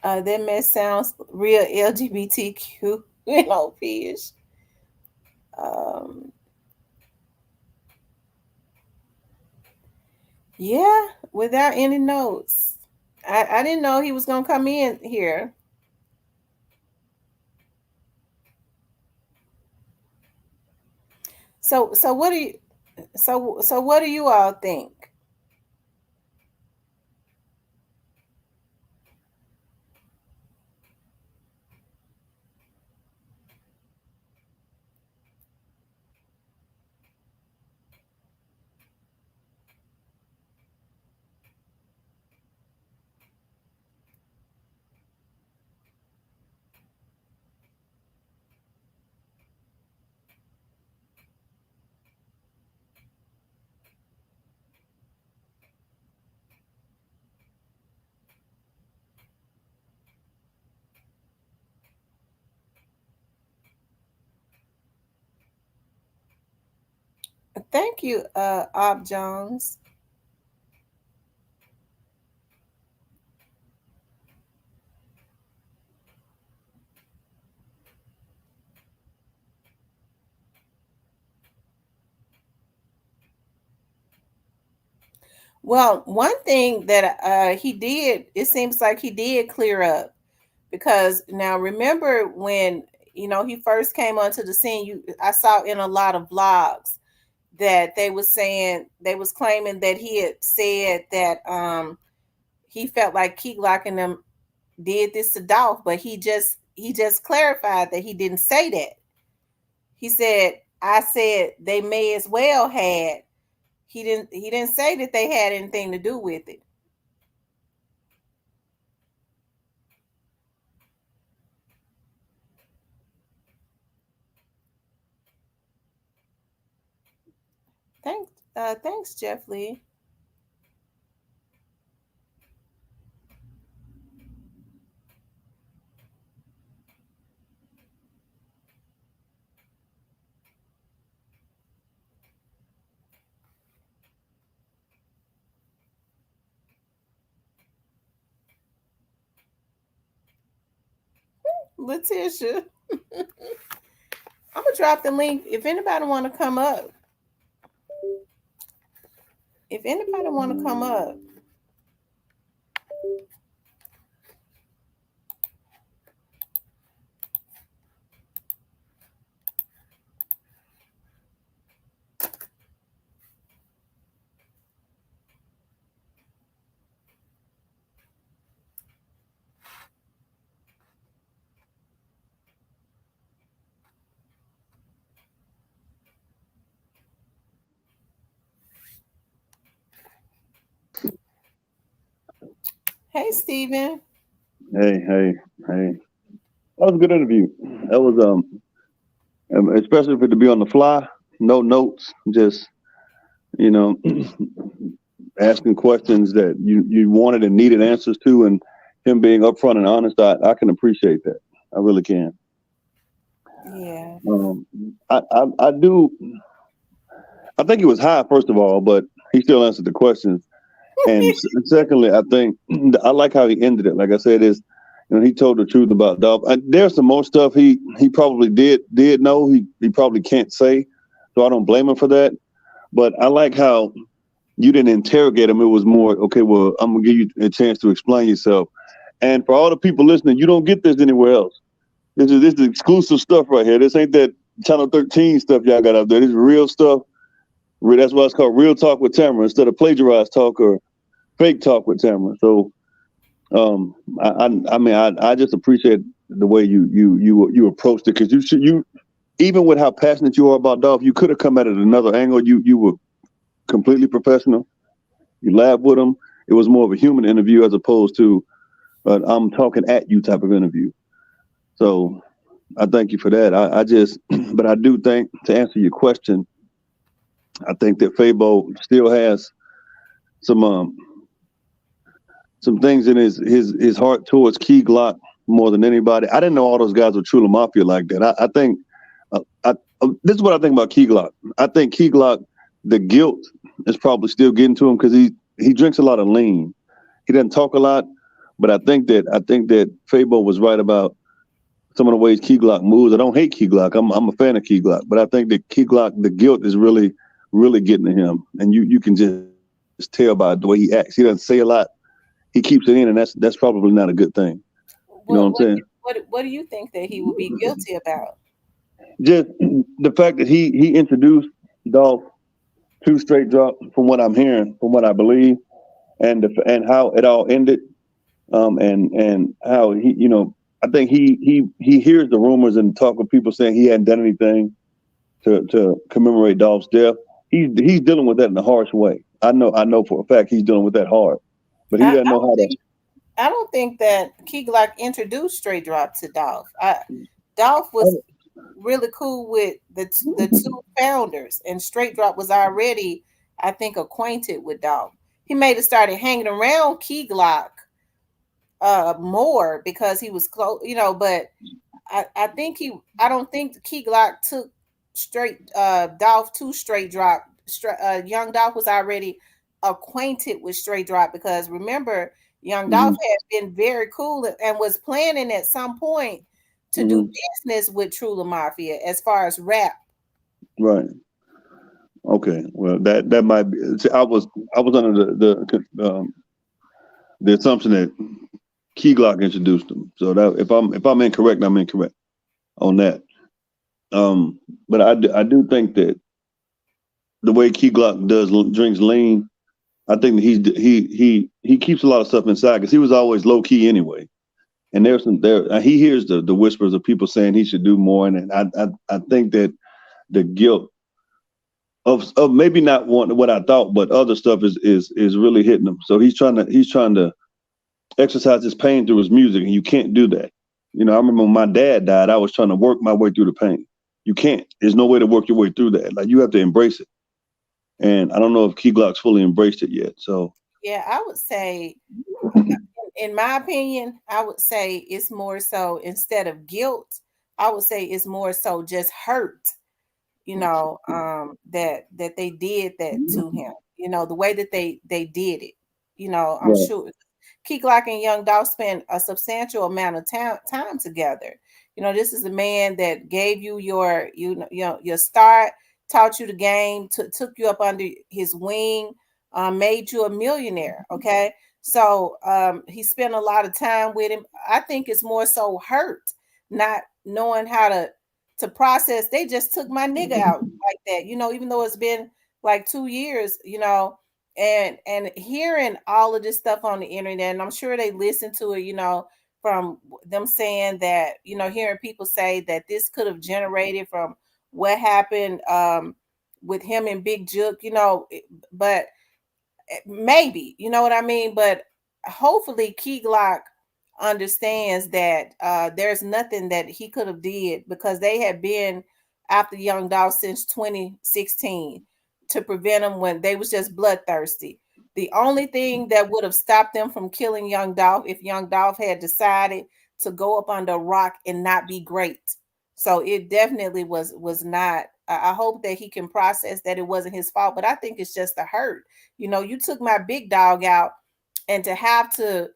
That mess sounds real LGBTQ, fish. Um, yeah, without any notes. I didn't know he was gonna come in here. So what do you so what do you all think? Thank you, Ob Jones. Well, one thing that he did, it seems like he did clear up because now remember when he first came onto the scene, I saw in a lot of vlogs that they was claiming that he had said that he felt like Key Glock and them did this to Dolph, but he just clarified that he didn't say that. He said, I said they may as well had. He didn't say that they had anything to do with it. Thanks, Jeff Lee. Letitia. I'm gonna drop the link if anybody want to come up. If anybody want to come up. Hey, Steven. Hey. That was a good interview. That was especially for it to be on the fly, no notes, just you know, asking questions that you wanted and needed answers to, and him being upfront and honest. I can appreciate that. I really can. Yeah. I do. I think he was high, first of all, but he still answered the questions. And secondly, I think I like how he ended it. Like I said, he told the truth about Dolph. There's some more stuff he probably did know. He probably can't say, so I don't blame him for that. But I like how you didn't interrogate him. It was more, okay, well, I'm gonna give you a chance to explain yourself. And for all the people listening, you don't get this anywhere else. This is exclusive stuff right here. This ain't that Channel 13 stuff y'all got up there. This is real stuff. That's why it's called Real Talk with Tamara instead of plagiarized talk or fake talk with Tamara. So, I just appreciate the way you approached it, because you even with how passionate you are about Dolph, you could have come at it another angle. You were completely professional. You laughed with him. It was more of a human interview as opposed to I'm talking at you type of interview. So I thank you for that. I just, but I do think, to answer your question, I think that Fabo still has some some things in his heart towards Key Glock more than anybody. I didn't know all those guys were truly mafia like that. I think this is what I think about Key Glock. I think Key Glock, the guilt is probably still getting to him because he drinks a lot of lean. He doesn't talk a lot, but I think that Fabo was right about some of the ways Key Glock moves. I don't hate Key Glock. I'm a fan of Key Glock, but I think that Key Glock, the guilt is really getting to him, and you can just tell by the way he acts. He doesn't say a lot. He keeps it in, and that's probably not a good thing. You know what I'm What saying? what what do you think that he would be guilty about? Just the fact that he introduced Dolph to straight drop, from what I'm hearing, from what I believe, and how it all ended, and how he, I think he hears the rumors and talk of people saying he hadn't done anything to commemorate Dolph's death. He's dealing with that in a harsh way. I know for a fact he's dealing with that hard, but he I, doesn't I know don't how to. think I don't think that Key Glock introduced straight drop to Dolph. Dolph was really cool with the two founders, and straight drop was already, I think, acquainted with Dolph. He may have started hanging around Key Glock more because he was close, but I don't think Key Glock took straight Dolph to straight drop. Young Dolph was already acquainted with straight drop because remember, young Dolph Mhm, had been very cool and was planning at some point to do mhm. business with Trula Mafia as far as rap. Right. Okay. Well, that might be. See, I was under the assumption that Key Glock introduced him. So that if I'm incorrect, I'm incorrect on that. But I do think that the way Key Glock drinks lean, I think that he keeps a lot of stuff inside because he was always low key anyway. And there's some there. He hears the whispers of people saying he should do more, and I think that the guilt of maybe not what I thought, but other stuff is really hitting him. So he's trying to exercise his pain through his music, and you can't do that. I remember when my dad died, I was trying to work my way through the pain. You can't. There's no way to work your way through that. Like you have to embrace it. And I don't know if Key Glock's fully embraced it yet. So Yeah, I would say, in my opinion, I would say it's more so instead of guilt, I would say it's more so just hurt, that they did that to him, the way that they did it. I'm right, sure Key Glock and Young Dolph spent a substantial amount of time together. This is a man that gave you your start, taught you the game, took you up under his wing, made you a millionaire. Okay, so he spent a lot of time with him. I think it's more so hurt, not knowing how to process. They just took my nigga out like that, even though it's been like 2 years, and hearing all of this stuff on the internet, and I'm sure they listen to it, from them saying that, hearing people say that this could have generated from what happened with him and Big Juke, but maybe, you know what I mean? But hopefully Key Glock understands that there's nothing that he could have did because they had been after Young Dolph since 2016 to prevent him when they was just bloodthirsty. The only thing that would have stopped them from killing Young Dolph if Young Dolph had decided to go up under a rock and not be great. So it definitely was not. I hope that he can process that it wasn't his fault, but I think it's just a hurt. You took my big dog out, and to have to,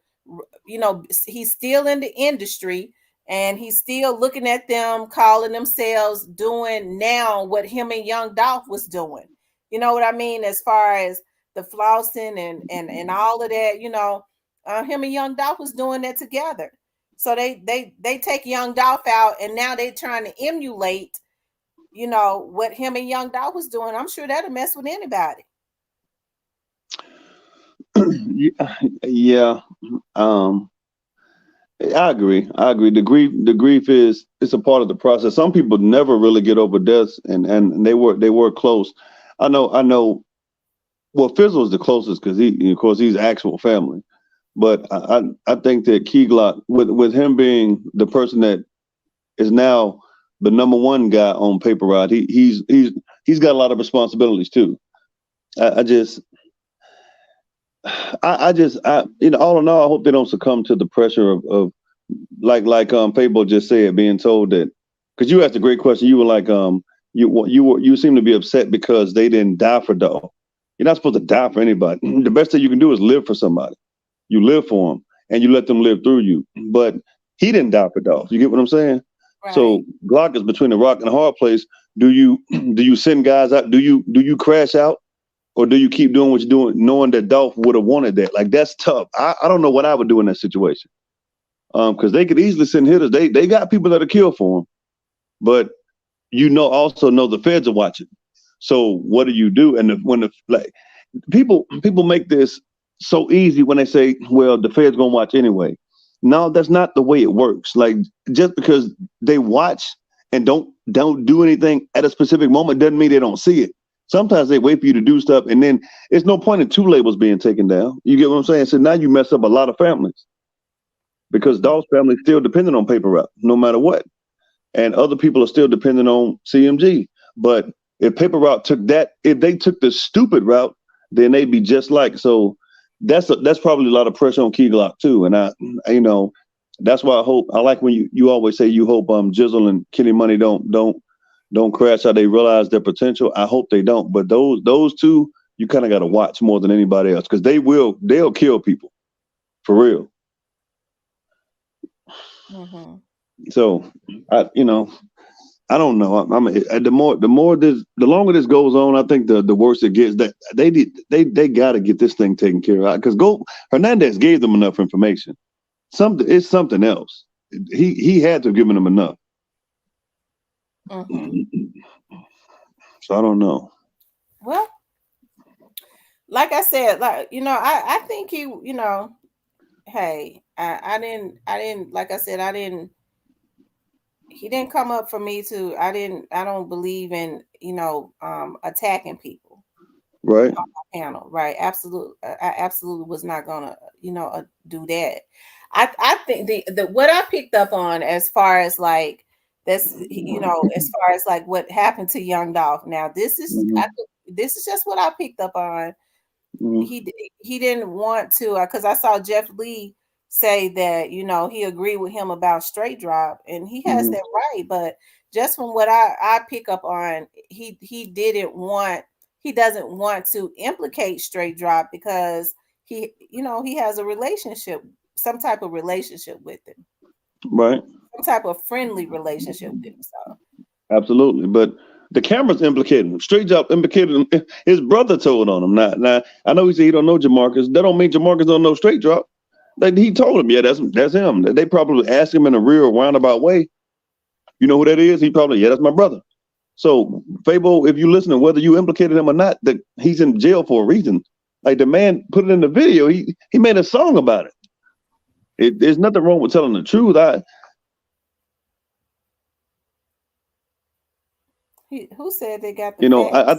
he's still in the industry and he's still looking at them, calling themselves doing now what him and Young Dolph was doing. You know what I mean? As far as the flossing and all of that, him and Young Dolph was doing that together. So they take Young Dolph out, and now they're trying to emulate, what him and Young Dolph was doing. I'm sure that'll mess with anybody. yeah. Um, I agree. I agree. The grief is it's a part of the process. Some people never really get over deaths, and they were close. I know. Well, Fizzle is the closest because of course, he's actual family. But I think that Key Glock, with him being the person that is now the number one guy on Paper Route. He's got a lot of responsibilities too. I just all in all, I hope they don't succumb to the pressure of like Fabo just said, being told that, because you asked a great question. You were like you seem to be upset because they didn't die for Dolph. You're not supposed to die for anybody. The best thing you can do is live for somebody. You live for them and you let them live through you. But he didn't die for Dolph. You get what I'm saying? Right. So Glock is between a rock and a hard place. Do you send guys out? Do you crash out? Or do you keep doing what you're doing, knowing that Dolph would have wanted that? Like, that's tough. I don't know what I would do in that situation. Because they could easily send hitters. They got people that'll kill for them. But also know the feds are watching. So what do you do? And people make this so easy when they say, well, the feds gonna watch anyway. No, that's not the way it works. Like, just because they watch and don't do anything at a specific moment doesn't mean they don't see it. Sometimes they wait for you to do stuff, and then it's no point in two labels being taken down. You get what I'm saying? So now you mess up a lot of families, because Dolph's family is still dependent on Paper Route, no matter what. And other people are still dependent on CMG. But if Paper Route if they took the stupid route, then they'd be just like. So that's probably a lot of pressure on Key Glock too. And that's why I like when you always say you hope Jizzle and Kenny Money don't crash how they realize their potential. I hope they don't. But those two, you kind of got to watch more than anybody else, because they'll kill people for real. Mm-hmm. So I don't know. The longer this goes on, I think the worse it gets. That they got to get this thing taken care of, because Hernandez gave them enough information. It's something else. He had to have given them enough. Mm-hmm. So I don't know. Well, like I said, I think hey, I didn't, like I said, he didn't come up for me to, I don't believe in, attacking people. Right. On my panel. Right. Absolutely. I absolutely was not gonna, do that. I think the what I picked up on, as far as like, that's, as far as like what happened to young Dolph. Now this is, this is just what I picked up on. Mm-hmm. He didn't want to, because I saw Jeff Lee say that, he agreed with him about straight drop, and he has that right. But just from what I pick up on, he doesn't want to implicate straight drop, because he has a relationship, some type of relationship with him. Right. Some type of friendly relationship with him. So absolutely. But the camera's implicated him. Straight drop implicated him. His brother told on him. Now I know he said he don't know Jamarcus. That don't mean Jamarcus don't know straight drop. He told him, yeah, that's him. They probably asked him in a real roundabout way. You know who that is? He probably, yeah, that's my brother. So Fabo, if you listen to whether you implicated him or not, that he's in jail for a reason. Like, the man put it in the video. He made a song about it. There's nothing wrong with telling the truth. Who said they got the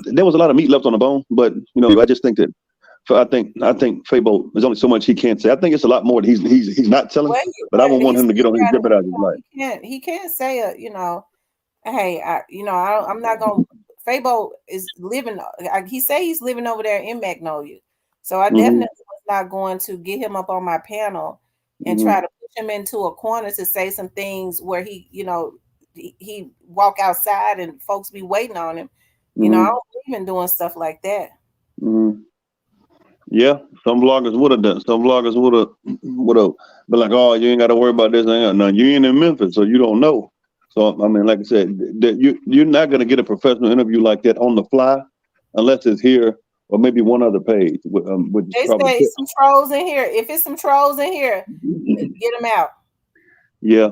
there was a lot of meat left on the bone, but I just think that I think Fabo, there's only so much he can't say. I think it's a lot more that he's not telling, but I don't want him to get on his jeopardize his life. He can't say hey, I'm not gonna. Fabo is living. He say he's living over there in Magnolia, so I definitely was not going to get him up on my panel and try to push him into a corner to say some things where he walk outside and folks be waiting on him. I don't believe in doing stuff like that. Yeah, some vloggers would have done. Some vloggers would have been like, "Oh, you ain't got to worry about this." No, you ain't in Memphis, so you don't know. So I mean, like I said, you're not going to get a professional interview like that on the fly unless it's here or maybe one other page. They say some trolls in here. If it's some trolls in here, get them out. Yeah,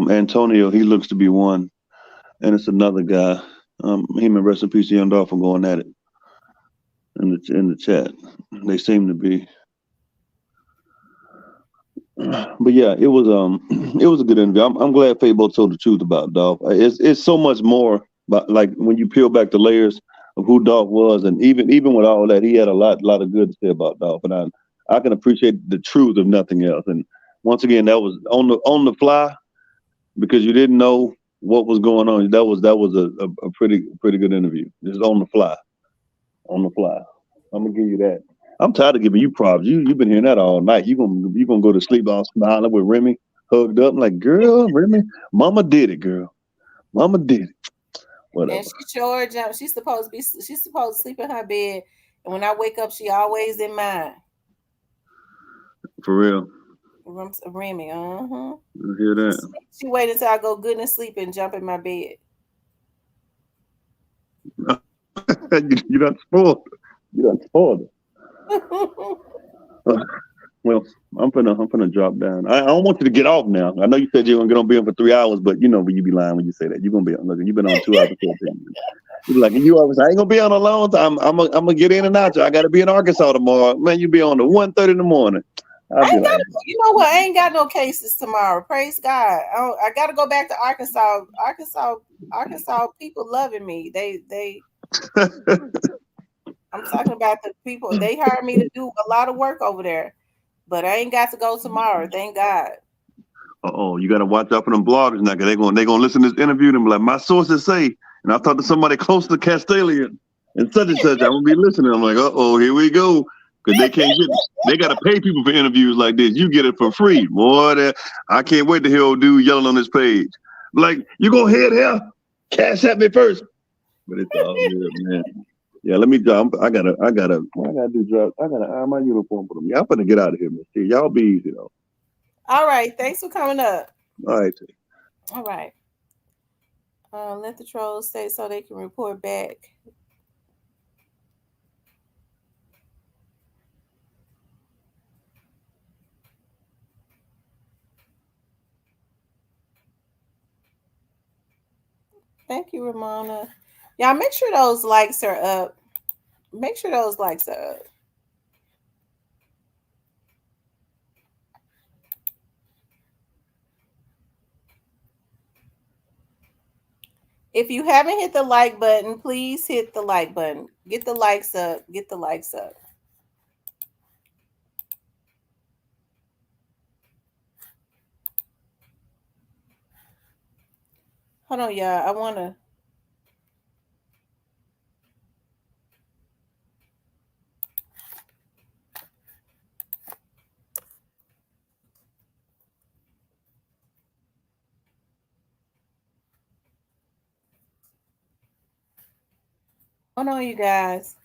Antonio, he looks to be one, and it's another guy. Him and rest in peace, young Dolph, are going at it in the chat. They seem to be. But yeah, it was a good interview. I'm glad Fabo told the truth about Dolph. It's so much more, but like when you peel back the layers of who Dolph was, and even with all that, he had a lot of good to say about Dolph, and I can appreciate the truth if nothing else. And once again, that was on the fly, because you didn't know what was going on. That was a pretty good interview. Just on the fly, on the fly. I'm gonna give you that. I'm tired of giving you props. You've been hearing that all night. You gonna go to sleep all smiling with Remy hugged up. I'm like, girl, Remy, Mama did it, girl. Mama did it. And Whatever. she sure jump. She's supposed to sleep in her bed. And when I wake up, she always in mine. For real. Remy, uh-huh. I hear that. She waited until I go good and sleep and jump in my bed. You done spoiled. You done spoiled it. Well, I'm finna drop down. I don't want you to get off now. I know you said you're gonna be on for 3 hours, but you know when you be lying when you say that. You're gonna be on. Look, you've been on 2 hours. 14 minutes. You be like, you always, I ain't gonna be on a long time. I'm gonna get in and out. I gotta be in Arkansas tomorrow. Man, you be on to 1:30 in the morning. I I'll be ain't got, like, you know what? I ain't got no cases tomorrow. Praise God. I got to go back to Arkansas. Arkansas people loving me. I'm talking about the people. They hired me to do a lot of work over there, but I ain't got to go tomorrow. Thank God. you gotta watch out for them bloggers now, 'cause they gonna listen to this interview and be like, my sources say, and I talked to somebody close to Castalian and such. I'm gonna be listening. I'm like, here we go. Because they gotta pay people for interviews like this. You get it for free. Boy, I can't wait to hear old dude yelling on this page. Like, you gonna head here? Cash at me first. But it's all good, man. Yeah, let me drop. I gotta do drop. I gotta iron my uniform for them. Yeah, I'm gonna get out of here, man. See, y'all be easy though. All right. Thanks for coming up. All right. All right. Let the trolls stay so they can report back. Thank you, Ramona. Y'all make sure those likes are up. Make sure those likes are up. If you haven't hit the like button, please hit the like button. Get the likes up. Get the likes up. Hold on, y'all. I want to. Hold on, you guys.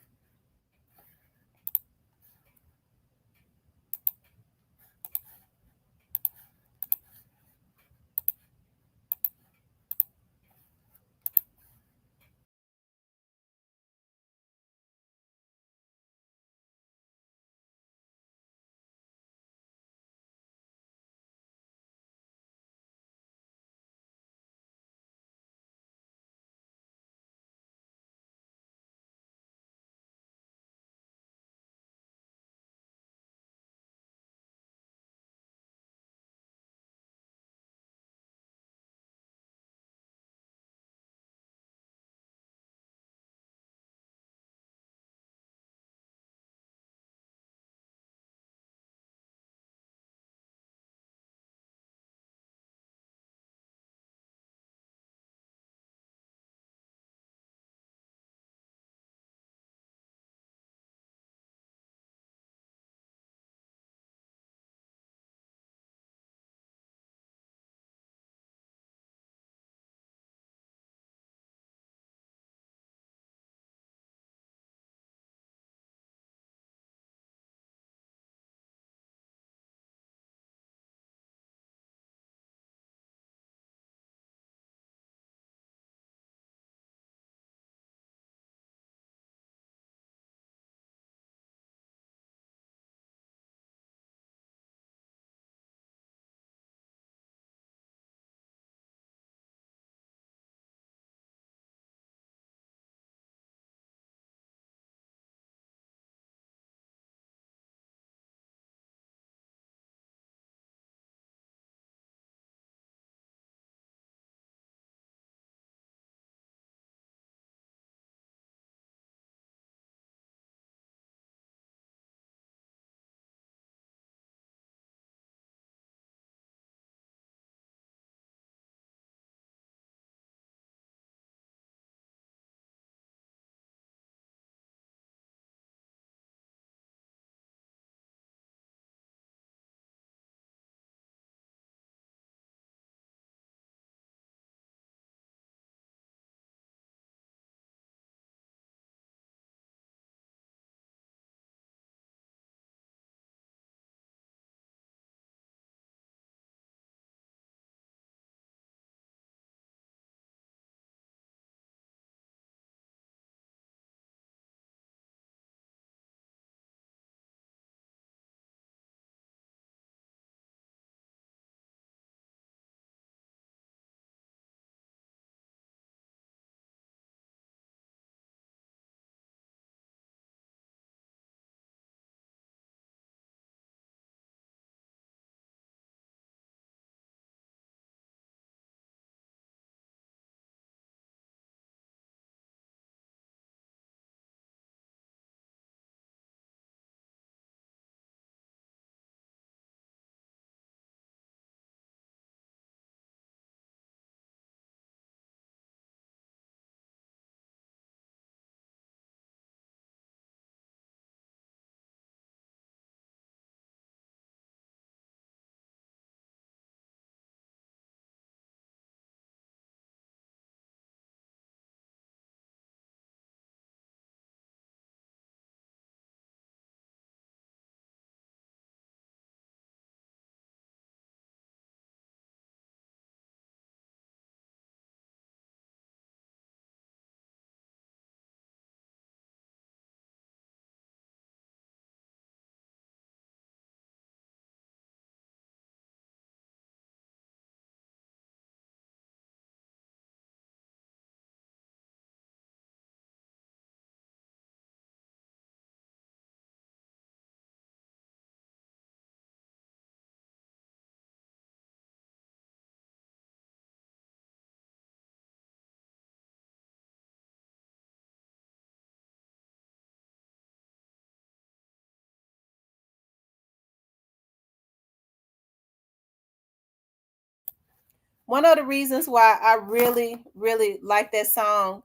One of the reasons why I really, really like that song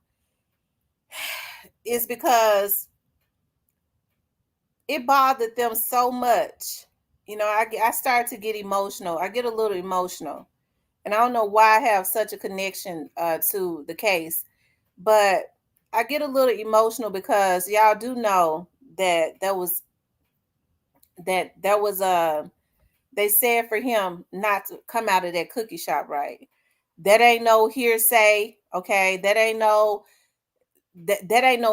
is because it bothered them so much. You know, I started to get emotional. I get a little emotional. And I don't know why I have such a connection to the case, but I get a little emotional because y'all do know that there was they said for him not to come out of that cookie shop, right? That ain't no hearsay, okay? That ain't no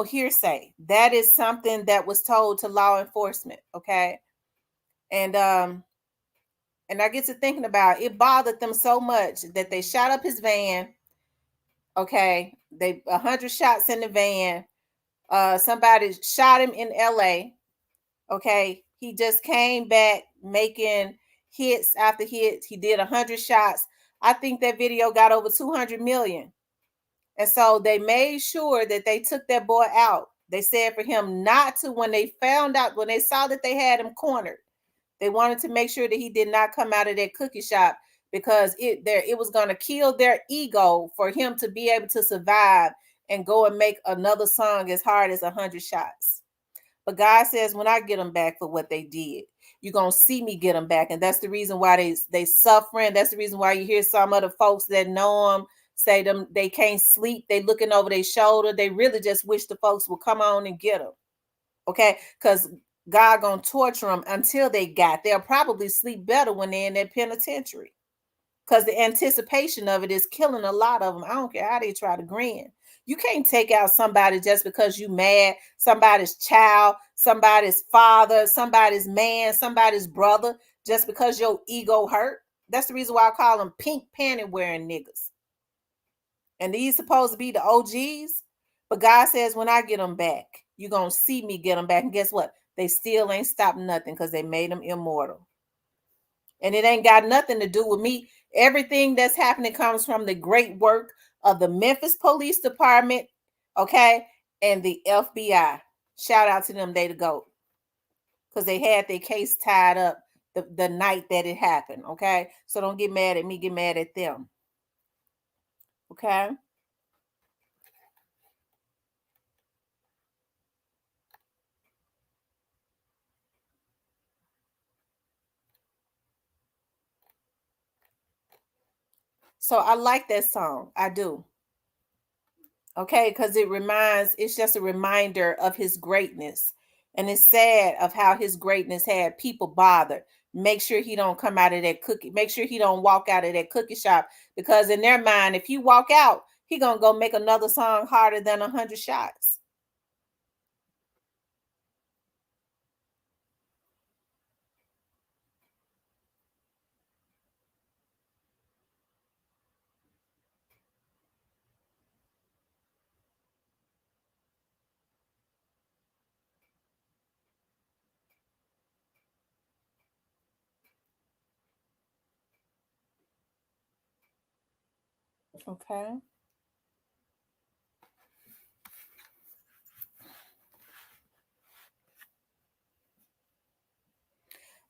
hearsay. That is something that was told to law enforcement, okay? And I get to thinking about it bothered them so much that they shot up his van. Okay, they 100 shots in the van. Somebody shot him in LA. Okay, he just came back making hits after hits. He did 100 shots. I think that video got over 200 million. And so they made sure that they took that boy out. They said for him not to, when they found out, when they saw that they had him cornered, they wanted to make sure that he did not come out of that cookie shop because it was going to kill their ego for him to be able to survive and go and make another song as hard as 100 shots. But God says, when I get them back for what they did, you're going to see me get them back. And that's the reason why they suffering. That's the reason why you hear some of the folks that know them say them they can't sleep. They looking over their shoulder. They really just wish the folks would come on and get them. Okay? Because God going to torture them until they'll probably sleep better when they're in that penitentiary. Because the anticipation of it is killing a lot of them. I don't care how they try to grin. You can't take out somebody just because you mad, somebody's child, somebody's father, somebody's man, somebody's brother, just because your ego hurt. That's the reason why I call them pink panty wearing niggas. And these supposed to be the OGs. But God says, when I get them back, you're going to see me get them back. And guess what? They still ain't stopped nothing because they made them immortal. And it ain't got nothing to do with me. Everything that's happening comes from the great work of the Memphis Police Department, okay, and the FBI. Shout out to them, they the GOAT. Because they had their case tied up the night that it happened, okay? So don't get mad at me, get mad at them. Okay? So I like that song. I do. Okay, because it's just a reminder of his greatness. And it's sad of how his greatness had people bothered. Make sure he don't come out of that cookie. Make sure he don't walk out of that cookie shop. Because in their mind, if you walk out, he gonna go make another song harder than 100 shots. Okay.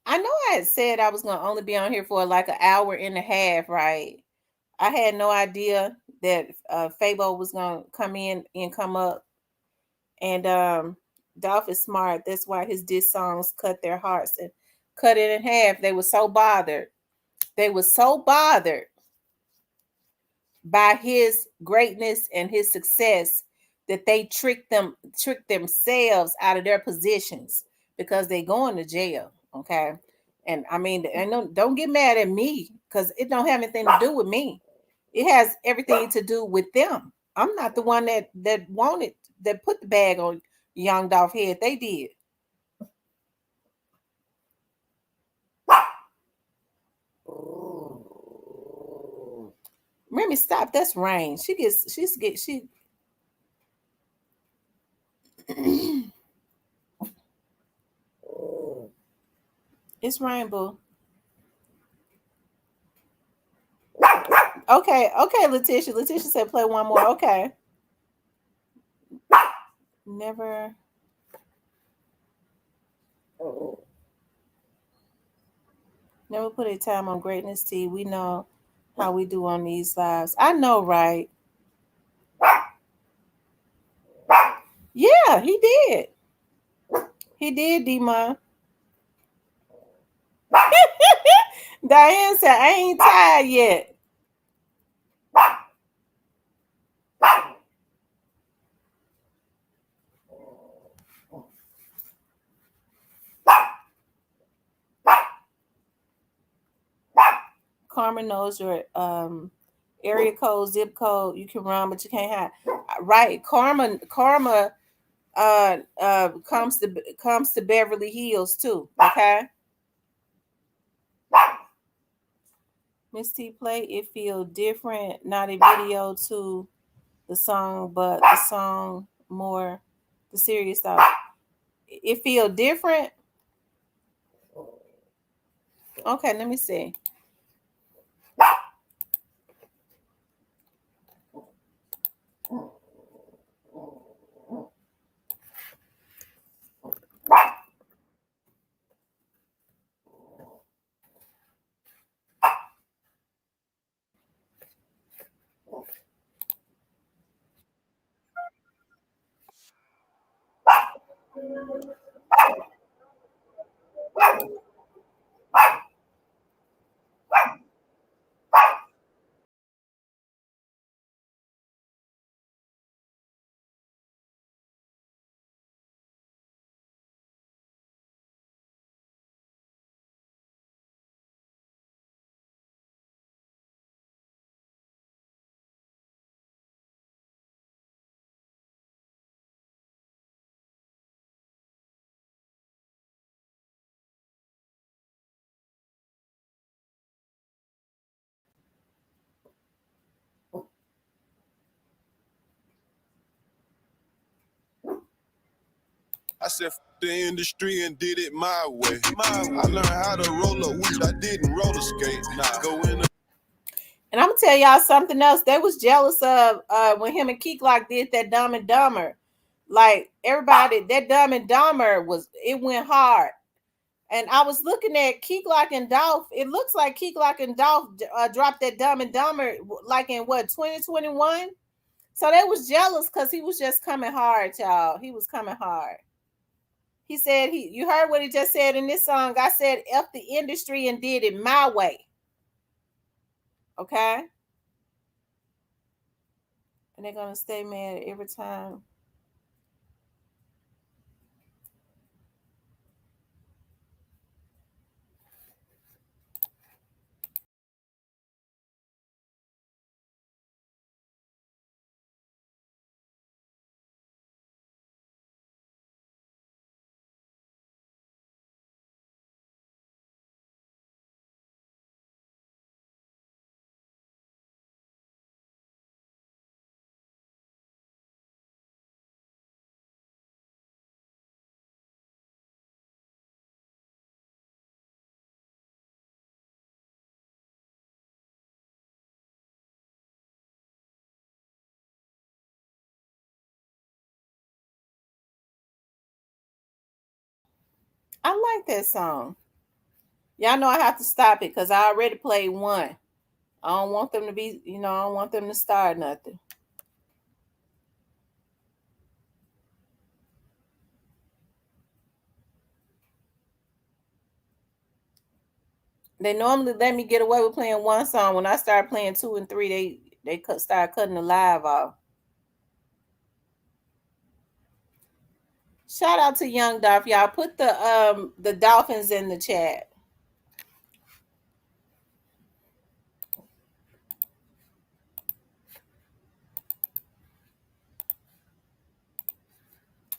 I know I had said I was gonna only be on here for like an hour and a half, right? I had no idea that Fabo was gonna come in and come up. And Dolph is smart. That's why his diss songs cut their hearts and cut it in half. They were so bothered. They were so bothered by his greatness and his success that they tricked themselves out of their positions because they going to jail. Okay. And I mean, and don't get mad at me because it don't have anything to do with me. It has everything to do with them. I'm not the one that wanted that put the bag on young Dolph head. They did. Remy, stop. That's rain. She it's rainbow. Okay, Letitia. Letitia said play one more. Okay. Never. Never put a time on greatness T. We know how we do on these lives. I know, right? Yeah, he did. He did, D-Ma. Diane said, I ain't tired yet. Karma knows your area code, zip code. You can run, but you can't hide. Right? Karma comes to Beverly Hills too. Okay. Miss T play it feel different, not a video to the song, but the song more the serious stuff. It feel different. Okay, let me see. I said, the industry and did it my way. I learned how to roll a weed. I didn't roller skate. Nah, go in. And I'm gonna tell y'all something else. They was jealous of when him and Keek Lock did that Dumb and Dumber. Like everybody, that Dumb and Dumber it went hard. And I was looking at Keek Lock and Dolph. It looks like Keek Lock and Dolph dropped that Dumb and Dumber like in what 2021. So they was jealous because he was just coming hard, y'all. He was coming hard. He said you heard what he just said in this song. I said F the industry and did it my way. Okay? And they're gonna stay mad every time. I like that song. Y'all know I have to stop it because I already played one. I don't want them to be, I don't want them to start nothing. They normally let me get away with playing one song. When I start playing 2 and 3, they start cutting the live off. Shout out to Young Dolph, y'all. Put the Dolphins in the chat.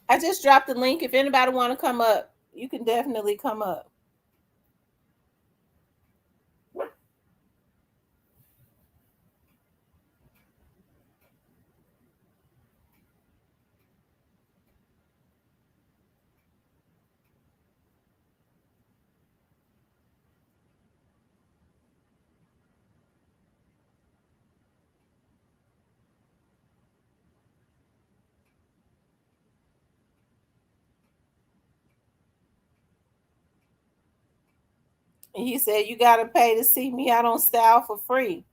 I just dropped the link. If anybody want to come up, you can definitely come up. And he said, you got to pay to see me out on style for free.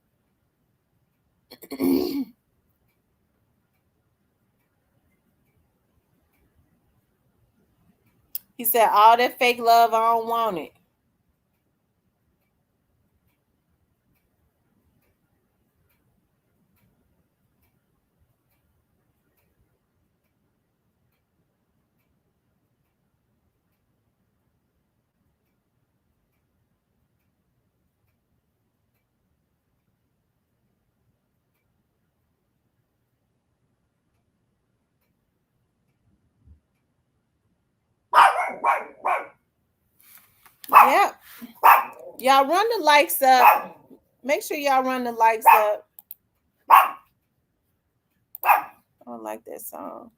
He said, all that fake love, I don't want it. Yep. Y'all run the likes up. Make sure y'all run the likes up. I don't like that song.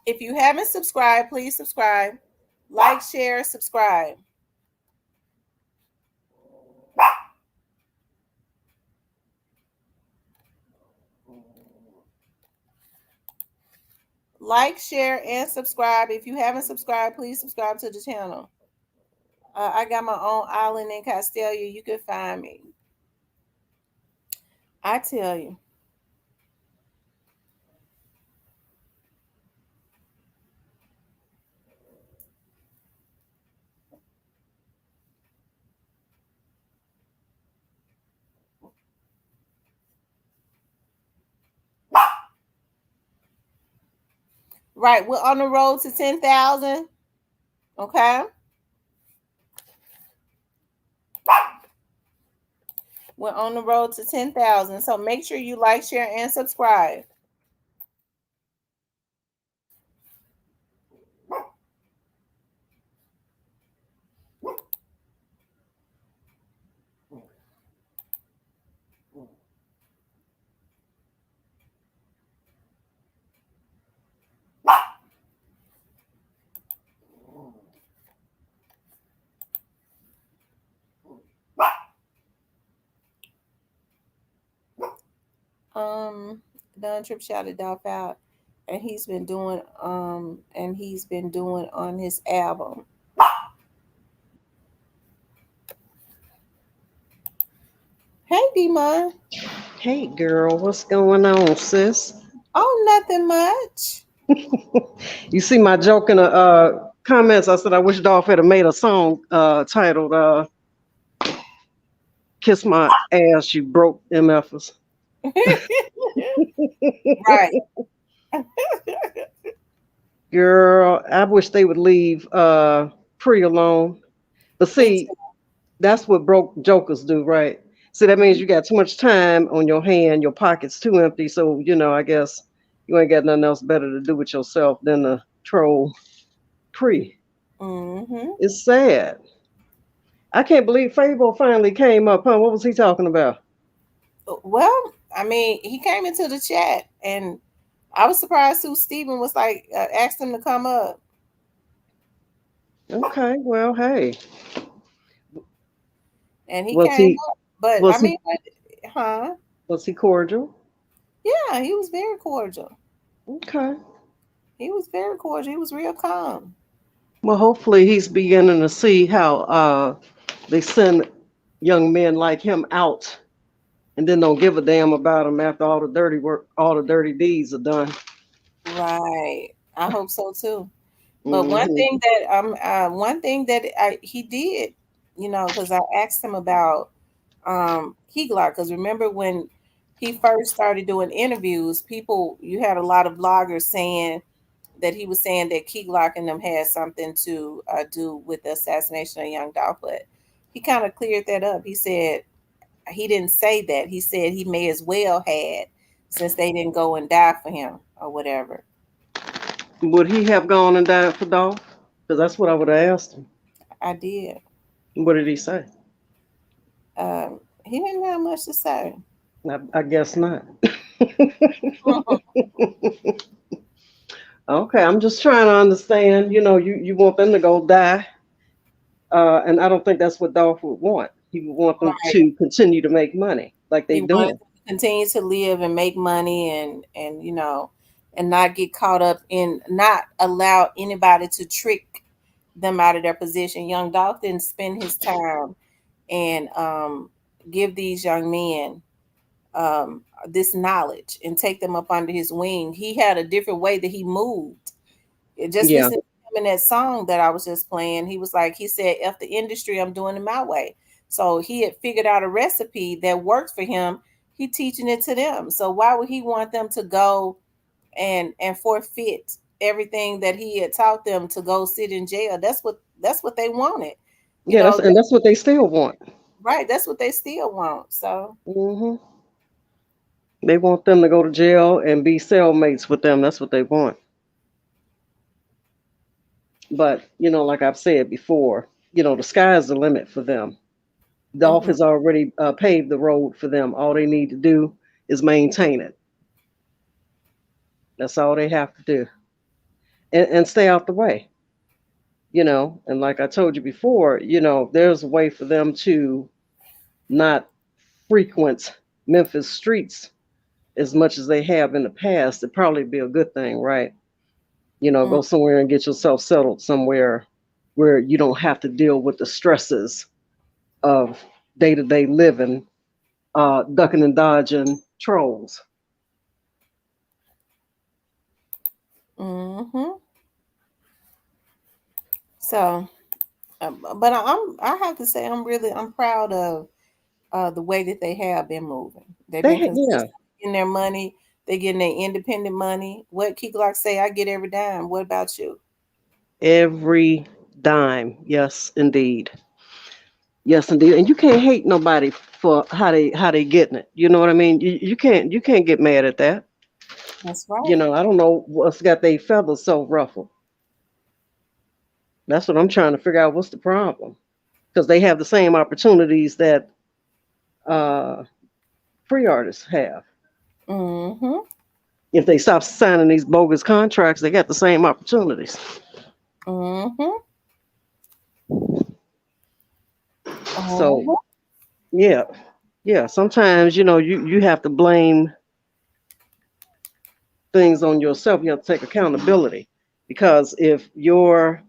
If you haven't subscribed, please subscribe. Like, share, subscribe. Like, share, and subscribe. If you haven't subscribed, please subscribe to the channel. I got my own island in Castelia. You can find me. I tell you. Right, we're on the road to 10,000. Okay. We're on the road to 10,000. So make sure you like, share, and subscribe. Don Trip shouted Dolph out, and he's been doing on his album. Hey, Demon. Hey, girl, what's going on, sis? Oh, nothing much. You see my joke in the comments? I said I wish Dolph had made a song titled "Kiss My Ass, You Broke MFers." Right. Girl, I wish they would leave Pre alone. But see, that's what broke jokers do, right? See, that means you got too much time on your hand, your pocket's too empty. So, I guess you ain't got nothing else better to do with yourself than to troll Pre. Mm-hmm. It's sad. I can't believe Fabo finally came up, huh? What was he talking about? Well, I mean, he came into the chat, and I was surprised who Steven was like, asked him to come up. Okay, well, hey. And he came up, but I mean, Was he cordial? Yeah, he was very cordial. Okay. He was very cordial. He was real calm. Well, hopefully he's beginning to see how they send young men like him out and then don't give a damn about him after all the dirty work, all the dirty deeds are done. Right. I hope so too. But one thing that he did, because I asked him about Key Glock, because remember when he first started doing interviews, you had a lot of bloggers saying that he was saying that Key Glock and them had something to do with the assassination of young Dolph, but he kind of cleared that up. He said he didn't say that. He said he may as well had, since they didn't go and die for him or whatever. Would he have gone and died for Dolph? Because that's what I would have asked him. I did. What did he say? He didn't have much to say. I guess not. Okay, I'm just trying to understand. You want them to go die, and I don't think that's what Dolph would want. He would want them to continue to make money like they're doing. continue to live and make money and and not get caught up in not allow anybody to trick them out of their position. Young Dolph didn't spend his time and give these young men um, this knowledge and take them up under his wing. He had a different way that he moved. Just Yeah. listen to him in that song that I was just playing. He was like, he said, "F the industry, I'm doing it my way." So he had figured out a recipe that works for him. He teaching it to them. So why would he want them to go and forfeit everything that he had taught them to go sit in jail? That's what they wanted. You Yeah, know, that's what they still want. right? That's what they still want. So, Hmm. They want them to go to jail and be cellmates with them. That's what they want. But like I've said before, the sky's the limit for them. Dolph mhm, has already paved the road for them. All they need to do is maintain it. That's all they have to do, and stay out the way. And like I told you before, there's a way for them to not frequent Memphis streets as much as they have in the past. It'd probably be a good thing, right? mm, Go somewhere and get yourself settled somewhere where you don't have to deal with the stresses of day to day living, ducking and dodging trolls. mhm. So, but I have to say I'm proud of the way that they have been moving. They've been Yeah, consistent in their money. They're getting their independent money. What Key Glock say? I get every dime. What about you? every dime. Yes, indeed. Yes, indeed. And you can't hate nobody for how they getting it. You know what I mean? You can't get mad at that. That's right. I don't know what's got their feathers so ruffled. That's what I'm trying to figure out. What's the problem? Because they have the same opportunities that uh, free artists have. Mm-hmm. If they stop signing these bogus contracts, they got the same opportunities. Mm-hmm. So Mm-hmm. yeah, yeah. Sometimes you have to blame things on yourself. You have to take accountability because if your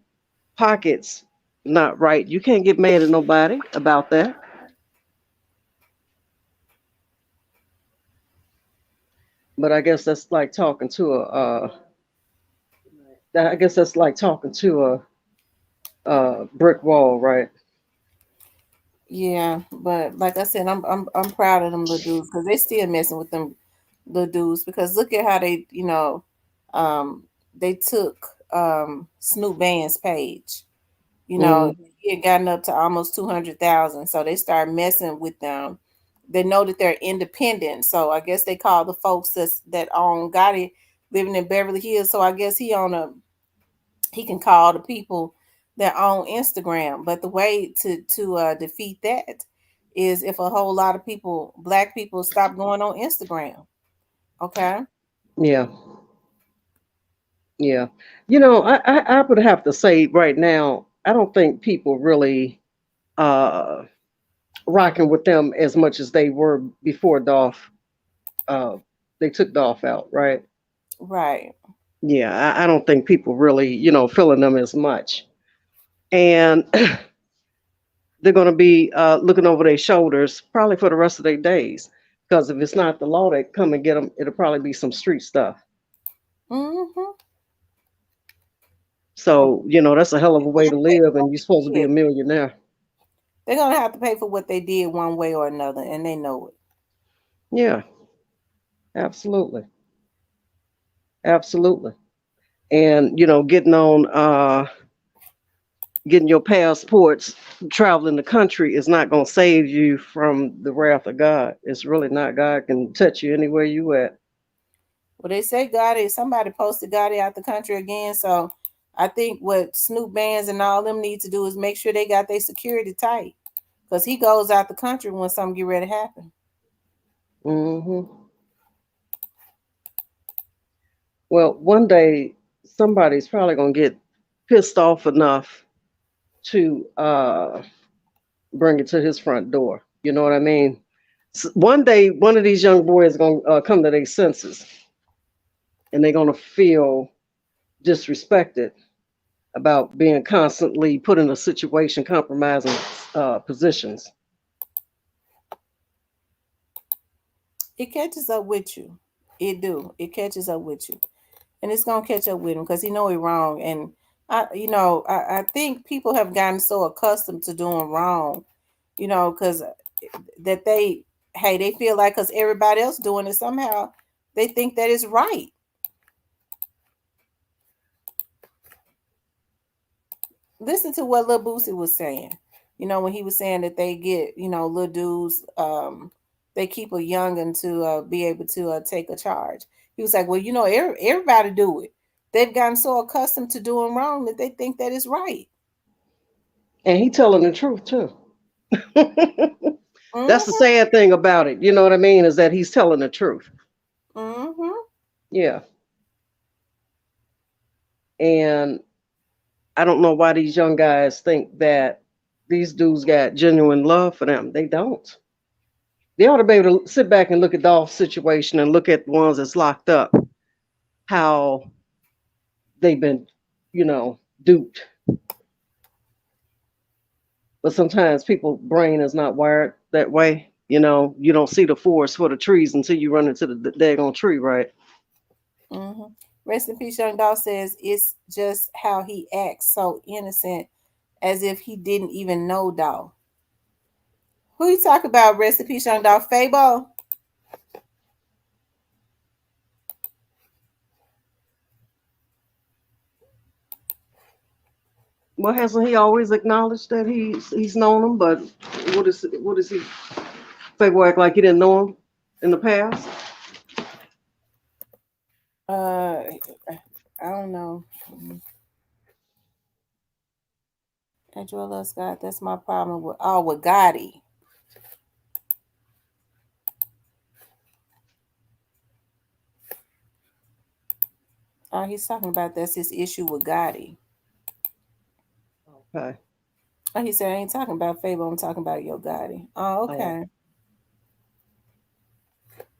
pockets not right, you can't get mad at nobody about that. But I guess that's like talking to I guess that's like talking to a brick wall, right? Yeah, but like I said, I'm proud of them little dudes because they still messing with them little dudes because look at how um, they took Snoop Band's page. Mm, He had gotten up to almost 200,000. So they started messing with them. They know that they're independent. So I guess they call the folks that own Gotti living in Beverly Hills. So I guess he can call the people that own Instagram. But the way to defeat that is if a whole lot of people, black people, stop going on Instagram. Okay. yeah, yeah. I would have to say right now, I don't think people really uh rocking with them as much as they were before Dolph. Uh, they took Dolph out, right? Right. Yeah, I don't think people really, feeling them as much. And they're going to be looking over their shoulders probably for the rest of their days. Because if it's not the law that come and get them, it'll probably be some street stuff. Mm-hmm. So, that's a hell of a way to live, and you're supposed to be Yeah. a millionaire. They're gonna have to pay for what they did one way or another, and they know it. Yeah, absolutely. Absolutely. And, getting your passports, traveling the country is not going to save you from the wrath of God. It's really not. God can touch you anywhere you at. Well, they say Gotti. Somebody posted Gotti out the country again. So I think what Snoop Bands and all them need to do is make sure they got their security tight, because he goes out the country when something get ready to happen. Hmm. Well, one day somebody's probably going to get pissed off enough to bring it to his front door. You know what I mean? One day, one of these young boys is gonna come to their senses, and they're gonna feel disrespected about being constantly put in a situation, compromising positions. It catches up with you. It do. It catches up with you, and it's gonna catch up with him because he know he wrong. And I think people have gotten so accustomed to doing wrong, because that they feel like because everybody else doing it somehow they think that is right. Listen to what Lil Boosie was saying. When he was saying that they get, little dudes, they keep a youngin to be able to take a charge. He was like, well, everybody do it. They've gotten so accustomed to doing wrong that they think that is right. And he telling the truth too. That's the Mm-hmm. sad thing about it. You know what I mean? Is that he's telling the truth. Mm-hmm. Yeah. And I don't know why these young guys think that these dudes got genuine love for them. They don't. They ought to be able to sit back and look at Dolph's situation and look at the ones that's locked up, how they've been, duped. But sometimes people's brain is not wired that way. You don't see the forest for the trees until you run into the daggone tree, right? Mm-hmm. Rest in peace, Young Dog says it's just how he acts, so innocent, as if he didn't even know Dog. Who you talk about? Rest in peace, Young Dog. Fabo. Well, hasn't he always acknowledged that he's known him? But what is he? Fabo act like he didn't know him in the past. I don't know. Joel loves God. That's my problem with Gotti. He's talking about that's his issue with Gotti. Okay. Oh, he said I ain't talking about Fabo. I'm talking about Yo Gotti. Oh, okay.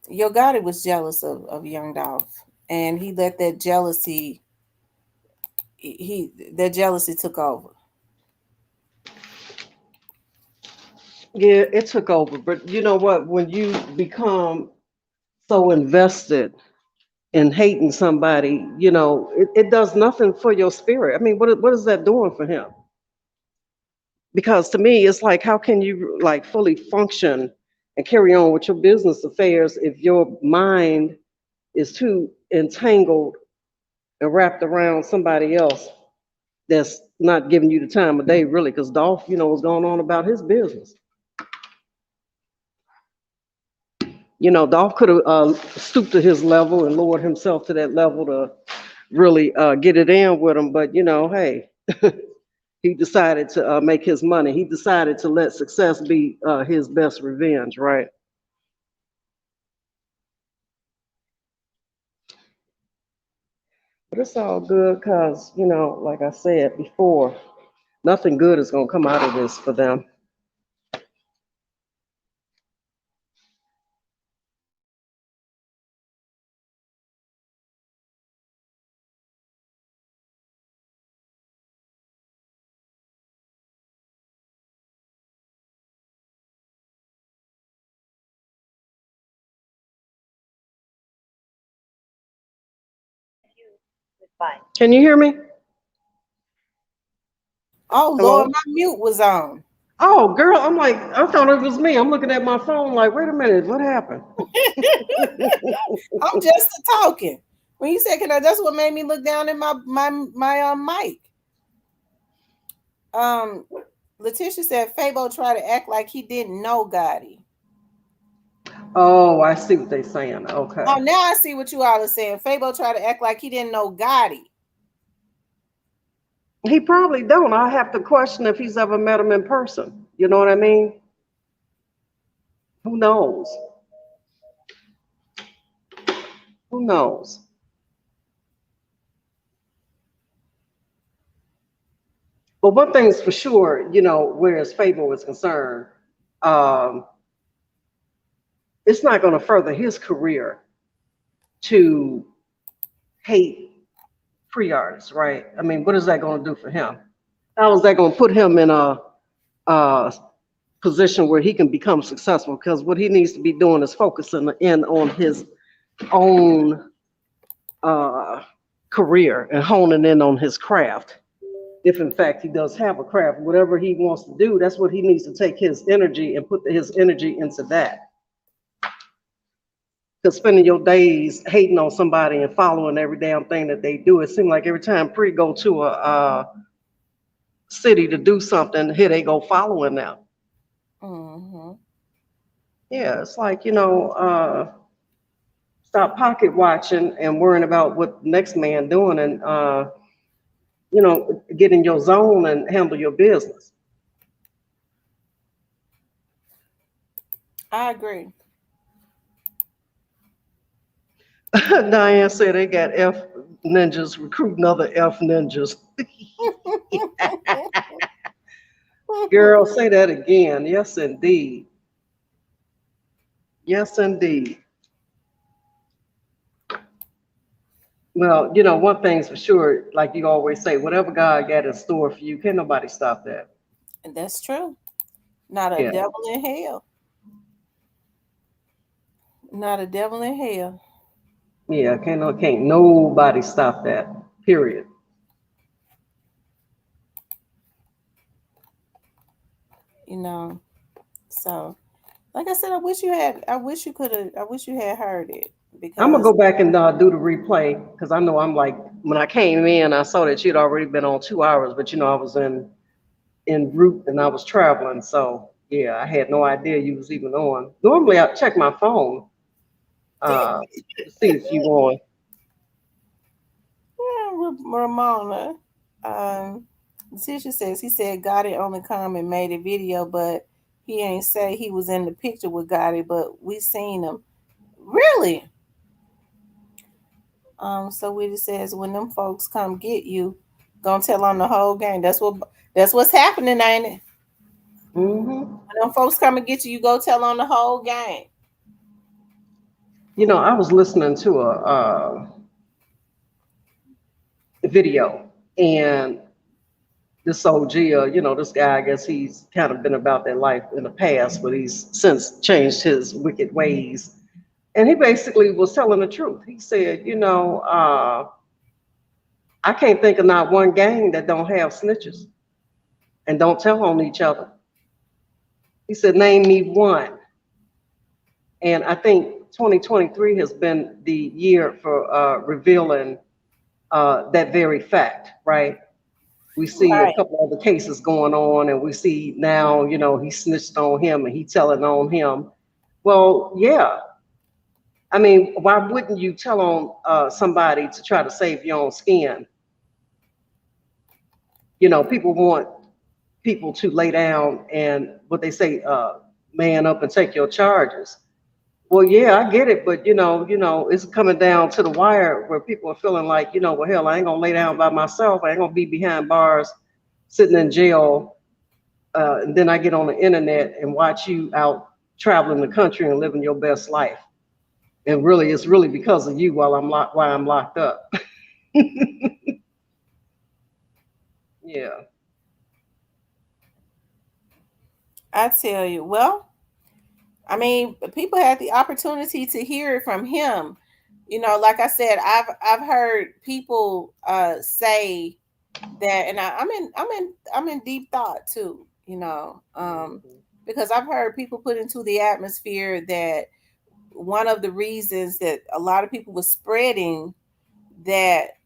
Yo Gotti was jealous of Young Dolph, and he let that jealousy. That jealousy took over. Yeah, it took over. But you know what? When you become so invested in hating somebody, it does nothing for your spirit. I mean, what is that doing for him? Because to me, it's like, how can you like fully function and carry on with your business affairs if your mind is too entangled and wrapped around somebody else that's not giving you the time of day, really? Because Dolph, was going on about his business. Dolph could have stooped to his level and lowered himself to that level to really get it in with him. But hey, he decided to make his money. He decided to let success be his best revenge, right? But it's all good because, like I said before, nothing good is going to come out of this for them. Can you hear me? Oh Lord, Hello? my mute was on. Oh, girl, I'm like, I thought it was me. I'm looking at my phone like, wait a minute, what happened? I'm just talking. When you said, that's what made me look down at my mic. Letitia said Fabo tried to act like he didn't know Gotti. Oh, I see what they're saying. Okay. Oh, now I see what you all are saying. Fabo tried to act like he didn't know Gotti. He probably don't. I have to question if he's ever met him in person. You know what I mean? Who knows? Who knows? But one thing's for sure, whereas Fable is concerned, um, it's not going to further his career to hate free artists, right? I mean, what is that going to do for him? How is that going to put him in a position where he can become successful? Because what he needs to be doing is focusing in on his own career and honing in on his craft. If in fact he does have a craft, whatever he wants to do, that's what he needs to take his energy and put his energy into that. Because spending your days hating on somebody and following every damn thing that they do, it seems like every time Pre go to a city to do something, here they go following them. Mm-hmm. Yeah, it's like, stop pocket watching and worrying about what the next man doing, and get in your zone and handle your business. I agree. Diane said they got F ninjas recruiting other F ninjas. Girl, say that again. Yes, indeed. Yes, indeed. Well, one thing's for sure, like you always say, whatever God got in store for you, can't nobody stop that. And that's true. Not a Yeah. devil in hell. Not a devil in hell. Yeah, can't nobody stop that. Period. You know. So, like I said, I wish you had. I wish you could have. I wish you had heard it I'm gonna because. go back and do the replay because I know I'm like when I came in, I saw that you'd already been on 2 hours, but I was in route and I was traveling, so yeah, I had no idea you was even on. Normally, I check my phone to see if you on. Yeah, Ramona. Um, Tisha says he said Gotti only come and made a video, but he ain't say he was in the picture with Gotti, but we seen him. Really? So we just says when them folks come get you, gonna tell on the whole gang. That's what's happening, ain't it? Mm-hmm. When them folks come and get you, you go tell on the whole gang. I was listening to a video, and this OG, this guy, I guess he's kind of been about that life in the past, but he's since changed his wicked ways. And he basically was telling the truth. He said, I can't think of not one gang that don't have snitches and don't tell on each other. He said, name me one. And I think 2023 has been the year for revealing that very fact, right? We see a Right. couple other cases going on, and we see now, he snitched on him and he telling on him. Well, yeah. I mean, why wouldn't you tell on somebody to try to save your own skin? People want people to lay down and what they say, man up and take your charges. Well, yeah, I get it, but it's coming down to the wire where people are feeling like, well, hell, I ain't gonna lay down by myself. I ain't gonna be behind bars, sitting in jail, and then I get on the internet and watch you out traveling the country and living your best life. And really, it's really because of you why I'm locked up. Yeah. I tell you, well, I mean, people had the opportunity to hear it from him. Like I said, I've heard people say that, and I'm in deep thought too. Because I've heard people put into the atmosphere that one of the reasons that a lot of people were spreading that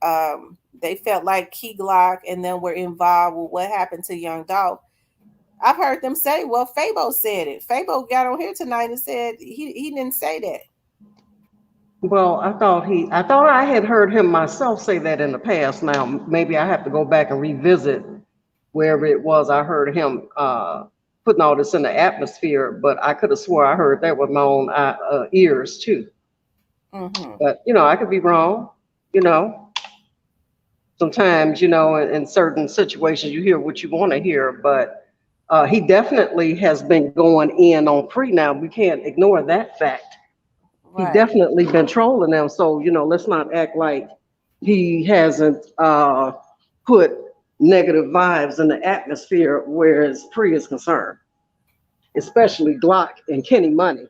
they felt like Key Glock and then were involved with what happened to young Dolph. I've heard them say, well, Fabo said it. Fabo got on here tonight and said he didn't say that. Well, I thought I had heard him myself say that in the past. Now, maybe I have to go back and revisit wherever it was I heard him putting all this in the atmosphere, but I could have swore I heard that with my own ears too. Mm-hmm. But, I could be wrong, sometimes, in certain situations you hear what you want to hear, but He definitely has been going in on Free now. We can't ignore that fact. He Right. definitely been trolling them. So, let's not act like he hasn't put negative vibes in the atmosphere whereas Free is concerned, especially Glock and Kenny Money.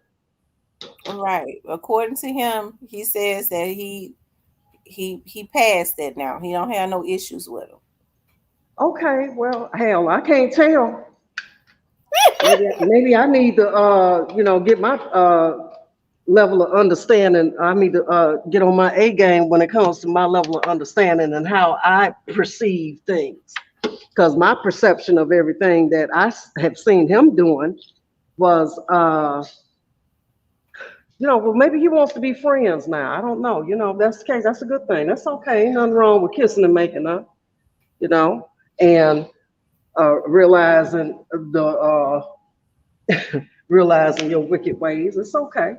Right. According to him, he says that he passed that now. He don't have no issues with him. Okay, well, hell, I can't tell. Maybe I need to get my level of understanding. I need to get on my A game when it comes to my level of understanding and how I perceive things. Because my perception of everything that have seen him doing was, well, maybe he wants to be friends now. I don't know. If that's the case, that's a good thing. That's okay. Ain't nothing wrong with kissing and making up, and realizing realizing your wicked ways. It's okay.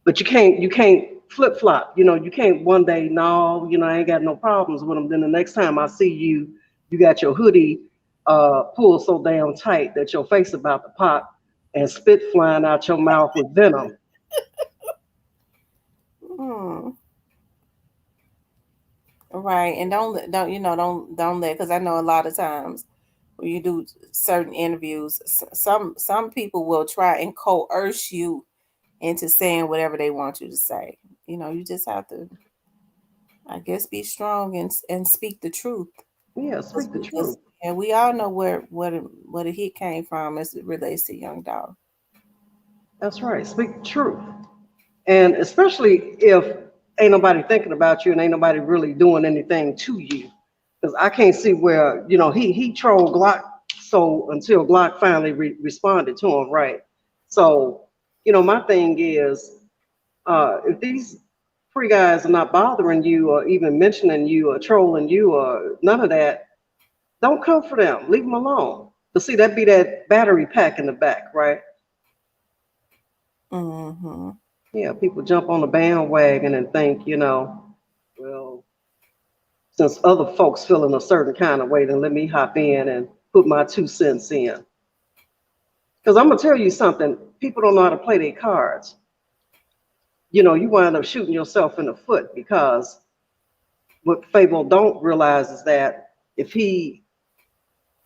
But you can't flip flop. You can't one day, no, I ain't got no problems with them. Then the next time I see you, you got your hoodie pulled so damn tight that your face about to pop and spit flying out your mouth with venom. Hmm. Right. And don't let, because I know a lot of times when you do certain interviews, some people will try and coerce you into saying whatever they want you to say. You just have to, I guess, be strong and speak the truth. Yeah, Because speak the truth. and we all know where the hit came from as it relates to Young Dog. That's right. Speak the truth. And especially if ain't nobody thinking about you and ain't nobody really doing anything to you. Because I can't see where, he trolled Glock so until Glock finally responded to him, right? So, my thing is, if these free guys are not bothering you or even mentioning you or trolling you or none of that, don't come for them. Leave them alone. But see, that be that battery pack in the back, right? Mm-hmm. Yeah, people jump on the bandwagon and think, well, since other folks feeling a certain kind of way, then let me hop in and put my 2 cents in. Because I'm gonna tell you something, people don't know how to play their cards. You wind up shooting yourself in the foot because what Fabo don't realize is that if he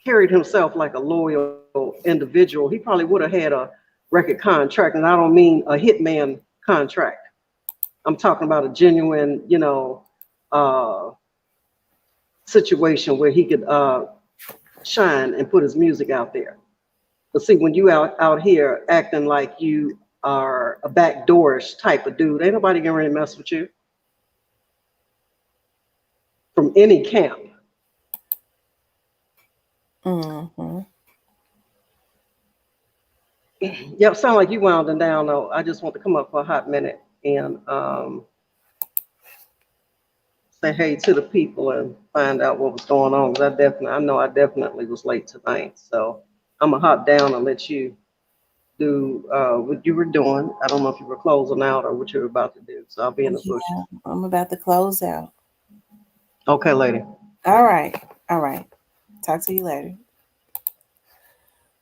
carried himself like a loyal individual, he probably would have had a record contract. And I don't mean a hitman contract. I'm talking about a genuine, uh, situation where he could shine and put his music out there. But see, when you out here acting like you are a backdoorish type of dude, ain't nobody gonna really mess with you from any camp. Mm-hmm. Yep, sound like you wounding down though. I just want to come up for a hot minute and say hey to the people and find out what was going on. 'Cause I definitely was late tonight. So I'm gonna hop down and let you do what you were doing. I don't know if you were closing out or what you were about to do. So I'll be in the bushes. Yeah, I'm about to close out. Okay, lady. All right. All right. Talk to you later.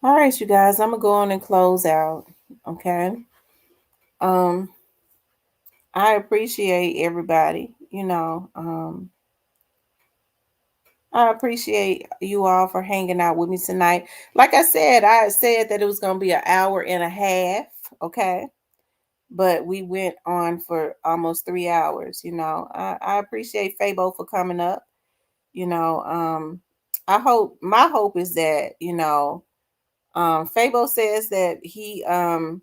All right, you guys, I'm gonna go on and close out. Okay. Um, I appreciate everybody. I appreciate you all for hanging out with me tonight. Like I said that it was gonna be an hour and a half. Okay. But we went on for almost 3 hours. I appreciate Fabo for coming up. You know, um, my hope is that, Fabo says that he ain't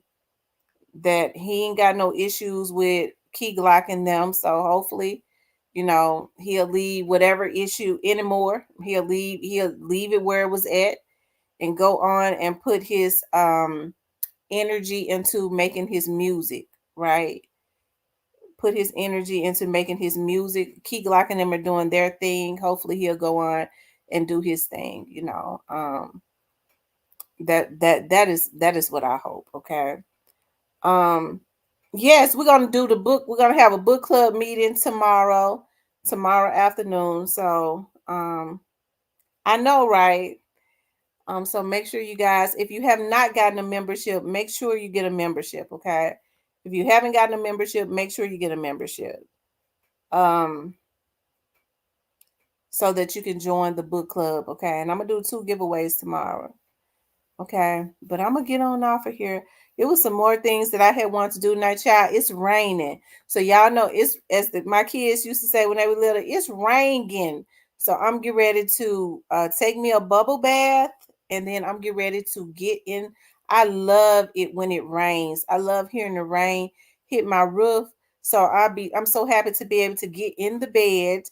got no issues with Key Glock and them. So hopefully, he'll leave whatever issue anymore. He'll leave it where it was at and go on and put his energy into making his music, right? Put his energy into making his music. Key Glock and them are doing their thing. Hopefully he'll go on and do his thing, that is what I hope. Okay. Um, yes, we're gonna do the book. We're gonna have a book club meeting tomorrow afternoon. So I know, right? So make sure you guys, if you have not gotten a membership, make sure you get a membership, okay? If you haven't gotten a membership, make sure you get a membership. So that you can join the book club, okay? And I'm gonna do 2 giveaways tomorrow. Okay, but I'm gonna get on off of here. It was some more things that I had wanted to do tonight, child. It's raining, so y'all know it's my kids used to say when they were little. It's raining, so I'm getting ready to take me a bubble bath, and then I'm getting ready to get in. I love it when it rains. I love hearing the rain hit my roof. So I'm so happy to be able to get in the bed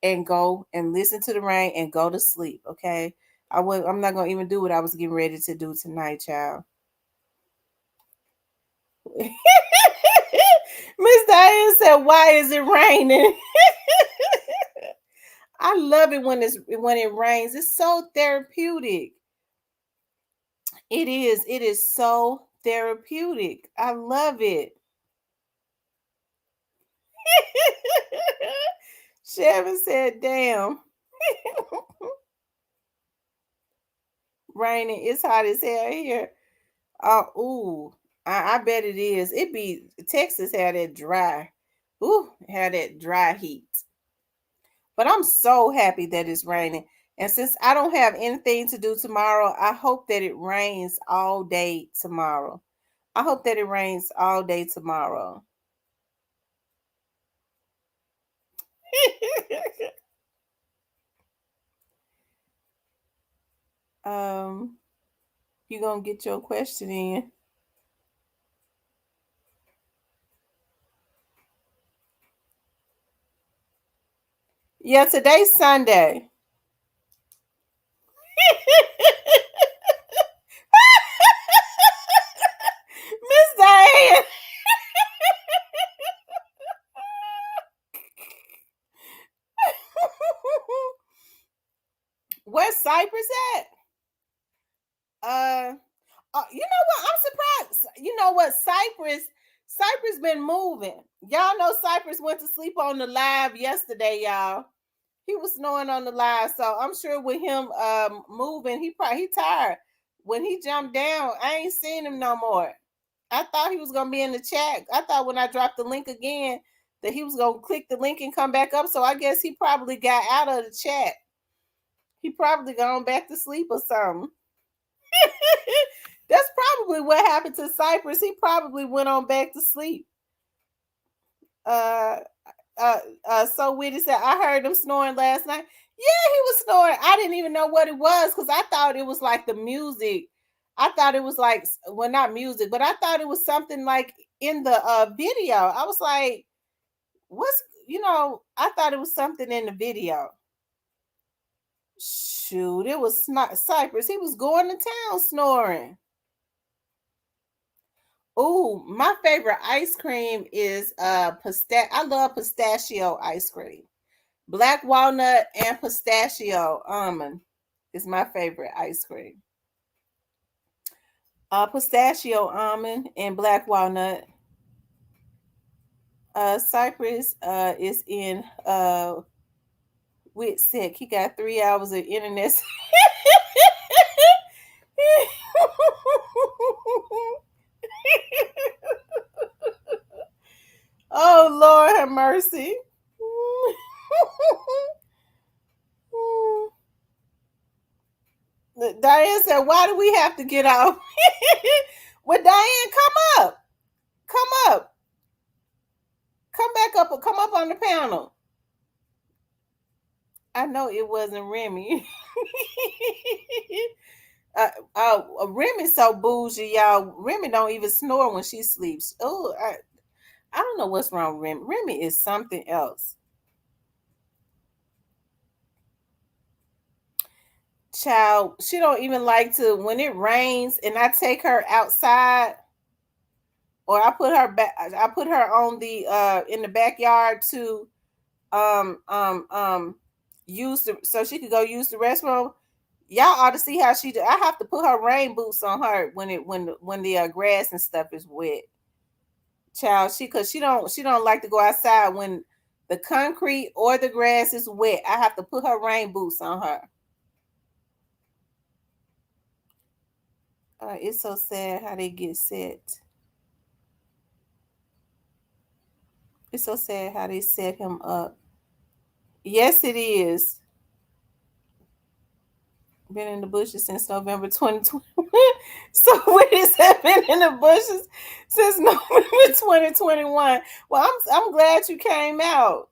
and go and listen to the rain and go to sleep. Okay. I'm not gonna even do what I was getting ready to do tonight, child. Miss Diane said, "Why is it raining?" I love it when it rains. It's so therapeutic. It is. It is so therapeutic. I love it. Shannon said, "Damn, raining. It's hot as hell here." Ooh, I bet it is. It be Texas had that dry. Ooh, had that dry heat. But I'm so happy that it's raining. And since I don't have anything to do tomorrow, I hope that it rains all day tomorrow. I hope that it rains all day tomorrow. You gonna get your question in. Yeah, today's Sunday. Miss Diane. Where's Cypress at? You know what? I'm surprised. You know what? Cypress been moving. Y'all know Cypress went to sleep on the live yesterday, y'all. He was snoring on the live, so I'm sure with him moving, he tired. When he jumped down, I ain't seen him no more. I thought he was gonna be in the chat. I thought when I dropped the link again that he was gonna click the link and come back up. So I guess he probably got out of the chat. He probably gone back to sleep or something. That's probably what happened to Cypress. He probably went on back to sleep. So Witty said, I heard him snoring last night. Yeah, he was snoring. I didn't even know what it was because I thought it was like the music. I thought it was like, well, not music, but I thought it was something like in the video. I was like, I thought it was something in the video. Shoot, it was not Cypress. He was going to town snoring. Oh, my favorite ice cream is I love pistachio ice cream. Black walnut and pistachio almond is my favorite ice cream. Pistachio almond and black walnut. Cypress is in with sick. He got 3 hours of internet. Oh Lord have mercy. Diane said, why do we have to get off? Well, Diane, come up. Come up. Come back up. Come up on the panel. I know it wasn't Remy. Remy's so bougie, y'all. Remy don't even snore when she sleeps. Oh, I don't know what's wrong with Remy. Remy is something else. Child, she don't even like to when it rains and I take her outside or I put her back I put her on the in the backyard to use the so she could go use the restroom. Y'all ought to see how she do. I have to put her rain boots on her when the grass and stuff is wet. Child, she don't like to go outside when the concrete or the grass is wet. I have to put her rain boots on her. It's so sad how they get set. It's so sad how they set him up. Yes, it is. Been in the bushes since November 2020. So what is that? Been in the bushes since November 2021. Well, I'm glad you came out.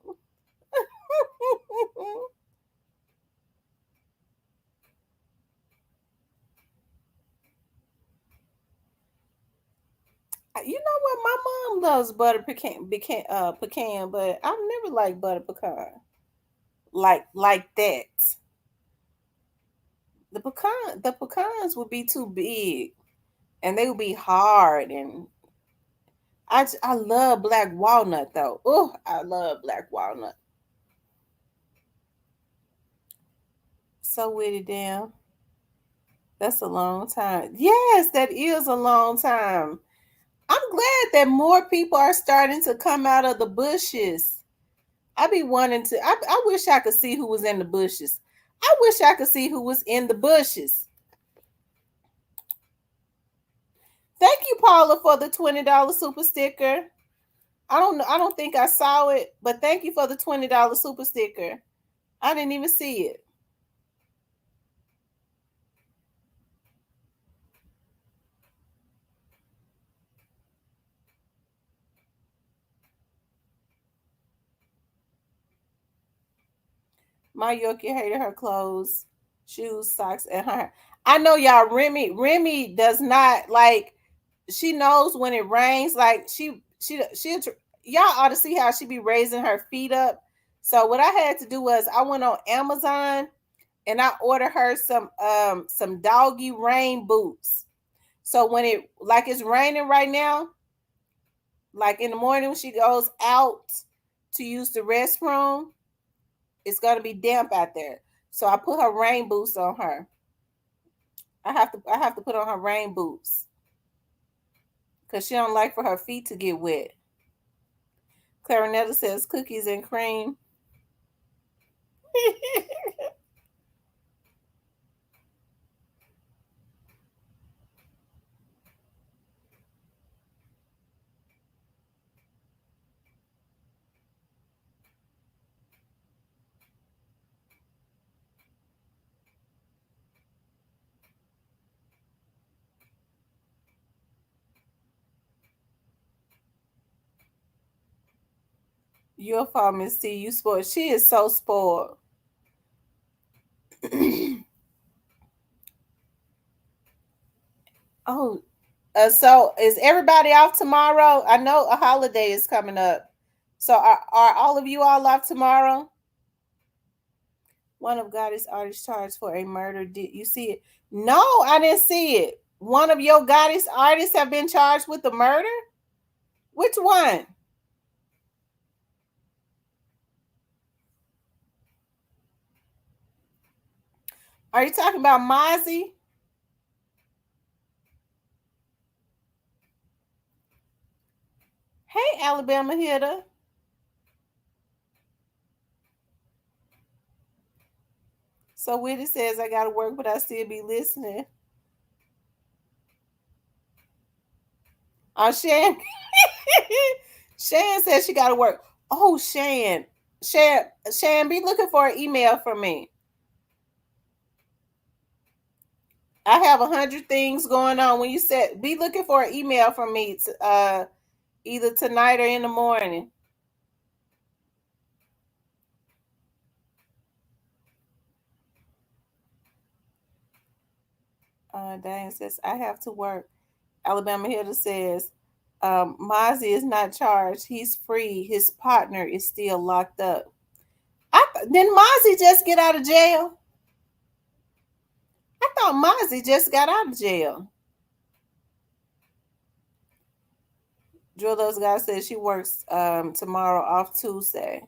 You know what? My mom loves butter pecan, but I've never liked butter pecan like that. The pecans would be too big, and they would be hard. And I love black walnut though. Oh, I love black walnut. So with it down. That's a long time. Yes, that is a long time. I'm glad that more people are starting to come out of the bushes. I be wanting to. I wish I could see who was in the bushes. I wish I could see who was in the bushes. Thank you, Paula, for the $20 super sticker. I don't know. I don't think I saw it, but thank you for the $20 super sticker. I didn't even see it. My Yorkie hated her clothes, shoes, socks, and her. I know y'all. Remy does not like. She knows when it rains. Like she. Y'all ought to see how she be raising her feet up. So what I had to do was I went on Amazon and I ordered her some doggy rain boots. So when it like it's raining right now, like in the morning when she goes out to use the restroom, it's gonna be damp out there. So I put her rain boots on her. I have to put on her rain boots because she don't like for her feet to get wet. Clarinetta says cookies and cream. Your fault, Miss T. You spoiled. She is so spoiled. Oh, so is everybody off tomorrow? I know a holiday is coming up. So are all of you all off tomorrow? One of Goddess artists charged for a murder. Did you see it? No, I didn't see it. One of your Goddess artists have been charged with the murder? Which one? Are you talking about Mozzie? Hey, Alabama hitter. So Whitney says I gotta work, but I still be listening. Oh, Shan. Shan says she gotta work. Oh, Shan. Shan, be looking for an email from me. I have 100 things going on. When you said be looking for an email from me either tonight or in the morning. Diane says I have to work. Alabama Hilda says Mozzie is not charged. He's free. His partner is still locked up. Didn't Mozzie just get out of jail? I thought Mozzie just got out of jail. Drill Those Guys says she works tomorrow off Tuesday.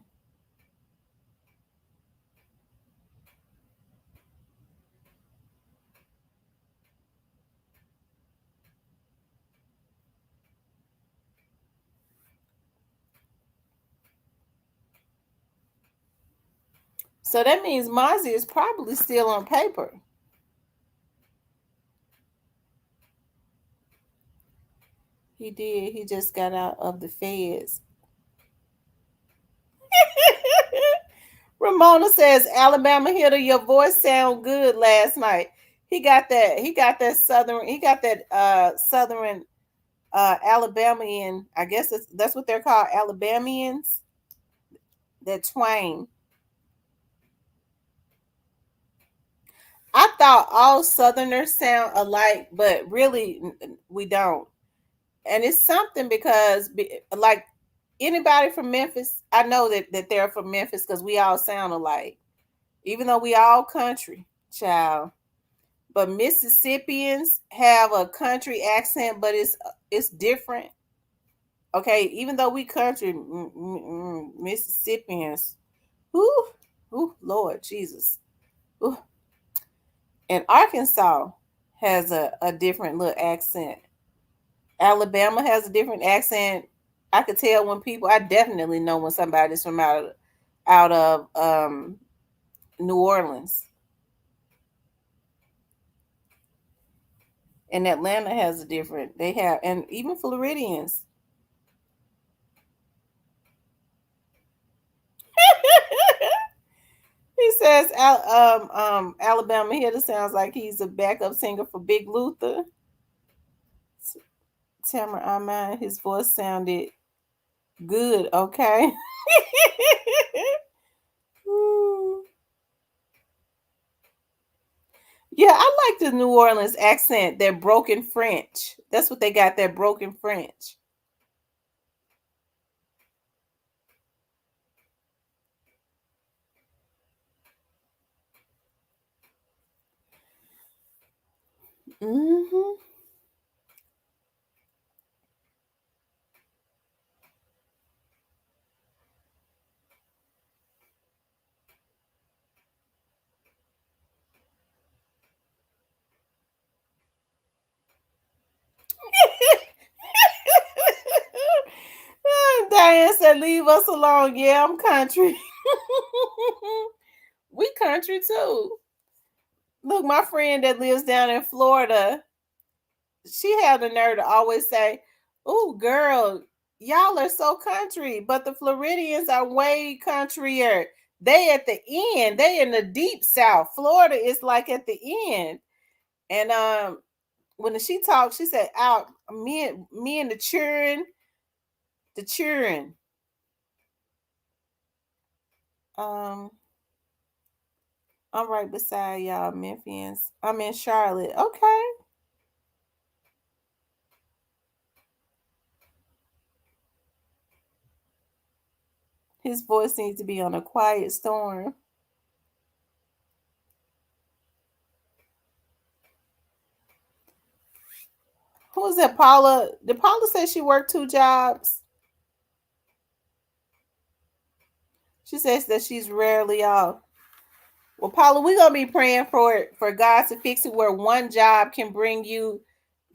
So that means Mozzie is probably still on paper. He did. He just got out of the feds. Ramona says, Alabama hitter, your voice sound good last night. He got that southern, he got that southern Alabamian, I guess that's what they're called, Alabamians, that twang. I thought all southerners sound alike, but really we don't. And it's something because like anybody from Memphis, I know that they're from Memphis because we all sound alike. Even though we all country, child. But Mississippians have a country accent, but it's different. Okay, even though we country, Mississippians, whoo, whoo, Lord Jesus, whoo. And Arkansas has a different little accent. Alabama has a different accent. I could tell when people. I definitely know when somebody's from out of New Orleans. And Atlanta has a different. They have, and even Floridians. He says, Alabama hitter sounds like he's a backup singer for Big Luther. Tamara Ahmad, his voice sounded good. Okay. Yeah, I like the New Orleans accent. They're broken French. That's what they got. They're broken French. Hmm. Diane said, "Leave us alone." Yeah, I'm country. We country too. Look, my friend that lives down in Florida, she had the nerve to always say, "Oh, girl, y'all are so country," but the Floridians are way countryer. They at the end. They in the deep south. Florida is like at the end. And when she talked, she said, "Out me and the children." Um, I'm right beside y'all, Memphians. I'm in Charlotte. Okay. His voice needs to be on a quiet storm. Who is that? Paula? Did Paula say she worked 2 jobs? She says that she's rarely off. Well, Paula, we're gonna be praying for God to fix it where one job can bring you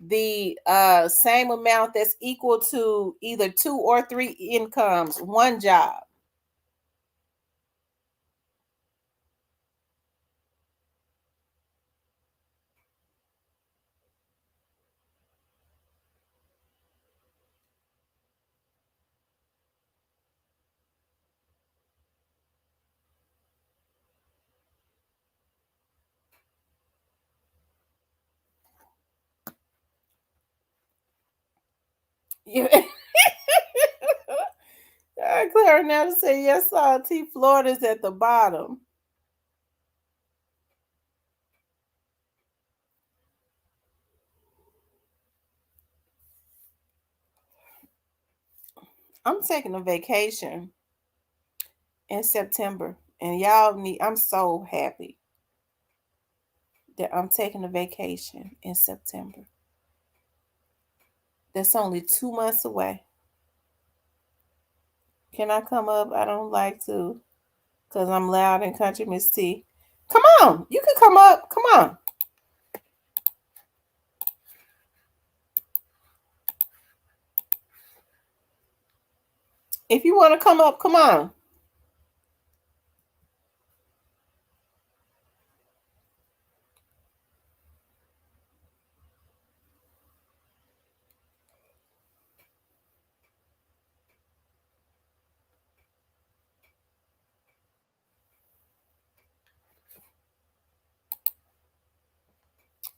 the same amount that's equal to either 2 or 3 incomes. One job. Yeah. Clara now to say yes, T. Florida's at the bottom. I'm taking a vacation in September, and y'all need. I'm so happy that I'm taking a vacation in September. That's only 2 months away. Can I come up? I don't like to, cause I'm loud and country, Miss T. Come on, you can come up. Come on. If you want to come up, come on.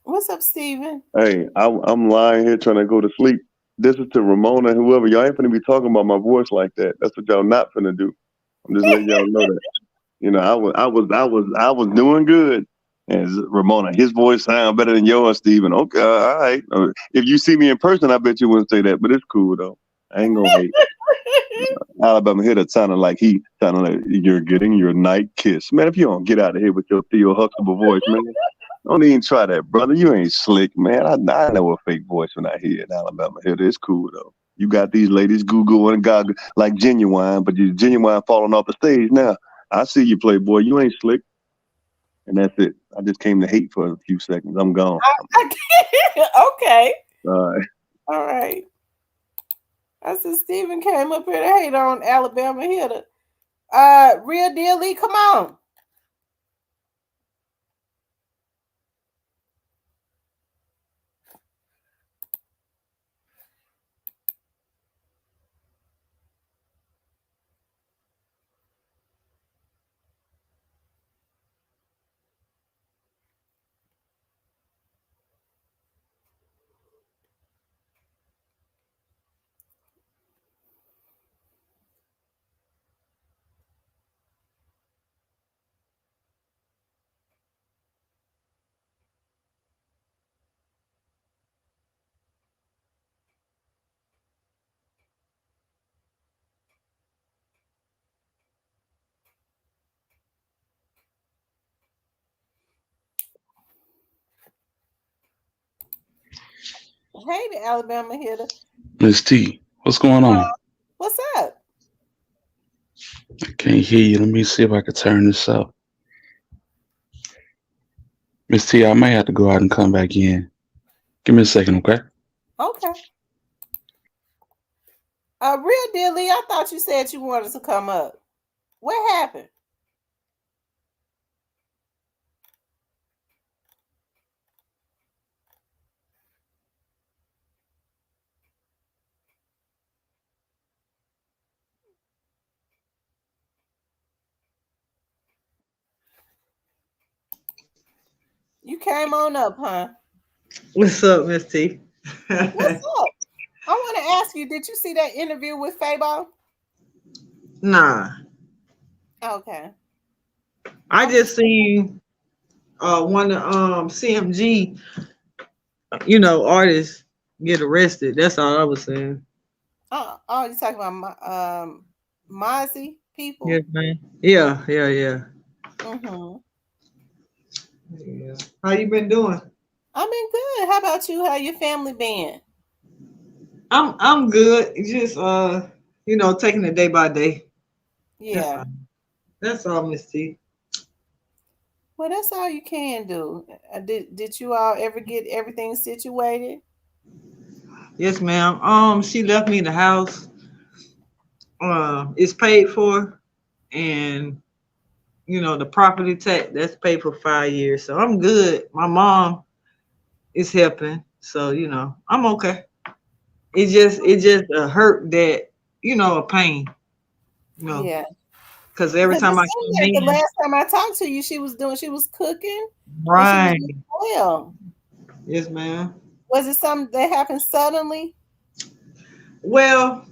What's up, Steven? Hey, I'm lying here trying to go to sleep. This is to Ramona and whoever. Y'all ain't finna be talking about my voice like that. That's what y'all not finna do. I'm just letting y'all know that. You know, I was doing good. And Ramona, his voice sound better than yours, Steven. Okay, all right. If you see me in person, I bet you wouldn't say that, but it's cool though. I ain't gonna hate. Alabama hit it sounding like you're getting your night kiss. Man, if you don't get out of here with your Theo Huxtable voice, man. Don't even try that, brother. You ain't slick, man. I know a fake voice when I hear it in Alabama. Hit it. It's cool though. You got these ladies Google and Gaga like Genuine, but you Genuine falling off the stage now. I see you, Playboy. You ain't slick. And that's it. I just came to hate for a few seconds. I'm gone. Okay. All right. All right. I said Steven came up here to hate on Alabama hitter. Real deal, Lee, come on. Hey, the Alabama hitter. Miss T, what's going on? What's up? I can't hear you. Let me see if I can turn this up. Miss T, I may have to go out and come back in. Give me a second, okay? Okay. Real deal, Lee, I thought you said you wanted to come up. What happened? You came on up, huh? What's up, Miss T? What's up? I want to ask you, did you see that interview with Fabo? Nah, Okay. I just seen one of CMG, artists get arrested. That's all I was saying. Oh, you talking about Mozzie people? Yes, man. Yeah. Mm-hmm. Yeah. How you been doing? I've been good. How about you? How your family been? I'm good. Just taking it day by day. That's Yeah. all. That's all, Miss T. Well, that's all you can do. Did you all ever get everything situated? Yes, ma'am. She left me the house. It's paid for, and the property tax that's paid for 5 years. So I'm good. My mom is helping, so I'm okay. It just hurt that a pain, Yeah. because every Because it time I seemed come like the in, last time I talked to you, she was cooking and she was right? doing well. Yes, ma'am. Was it something that happened suddenly? Well,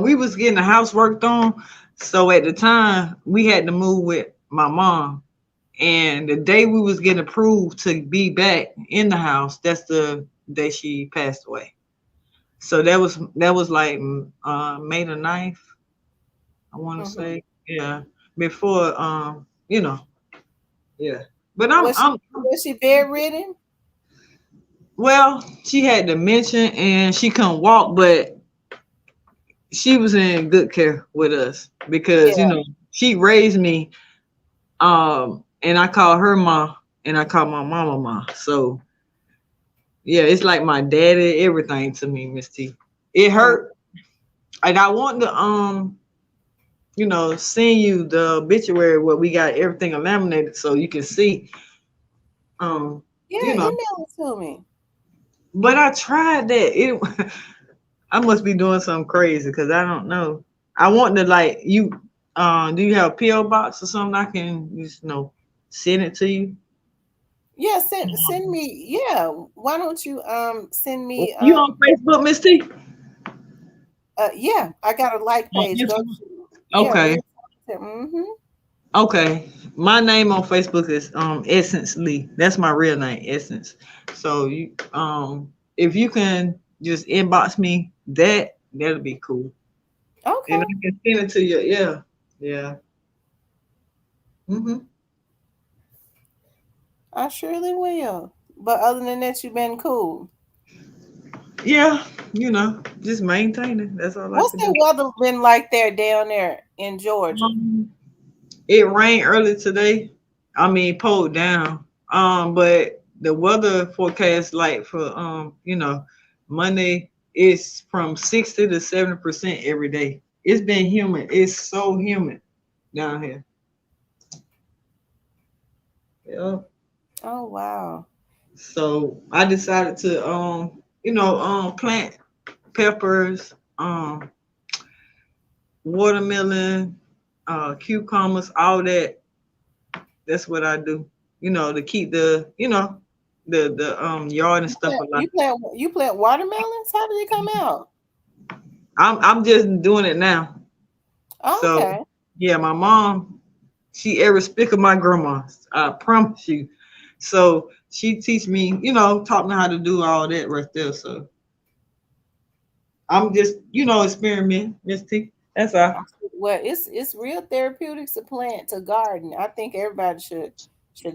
we was getting the house worked on, so at the time we had to move with my mom, and the day we was getting approved to be back in the house, that's the day she passed away. So that was like May the 9th, I want to Mm-hmm. say. Yeah. Before yeah. But I'm Was I'm she bedridden? well, she had dementia and she couldn't walk, but she was in good care with us because Yeah. she raised me, and I call her ma and I call my mama ma. So yeah, it's like my daddy, everything to me, Miss T. It Mm. hurt. Like I want to send you the obituary where we got everything laminated so you can see. Um, Yeah, you know, email it to me. but I tried that. I must be doing something crazy because I don't know. I want to like you. Do you have a PO box or something? I can just send it to you. Yeah, send me. Yeah, why don't you send me You on Facebook, Miss T? yeah, I got a like page. Go yeah, Okay. mm-hmm. Okay. My name on Facebook is Essence Lee. That's my real name, Essence. So you if you can just inbox me that'll be cool. Okay. And I can send it to you. Yeah. Yeah. Mm-hmm. I surely will. But other than that, you've been cool. Yeah, just maintaining. That's all I What's can the do. weather been like there down there in Georgia? It rained early today. I mean, pulled down. But the weather forecast, like for Monday, is from 60 to 70% every day. It's been humid. It's so humid down here. Yeah. Oh wow. So I decided to plant peppers, watermelon, cucumbers, all that. That's what I do. To keep the yard and stuff alive. You plant watermelons? How did it come out? I'm just doing it now. Oh, So okay. yeah, my mom, she every spick of my grandma. I promise you. So she teach me, taught me how to do all that right there. So I'm just, experiment, Miss T. That's all. Well, it's real therapeutics to plant to garden. I think everybody should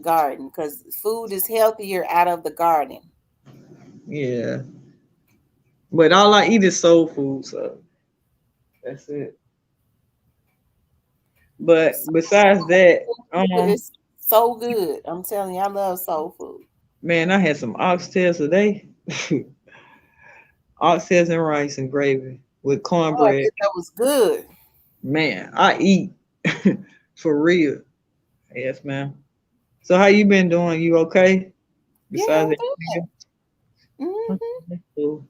garden because food is healthier out of the garden. Yeah. But all I eat is soul food, so that's it. But besides that, It's so good. I'm telling you, I love soul food. man, I had some oxtails today. Oxtails and rice and gravy with Oh, I cornbread. bet that was good. Man, I eat for real. Yes, ma'am. So how you been doing? You okay? Yeah, Besides I'm that, good. Mm-hmm. that's cool.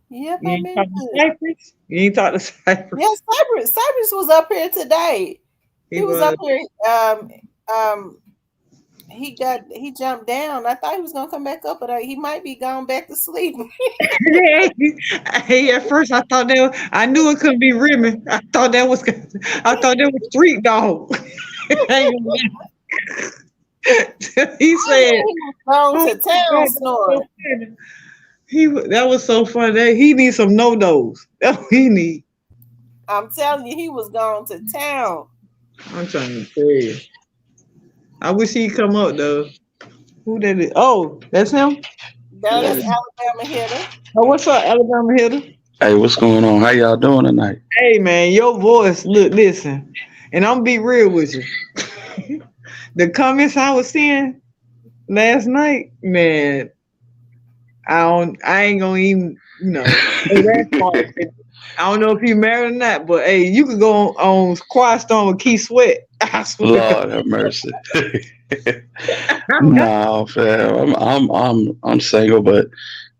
Yep, You I've ain't been talk to good. Cypress? You ain't talk to Cypress? Yeah, Cypress was up here today. He He was up was. here. He jumped down. I thought he was gonna come back up, but he might be gone back to sleep. Hey, at first I knew it couldn't be Remy. I thought that was Street Dog. He said, He was gone "Oh to my town God, snoring. that was so funny. He needs some no-nos. That's what he need." I'm telling you, he was gone to town. I'm trying to tell you. I wish he'd come up though. Who that is? Oh, that's him. That is Alabama hitter. Oh, what's up, Alabama hitter? Hey, what's going on? How y'all doing tonight? Hey man, your voice. Look, listen, and I'm be real with you. The comments I was seeing last night, man, I ain't gonna even, say that part. I don't know if you married or not, but hey, you could go on Quiet Storm with Keith Sweat. I swear to God. Lord have mercy. No, fam. I'm single, but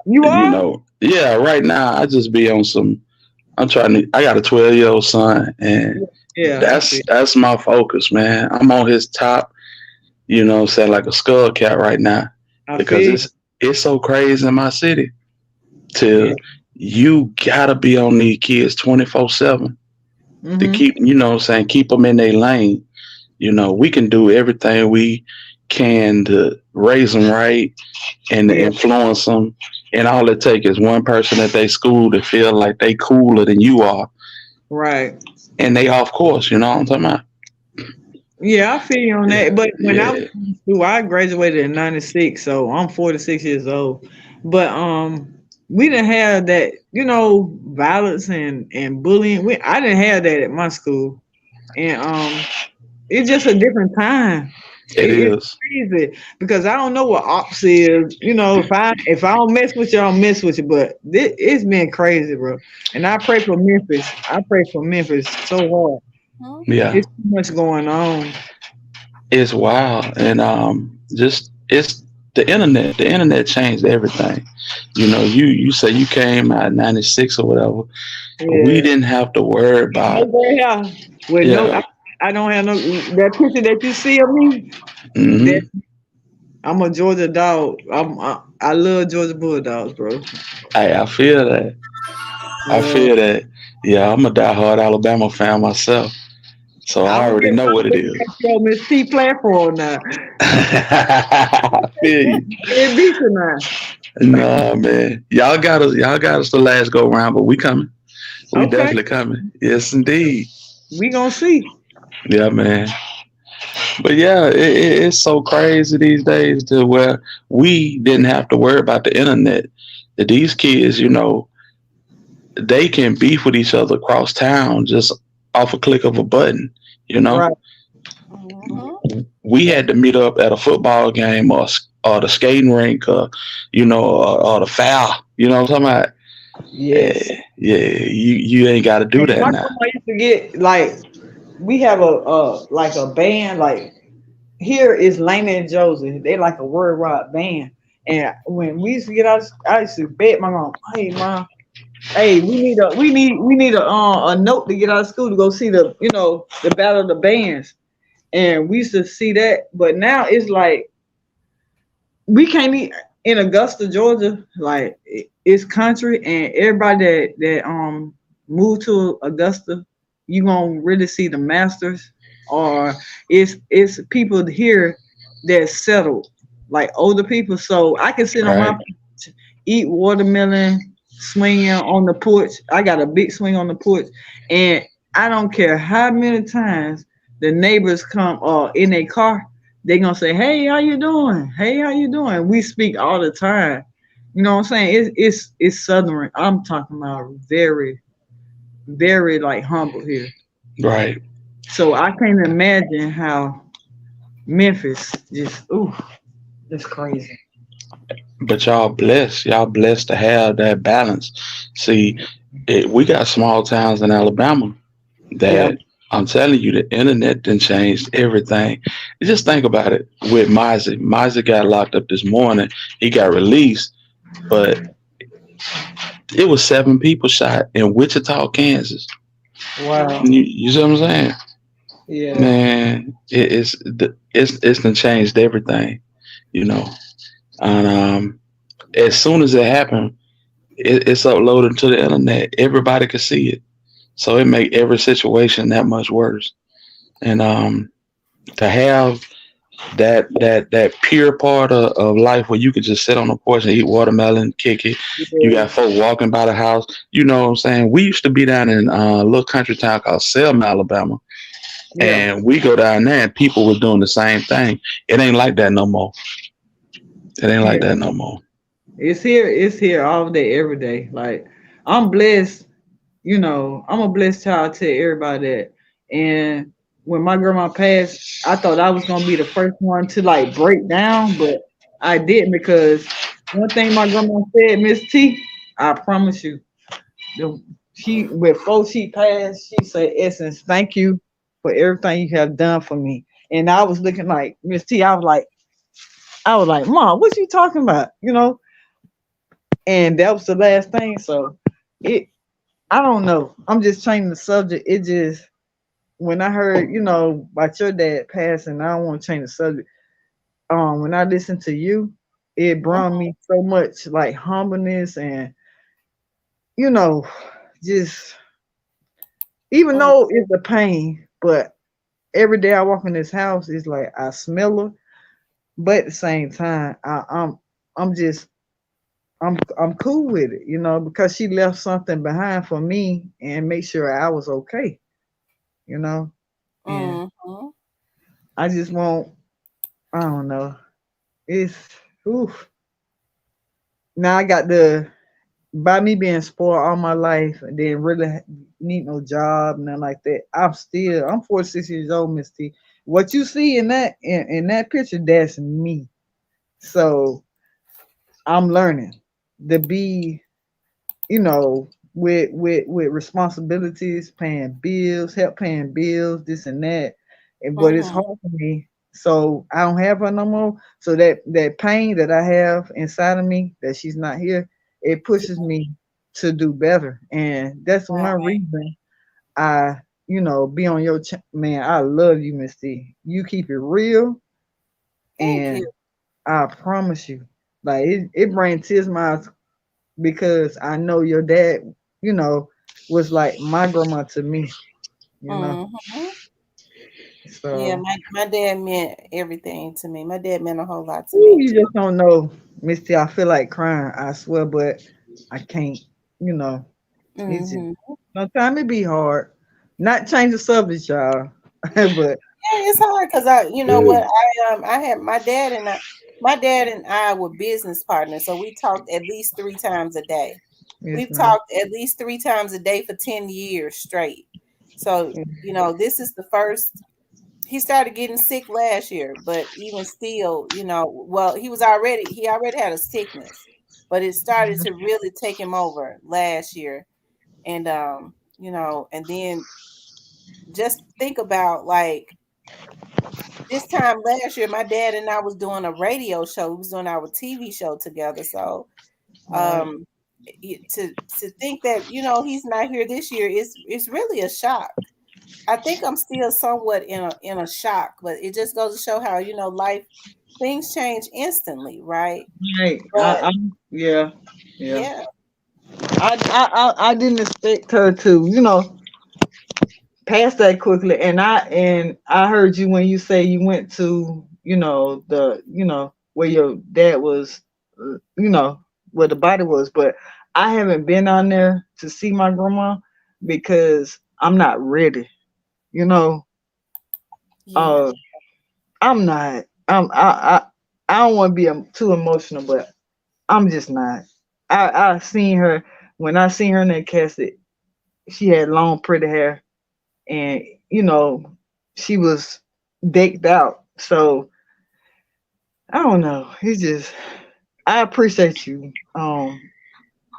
You are? yeah, right now I just be on some. I got a 12-year-old son, and Yeah, that's my focus, man. I'm on his top, saying like a skull cat right now because it's so crazy in my city. Till you gotta be on these kids 24/7 to keep, keep them in their lane. We can do everything we can to raise them right and to influence them. And all it takes is one person at their school to feel like they cooler than you are. Right. And they off course, you know what I'm talking about? Yeah, I feel you on that. But when I was in school, I graduated in '96, so I'm 46 years old. But we didn't have that, violence and bullying. I didn't have that at my school. And it's just a different time. It's crazy because I don't know what ops is. If I don't mess with you, I'll mess with you. But it's been crazy, bro. And I pray for Memphis. I pray for Memphis so hard. Yeah, it's too much going on. It's wild, and just it's the internet. The internet changed everything. You say you came out '96 or whatever. Yeah. We didn't have to worry about. I don't have no that picture that you see of me. Mm-hmm. I'm a Georgia dog. I love Georgia Bulldogs, bro. Hey, I feel that. I Yeah. feel that. Yeah, I'm a diehard Alabama fan myself, so I I was already just know trying what to it look is. at your Miss T platform now. I feel you. It beat you now. Nah, man. Y'all got us the last go round, but we coming. We Okay, definitely coming. Yes, indeed. we gonna see. Yeah, man. But yeah, it's so crazy these days to where we didn't have to worry about the internet. That these kids, they can beef with each other across town just off a click of a button. You know, Right. Mm-hmm. we had to meet up at a football game or the skating rink or the foul. You know what I'm talking about? Yes. Yeah, you ain't got to do And that my now. grandma used to get like we have a like a band like here is Lana and Josie. They like a word rock band. And when we used to get out, I used to bet my mom, hey mom, hey, we need a note to get out of school to go see the battle of the bands. And we used to see that, but now it's like we can't be in Augusta, Georgia. Like it's country, and everybody that moved to Augusta, you gonna really see the masters, or it's people here that settled, like older people. So I can sit on my Right, porch, eat watermelon, swinging on the porch. I got a big swing on the porch, and I don't care how many times the neighbors come in a car, they gonna say, "Hey, how you doing? Hey, how you doing?" We speak all the time. You know what I'm saying? It's southern. I'm talking about very, very like humble here. right. So I can't imagine how Memphis just it's crazy. But y'all blessed to have that balance. See, we got small towns in Alabama Yeah, that I'm telling you, the internet done changed everything. Just think about it with Mizey. Mizey got locked up this morning. He got released, but it was 7 people shot in Wichita, Kansas. wow. You see what I'm saying? Yeah, Man, it's done changed everything, you know. And as soon as it happened, it's uploaded to the internet. Everybody can see it, so it make every situation that much worse. And to have that pure part of life where you could just sit on the porch and eat watermelon, kick it. You yeah, got folk walking by the house. You know what I'm saying? We used to be down in a little country town called Selma, Alabama, yeah, and we go down there and people was doing the same thing. It ain't like that no more. It ain't like yeah. that no more. It's here all day, every day. Like I'm blessed. I'm a blessed child to everybody that. And when my grandma passed, I thought I was gonna be the first one to like break down, but I didn't because one thing my grandma said, Miss T, I promise you, she before she passed, she said, Essence, thank you for everything you have done for me. And I was looking like Miss T, I was like, Mom, what you talking about? And that was the last thing. So it I don't know. I'm just changing the subject. It just when I heard, about your dad passing, I don't want to change the subject. When I listened to you, it brought me so much like humbleness and you know, just even Mm-hmm. though it's a pain, but every day I walk in this house, it's like I smell her, but at the same time, I'm just I'm cool with it, because she left something behind for me and make sure I was okay, you know. And Mm-hmm. I just want I don't know. It's oof. Now I got the by me being spoiled all my life and then really need no job, nothing like that. I'm 46 years old, Miss T. What you see in that picture, that's me. So I'm learning to be, with responsibilities, paying bills, help paying bills, this and that. But it's Mm-hmm. hard for me. So I don't have her no more. So that pain that I have inside of me that she's not here, it pushes me to do better. And that's one Right. reason I, be on your man. I love you, Miss T. You keep it real, Thank and you. I promise you. Like it brings tears to my eyes because I know your dad, you know, was like my grandma to me, you know. Hmm. Yeah, So my dad meant everything to me. My dad meant a whole lot to ooh, me. you just don't know, Misty. I feel like crying, I swear, but I can't, you know. It's just Hmm. sometimes it be hard. Not change the subject, y'all. But Yeah, it's hard because you know Yeah. what, I had my dad and I were business partners, so we talked at least 3 times a day. yes, We've man. talked at least 3 times a day for 10 years straight. So you know, this is the first. He started getting sick last year, but even still, you know, well, he already had a sickness, but it started to really take him over last year, and you know, and then just think about like this time last year, my dad and I was doing a radio show. We was doing our TV show together. So Right. um to think that, you know, he's not here this year is it's really a shock. I think I'm still somewhat in a shock, but it just goes to show how, you know, life things change instantly, right? Right. But Yeah. Yeah. yeah, I didn't expect her to, you know, pass that quickly. And I heard you when you say you went to, you know, where your dad was, you know, where the body was. But I haven't been on there to see my grandma because I'm not ready. You know, yeah. uh, I'm not. I don't want to be too emotional, but I'm just not. I seen her when I seen her in that casket. She had long, pretty hair, and you know, she was decked out. So I don't know. It's just I appreciate you. I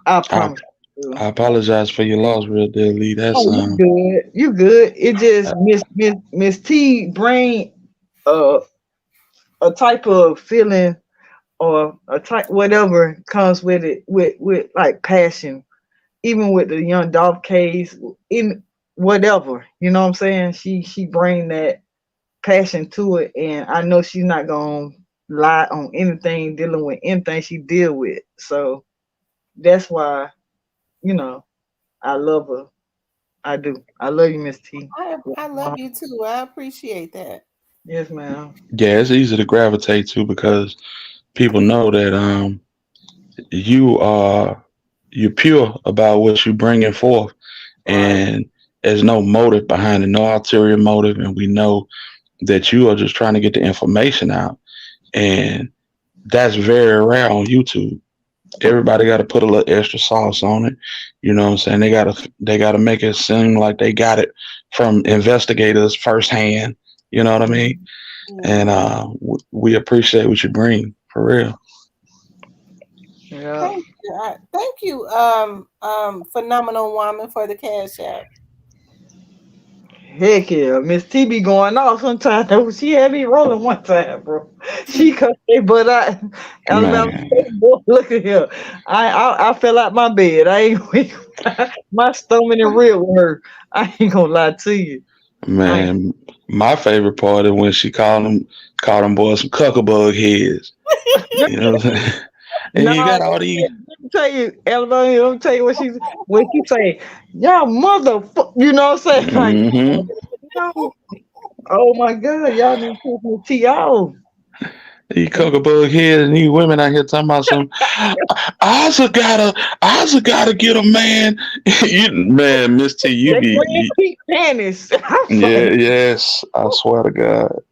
I promise you. I apologize for your loss, real deal, Lee. That's Oh, you good. You good. It just Miss T bring uh a type of feeling or a type whatever comes with it with like passion. Even with the young Dolph case, in whatever, you know what I'm saying? She bring that passion to it, and I know she's not gonna lie on anything dealing with anything she deal with. So that's why, you know, I love her. I do. I love you, Miss T. I love you too. I appreciate that. Yes, ma'am. yeah, it's easy to gravitate to because people know that you are you're pure about what you're bringing forth, Right. and there's no motive behind it, no ulterior motive, and we know that you are just trying to get the information out, and that's very rare on YouTube. Everybody got to put a little extra sauce on it. You know what I'm saying? They gotta make it seem like they got it from investigators firsthand. You know what I mean? And Yeah. we appreciate what you bring for real. Yeah. Thank you. Thank you, phenomenal woman for the cash app. Heck yeah, Miss T be going off sometimes. She had me rolling one time, bro. She cut their butt out. Alabama Man, State, boy, look at here. I fell out my bed. I ain't my stomach and real with her. I ain't gonna lie to you. I ain't. man, my favorite part is when she called them boys some cuckabug heads. You know what I'm saying? And No, you got all these. let me tell you, Alabama. Let me tell you what she say. Y'all motherfucker. You know what I'm saying? Like, Hmm. no. Oh my God, y'all didn't put me T out. These cuckabug heads and these women out here talking about some. I also gotta get a man. Man, Miss T, you They be, wearing pink panties. I was yeah, like, yes, I swear to God.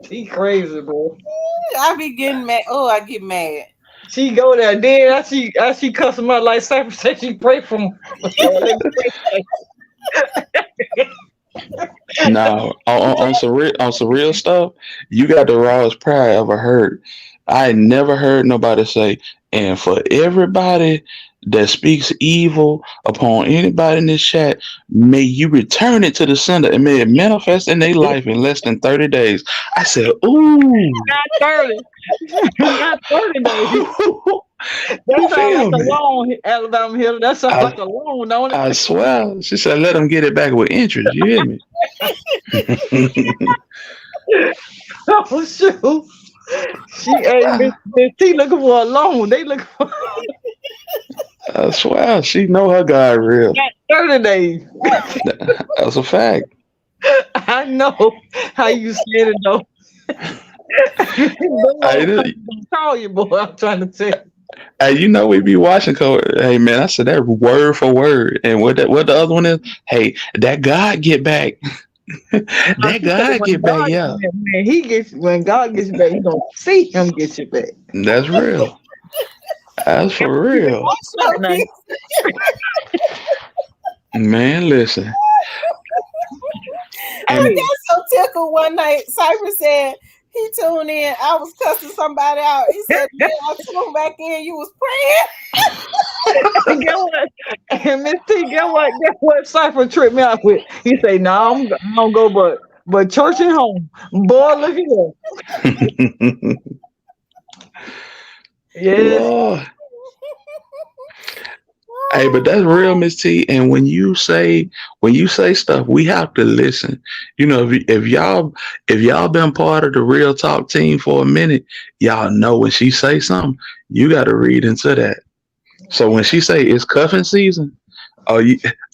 she crazy, bro. I be getting mad. Oh, I get mad. She go there, then I she cuss him out like Cypher said she pray for him. Lord, let me pray Now, on some real stuff, you got the rawest pride I ever heard. I never heard nobody say, and for everybody that speaks evil upon anybody in this chat, may you return it to the sender and may it manifest in their life in less than 30 days. I said, ooh, not 30. Not 30 days. That you sounds like feel a me? loan, Alabama Hill. That sounds I, like a loan, don't I it? swear. She said, let them get it back with interest. You hear me? Oh shoot. She ain't Miss T looking for a loan. They looking for I swear, she know her God real. 30 days. That's a fact. I know how you said it though. Hey, Don't call you, boy. I'm trying to tell you. hey, you know we be watching. Hey man, I said that word for word. And what the other one is? Hey, that God get back. Now, That she said God get back. Yeah, man, he gets when God gets you back, he gonna see him get you back. that's real. That's for real. Now, Man, listen. I And got so tickled one night. Cypher said he tuned in. I was cussing somebody out. He said, "Man, I tuned back in. You was praying." get what? And Miss T, get what? Get what? Cypher tripped me out with. He say, "No, I'm gonna go, but church and home, boy. Look at here." Yes. Lord. Hey, but that's real, Miss T. And when you say stuff, we have to listen. You know, if y'all been part of the Real Talk team for a minute, y'all know when she say something, you got to read into that. So when she say it's cuffing season, oh,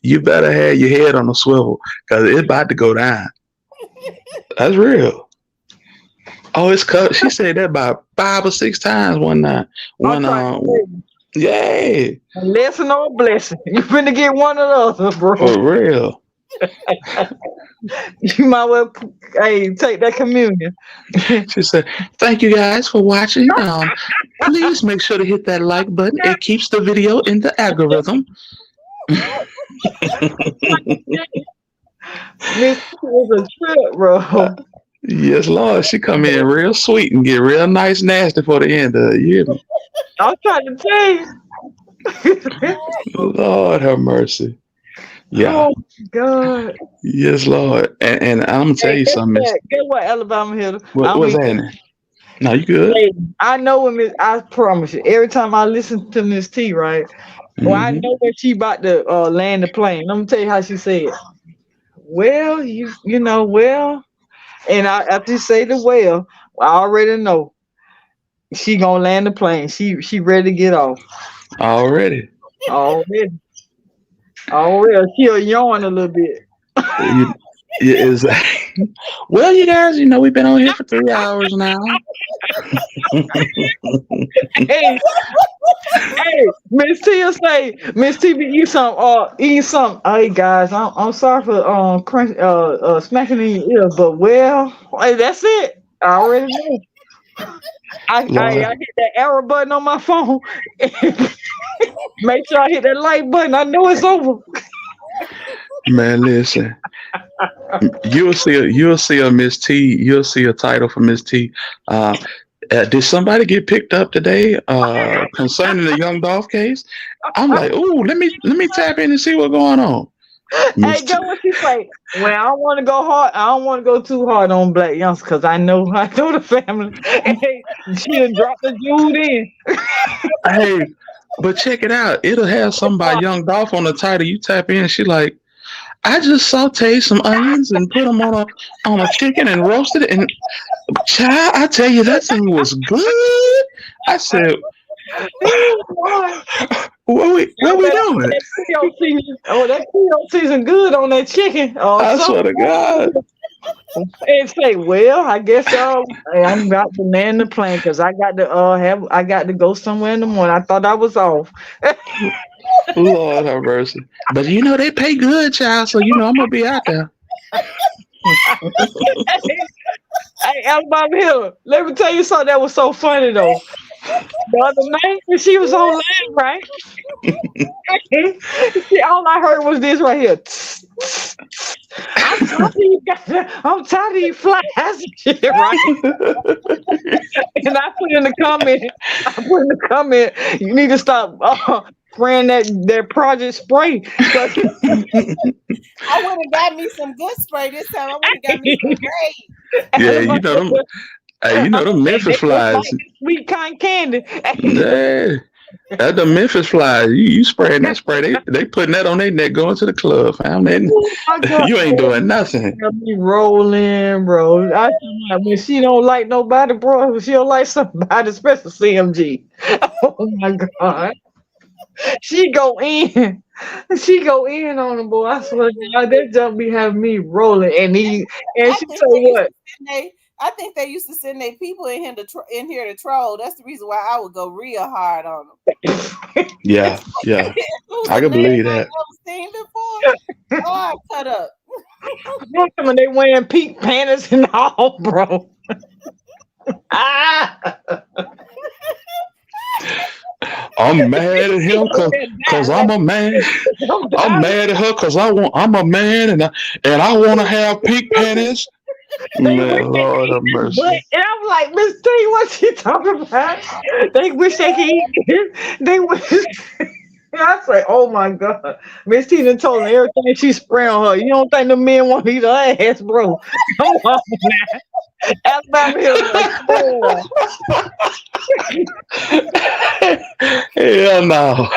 you better have your head on a swivel because it's about to go down. That's real. Oh, it's cuff. She said that about 5 or 6 times one night. Yeah. A lesson or a blessing. You finna get one of those, bro. For real. You might well take that communion. She said, "Thank you guys for watching. Please make sure to hit that like button. It keeps the video in the algorithm." This was a trip, bro. Yes, Lord. She come in real sweet and get real nice nasty for the end of the year. I'm trying to tell you. Lord have mercy. Yeah. Oh God. Yes, Lord. And I'm gonna tell you something. Get what, Alabama Hill? What's happening? No, you good? Hey, I know when I promise you, every time I listen to Miss T, right? Well, I know when she about to land the plane. Let me tell you how she said. Well, you know, well, and after you say the well, I already know she gonna land the plane. She ready to get off. Already. She'll yawn a little bit. Well, you guys, you know we've been on here for 3 hours now. Hey, Miss T will say, Miss T be eat some. Hey guys, I'm sorry for crunch smacking in your ears, but hey, that's it. I already know. I hit that arrow button on my phone. Make sure I hit that like button. I know it's over. Man, listen. You'll see a Miss T. You'll see a title for Miss T. Did somebody get picked up today concerning the young Dolph case? I'm like, ooh, let me tap in and see what's going on. Hey, go what she say. Well, I don't want to go hard. I don't want to go too hard on black youngsters because I know the family. Hey, she done dropped the dude in. Hey, but check it out. It'll have something by Young Dolph on the title. You tap in, she like, I just sauteed some onions and put them on a chicken and roasted it. And child, I tell you, that thing was good. I said, what we doing? That Creole season good on that chicken. I swear to God. And say, well, I guess I'm about to land the plane because I got to go somewhere in the morning. I thought I was off. Lord have mercy. But you know they pay good, child. So you know I'm gonna be out there. Hey, Alabama Hill, let me tell you something that was so funny though. The other night when she was on live, right? All I heard was this right here. I'm tired of you flies and shit, right? And I put in the comment, you need to stop spraying that project spray. I would have got me some good spray this time. I would have got me some great. Yeah, you know them. Hey, you know them Memphis flies. Like sweet cotton candy. Yeah. That's the Memphis Flies. You spraying that spray. They putting that on their neck going to the club, fam. You ain't doing nothing. Got me rolling, bro. When she don't like nobody, bro, if she don't like somebody, especially CMG. Oh my God. She go in. She go in on him, boy. I swear to God, that jump be having me rolling. And she say what? I think they used to send their people in here to troll. That's the reason why I would go real hard on them. Yeah. I can believe that. I've never seen before. Oh, I cut up. When they wearing pink panties and all, bro. I'm mad at him because I'm a man. I'm mad at her because I'm a man and I want to have pink panties. Man, Lord have mercy. And I'm like, Miss T, what she talking about? They wish they could eat. They wish. I say, oh my God. Miss T done told her everything she spray on her. You don't think the men want to eat her ass, bro? Come on now. Alabama Hill. Hell no.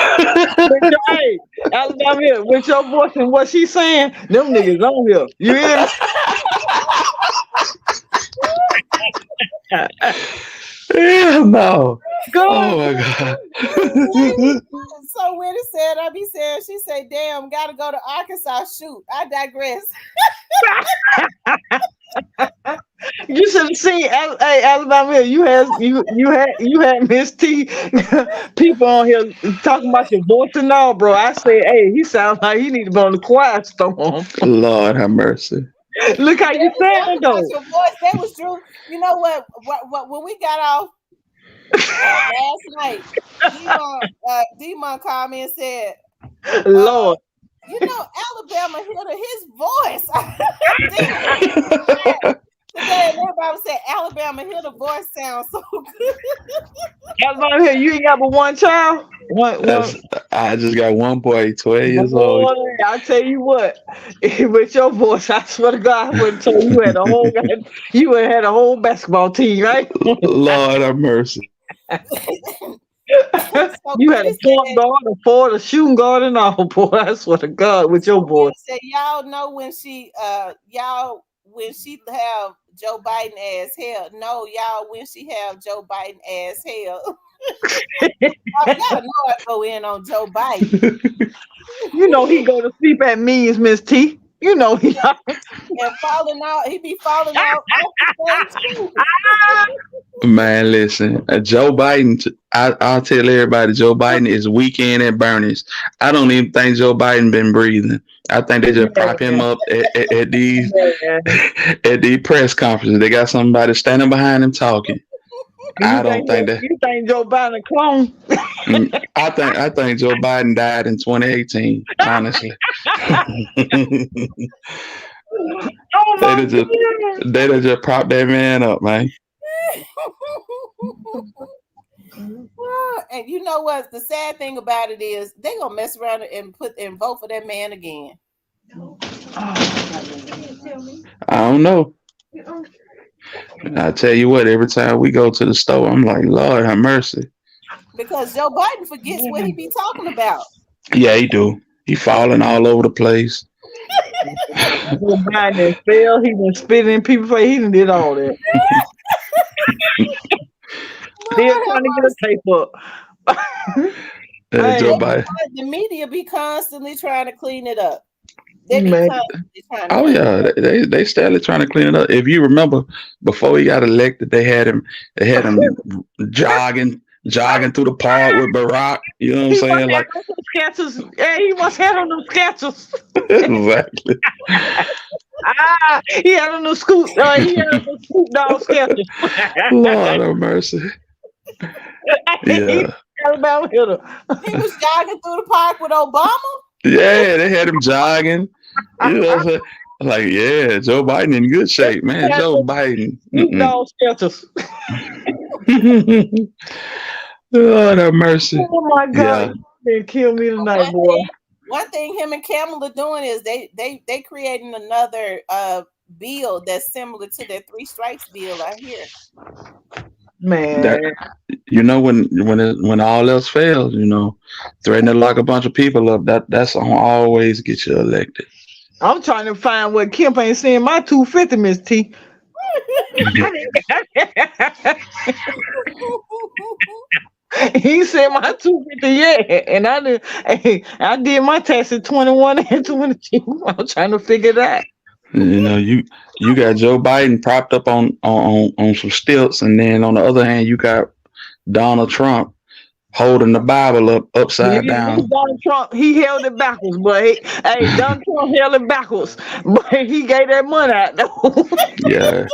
Hey, Alabama Hill, with your voice and what she saying, them niggas on here. You hear me? Hell no. Oh my God. So when it said, I be saying, she say, damn, gotta go to Arkansas. Shoot, I digress. You should have seen Alabama. You had Miss T people on here talking about your voice and all, bro. I said, hey, he sounds like he need to be on the quiet storm. Lord have mercy. Look how you sound though. Your voice, that was true. You know what when we got off last night, Demon called me and said, Lord. You know, Alabama hit his voice. Today, everybody said Alabama Hill, the voice sounds so good. Alabama Hill, you ain't got but one child? One. I just got one boy, 12 years old. I'll tell you what, with your voice, I swear to God, I would tell you had a whole basketball team, right? Lord have mercy. You had a point guard, a forward, a shooting guard, and all, boy. I swear to God, with your boy. Say, y'all know when she have Joe Biden as hell. No, y'all, when she have Joe Biden as hell. Y'all know I go in on Joe Biden. You know he go to sleep at means, Miss T. You know he and falling out. He be falling out off the stage too. Man, listen, Joe Biden. I'll tell everybody, Joe Biden is weekend at Bernie's. I don't even think Joe Biden been breathing. I think they just prop him up at these press conferences. They got somebody standing behind him talking. I don't think that. You think Joe Biden a clone? I think Joe Biden died in 2018. Honestly. They just prop that man up, man. And you know what? The sad thing about it is they gonna mess around and vote for that man again. I don't know. I tell you what, every time we go to the store, I'm like, Lord have mercy. Because Joe Biden forgets what he be talking about. Yeah, he do. He falling all over the place. Joe Biden fell. He been spitting in people's face. He done did all that. Still trying to get a tape up. Joe Biden. The media be constantly trying to clean it up. They still trying to clean it up. If you remember, before he got elected, they had him jogging through the park with Barack. You know what I'm saying? Like sketches. Yeah, he must have on them sketches. Exactly. He had on the scoop. He had on the scoop dog sketches. Lord have mercy. Yeah. Alabama hitter. He was jogging through the park with Obama. Yeah, they had him jogging. You know what I'm saying? Like, yeah, Joe Biden in good shape, man. Joe Biden. Dog sketches. Lord have mercy. Oh my God. Yeah. They kill me tonight, boy. One thing him and Kamala doing is they creating another bill that's similar to their 3 strikes bill out here. Man, when all else fails, threatening to lock a bunch of people up, that's gonna always get you elected. I'm trying to find what Kemp ain't seeing my 250, Miss T. He said my 250 yet, and I did my tax at 21 and 22. I'm trying to figure that. You got Joe Biden propped up on some stilts, and then on the other hand, you got Donald Trump holding the Bible up upside down. Donald Trump, he held it backwards, but Donald Trump held it backwards, but he gave that money out though. Yeah,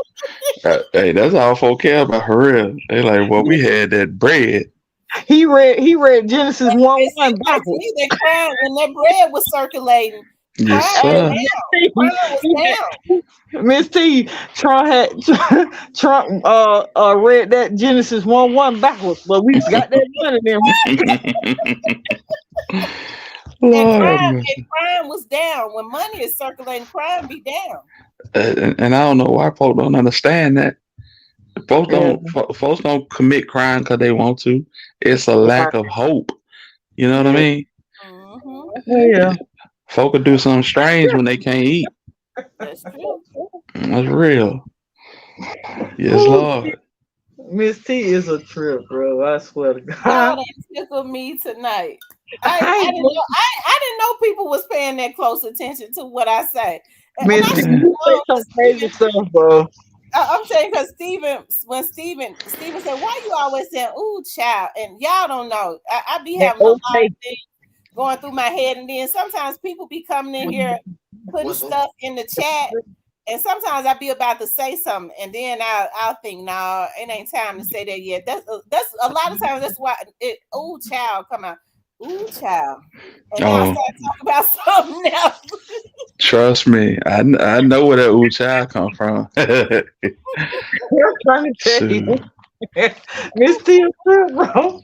hey, that's all folk care about for real. They like, well, we had that bread. He read Genesis 1:1 backwards. They cried when that bread was circulating. Yes, sir. Crime was down. Miss T, Trump read that Genesis 1:1 backwards, but we got that money then. And crime was down. When money is circulating, crime be down. And I don't know why folks don't understand that. Folks don't commit crime because they want to. It's a lack of hope. You know what I mean? Yeah. Folk will do something strange when they can't eat. That's true. That's real. Yes, Lord. Miss T is a trip, bro. I swear to God. That tickled me tonight. I didn't know people was paying that close attention to what I say. Miss T, you say some crazy stuff, bro. I'm saying because when Steven said, why you always saying, ooh, child? And y'all don't know. I be having a lot of things going through my head. And then sometimes people be coming in here putting stuff in the chat. And sometimes I be about to say something. And then I'll think, no, it ain't time to say that yet. That's a lot of times that's why ooh, child come out. Ooh, child. And then I start talking about something else. Trust me, I know where that ooh child come from. I'm trying to tell you. Miss T, bro.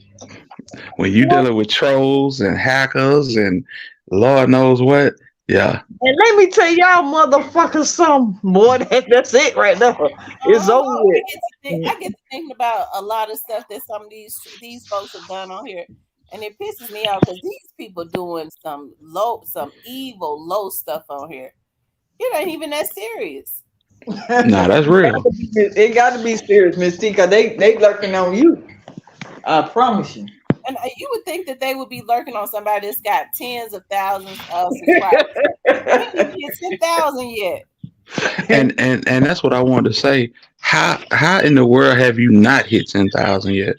When you dealing with trolls and hackers and Lord knows what, yeah. And let me tell y'all motherfuckers something, boy, that's it right there. It's over with. I get to thinking about a lot of stuff that some of these folks have done on here. And it pisses me off because these people doing some evil, low stuff on here. It ain't even that serious. Nah, that's real. It got to be serious, Miss T, because they lurking on you. I promise you. And you would think that they would be lurking on somebody that's got tens of thousands of subscribers. We didn't get 10,000 yet. And that's what I wanted to say. How in the world have you not hit 10,000 yet?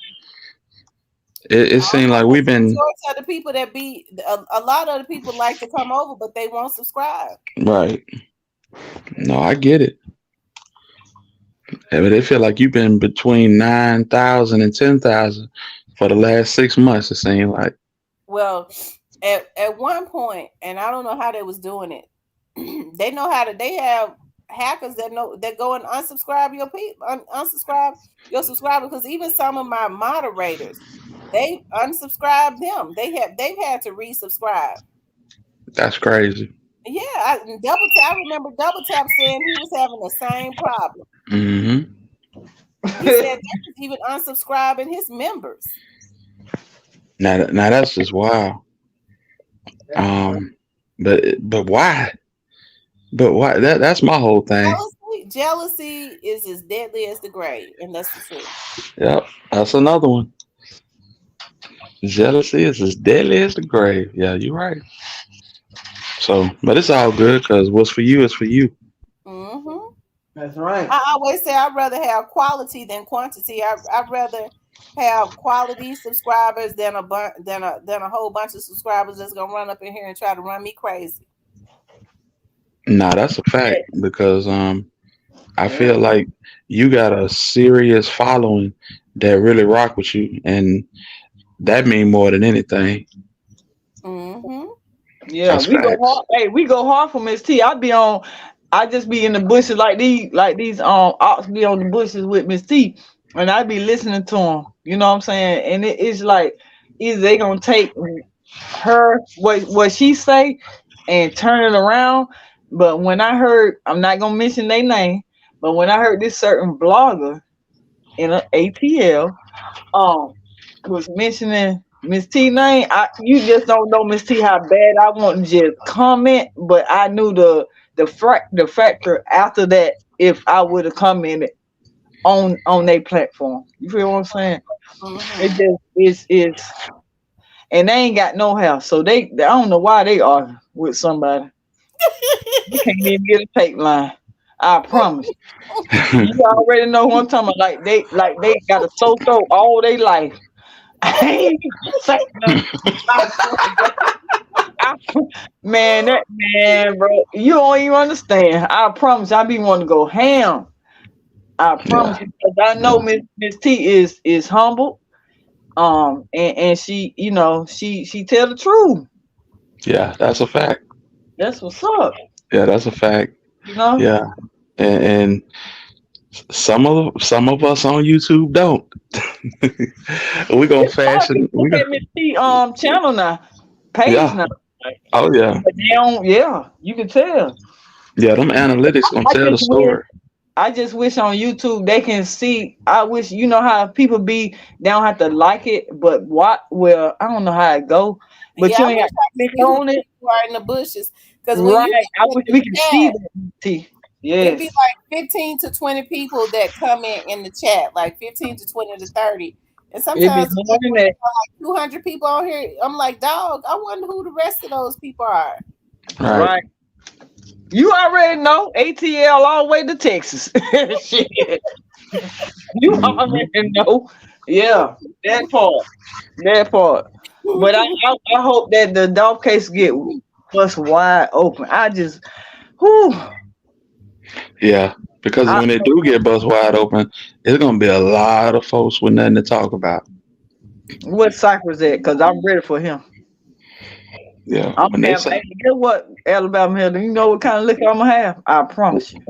It seems like we've been. Of the people that be a lot of the people like to come over, but they won't subscribe. Right. No, I get it. But they feel like you've been between 9,000 and 10,000 for the last 6 months. It seems like. Well, at one point, and I don't know how they was doing it. They know how to. They have hackers that go and unsubscribe your people, unsubscribe your subscribers. Because even some of my moderators, they unsubscribed them. They've had to resubscribe. That's crazy. Yeah, I remember Double Tap saying he was having the same problem. Mm-hmm. He said they was even unsubscribing his members. Now that's just wild. But why? But why? That's my whole thing. Jealousy is as deadly as the grave, and that's the truth. Yep, that's another one. Jealousy is as deadly as the grave. Yeah, you're right. So, but it's all good because what's for you is for you. Mm-hmm. That's right. I always say I'd rather have quality than quantity. I'd rather have quality subscribers than a whole bunch of subscribers that's gonna run up in here and try to run me crazy. Nah, that's a fact because I feel like you got a serious following that really rock with you, and that mean more than anything. Mm-hmm. Yeah, that's we facts. Go hard. Hey, we go hard for Miss T. I just be in the bushes like these ox be on the bushes with Miss T, and I be listening to them. You know what I'm saying? And it's like either they gonna take her what she say and turn it around. But when I heard, I'm not gonna mention their name, but when I heard this certain blogger in an ATL Was mentioning Miss T name. You just don't know Miss T how bad I want to just comment, but I knew the factor after that if I would have commented on their platform. You feel what I'm saying? It just is and they ain't got no house, so they I don't know why they are with somebody. You can't even get a tape line. I promise. You already know what I'm talking about. Like they got a so all their life. I ain't even say nothing. Man, bro, you don't even understand. I promise. I be wanting to go ham. I promise you, 'cause I know Miss T is humble. And she, she tell the truth. Yeah, that's a fact. That's what's up. Yeah, that's a fact. You know. Yeah, and some of us on YouTube don't. We gonna fashion. We Look gonna at Miss T channel now, page now. Oh yeah. But they don't, yeah, you can tell. Yeah, them analytics gonna tell the story. I just wish on YouTube they can see. I wish how people be. They don't have to like it, but what? Well, I don't know how it go. But you ain't got to click on it. Right in the bushes, because right. I wish we could see that. Yes. It'd be like 15 to 20 people that comment in the chat, like 15 to 20 to 30. And sometimes like 200 people on here. I'm like, dog, I wonder who the rest of those people are. Right. You already know ATL all the way to Texas. Shit. You already know. Yeah, that part. But I hope that the Dolph case get bust wide open. I just, Yeah, because when they do get bust wide open, it's gonna be a lot of folks with nothing to talk about. What Cypher's at? Because I'm ready for him. Yeah. Guess what, Alabama Hill? You know what kind of liquor I'm gonna have? I promise you.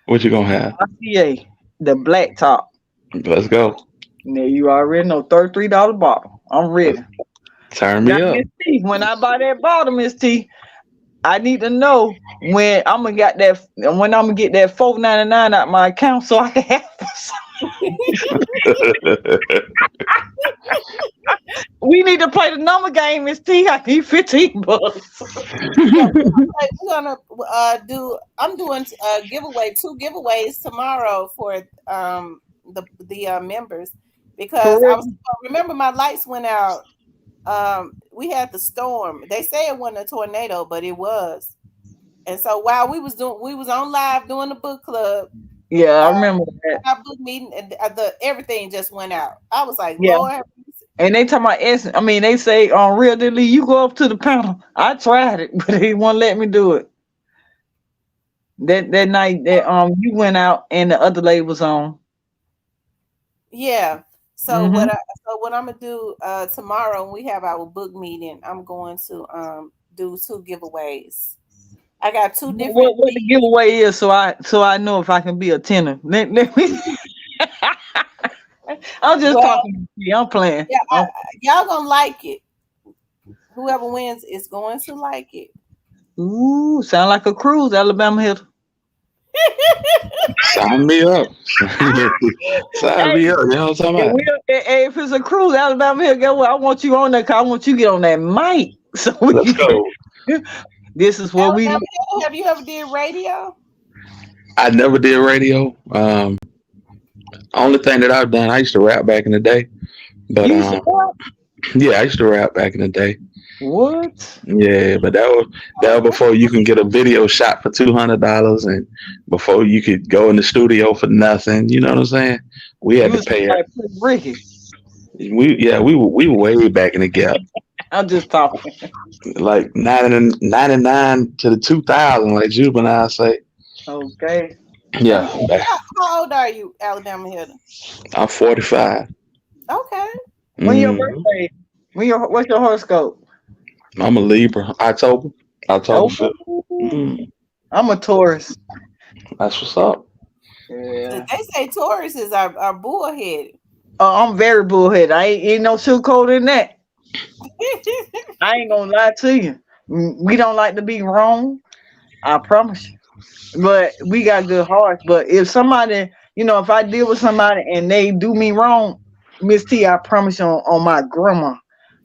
What you gonna have? RCA, the black top. Let's go. Now you already know, $33 bottle. I'm ready. Turn me up. Miss T, when I buy that bottle, Miss T, I need to know when I'm gonna get that $4.99 out my account so I can have We need to play the number game, Miss T. I need $15. We're gonna I'm doing two giveaways tomorrow for the members, because I remember my lights went out. We had the storm. They say it wasn't a tornado, but it was. And so while we was on live doing the book club. Yeah, I remember that. Our book meeting, and everything just went out. I was like, Lord. And they talking about they say on Real Dilly, you go up to the panel. I tried it, but he won't let me do it. That night that you went out and the other lady was on. Yeah. So what I'm gonna do tomorrow when we have our book meeting, I'm going to do two giveaways. I got two different. What the giveaway is, so I know if I can be a tenor. Let me. I'm just talking to you. I'm playing. Yeah, y'all gonna like it. Whoever wins is going to like it. Ooh, sound like a cruise, Alabama Hill. Sign me up. Sign me up. You know what I'm talking about? If it's a cruise, Alabama Hill, guess what? I want you on that. I want you to get on that mic. So let's go. This is what we. Have you ever did radio? I never did radio. Only thing that I've done, I used to rap back in the day. But yeah, I used to rap back in the day. What? Yeah, but that was before you can get a video shot for $200, and before you could go in the studio for nothing. You know what I'm saying? We had to pay it. Ricky. We were way back in the gap. I'm just talking. Like 99 to the 2000, like Juvenile say. Okay. Yeah. How old are you, Alabama Hill? I'm 45. Okay. When your birthday? What's your horoscope? I'm a Libra. October. I'm a Taurus. That's what's up. Yeah. They say Taurus is our bullhead. I'm very bullheaded. I ain't no sugarcoat in that. I ain't gonna lie to you. We don't like to be wrong. I promise you. But we got good hearts. But if somebody, if I deal with somebody and they do me wrong, Miss T, I promise you on my grandma,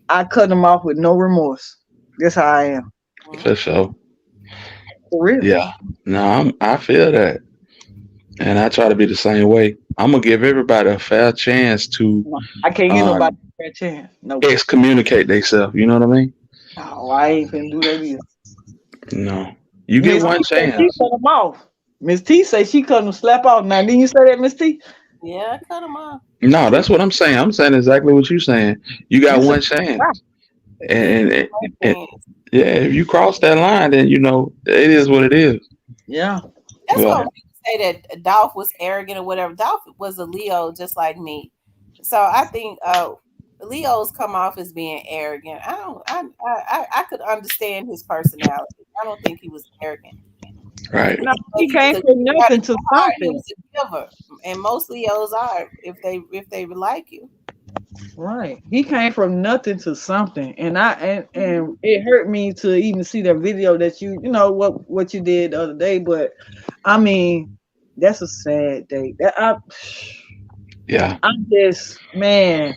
I cut them off with no remorse. That's how I am. For sure. For real. Yeah. No, I feel that. And I try to be the same way. I'm gonna give everybody a fair chance to I can't get uh, nobody a fair chance. No. excommunicate themselves. You know what I mean? No, I ain't finna do that either. No, you get Miss one T say she chance. cut them off. Miss T say she cut them slap off. Now, didn't you say that, Miss T? Yeah, I cut them off. No, that's what I'm saying. I'm saying exactly what you're saying. You You got said one chance, Yeah, and, and, and chance. yeah, if you cross that line, then you know it is what it is. yeah. That's Well, what people say that Dolph was arrogant or whatever. Dolph was a Leo just like me. So I think Leos come off as being arrogant. I could understand his personality. I don't think he was arrogant. right. No, But he he was came a from nothing to he something. was a giver. And most Leos are if they like you. Right. He came from nothing to something. And it hurt me to even see that video that you know what you did the other day. But I mean, that's a sad day. Yeah. I'm just man,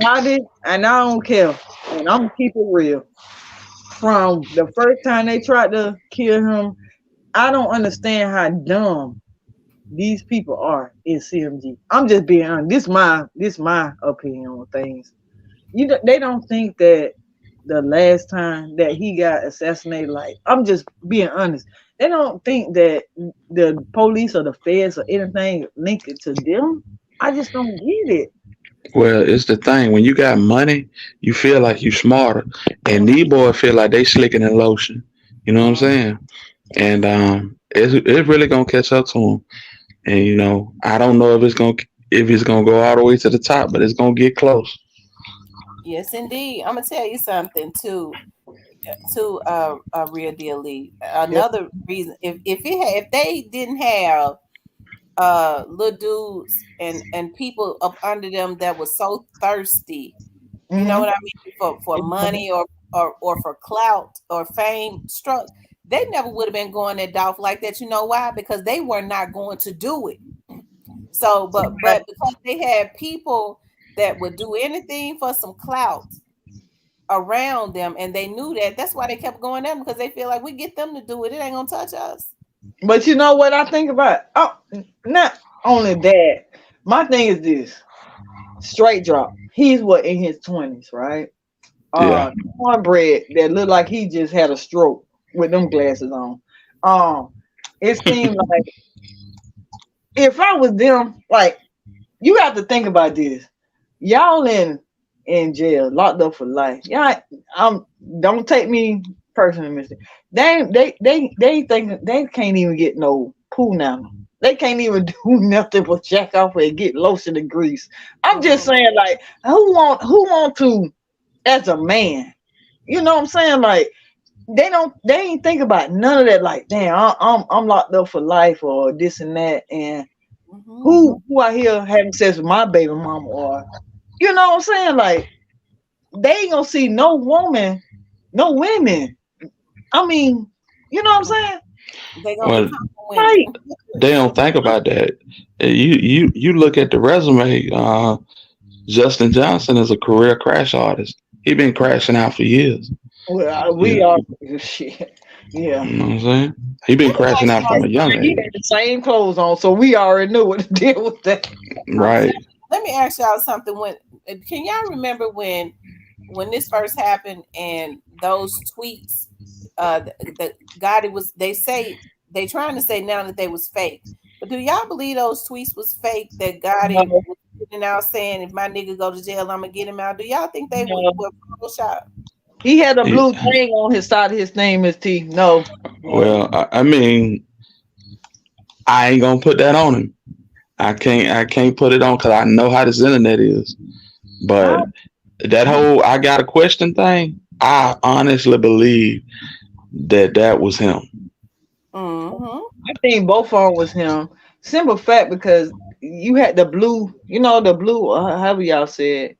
got it, and I don't care. And I'm gonna keep it real. From the first time they tried to kill him, I don't understand how dumb these people are in CMG. I'm just being honest. This my opinion on things. They don't think that the last time that he got assassinated, like I'm just being honest. They don't think that the police or the feds or anything linked it to them. I just don't get it. Well, it's the thing. When you got money, you feel like you smarter, and these boys feel like they slicker than lotion. You know what I'm saying? And it's really gonna catch up to them. And you know, I don't know if it's gonna go all the way to the top, but it's gonna get close. Yes, indeed. I'm gonna tell you something too. To a real deal league. Yep. Another reason, if they didn't have little dudes and people up under them that was so thirsty, you know Mm-hmm. what I mean, for money or for clout or fame, struck, they never would have been going at Dolph like that. You know why? Because they were not going to do it. So, but because they had people that would do anything for some clout around them, and they knew that. That's why they kept going at them because they feel like we get them to do it. It ain't gonna touch us. But you know what I think about? Oh, not only that. My thing is this: straight drop. He's what in his 20s, right? Yeah. Cornbread that looked like he just had a stroke with them glasses on. It seemed like if I was them, like you have to think about this. Y'all in jail, locked up for life. Yeah, don't take me personally, Mister. They think they can't even get no pool now. They can't even do nothing but jack off and get lotion and grease. I'm just saying, like, who want to as a man? You know what I'm saying? Like, they ain't think about none of that. Like, damn, I'm locked up for life or this and that. And who out here having sex with my baby mama or you know what I'm saying? Like, they ain't gonna see no woman, no women. I mean, you know what I'm saying? They gonna Well, become Right. women. they don't think about that. You look at the resume. Justin Johnson is a career crash artist. He been crashing out for years. Well, Yeah. we are shit. Yeah. You know what I'm saying? He been crashing out from a young He age. had the same clothes on, so we already knew what to deal with that. Right. Let me ask y'all something. Can y'all remember when this first happened and those tweets? The God, it was. They trying to say now that they was fake. But do y'all believe those tweets was fake? That Gotti No. was sitting out saying, "If my nigga go to jail, I'm gonna get him out." Do y'all think they No. were Photoshop? He had a blue Yeah. thing on his side of his name, Miss T. No. Well, I mean, I ain't gonna put that on him. I can't put it on because I know how this internet is. But that whole "I got a question" thing, I honestly believe that was him. I think both of them was him. Simple fact because you had the blue, the blue, however y'all said,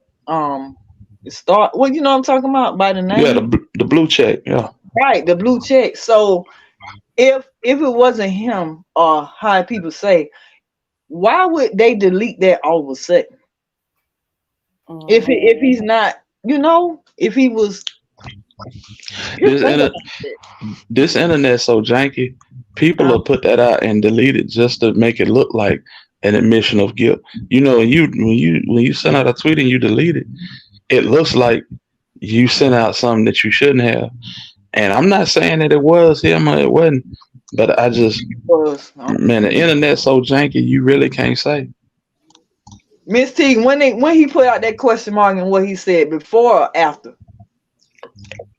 start. Well, you know what I'm talking about by the Yeah, name, the blue check. Yeah. right? The blue check. So if it wasn't him, or how people say, why would they delete that all of a sudden? If he's not, if he was, This this internet's so janky. People will put that out and delete it just to make it look like an admission of guilt. When you send out a tweet and you delete it, it looks like you sent out something that you shouldn't have. And I'm not saying that it was him or it wasn't, but I just man, the internet's so janky you really can't say. Miss T, when he put out that question mark and what he said before or after?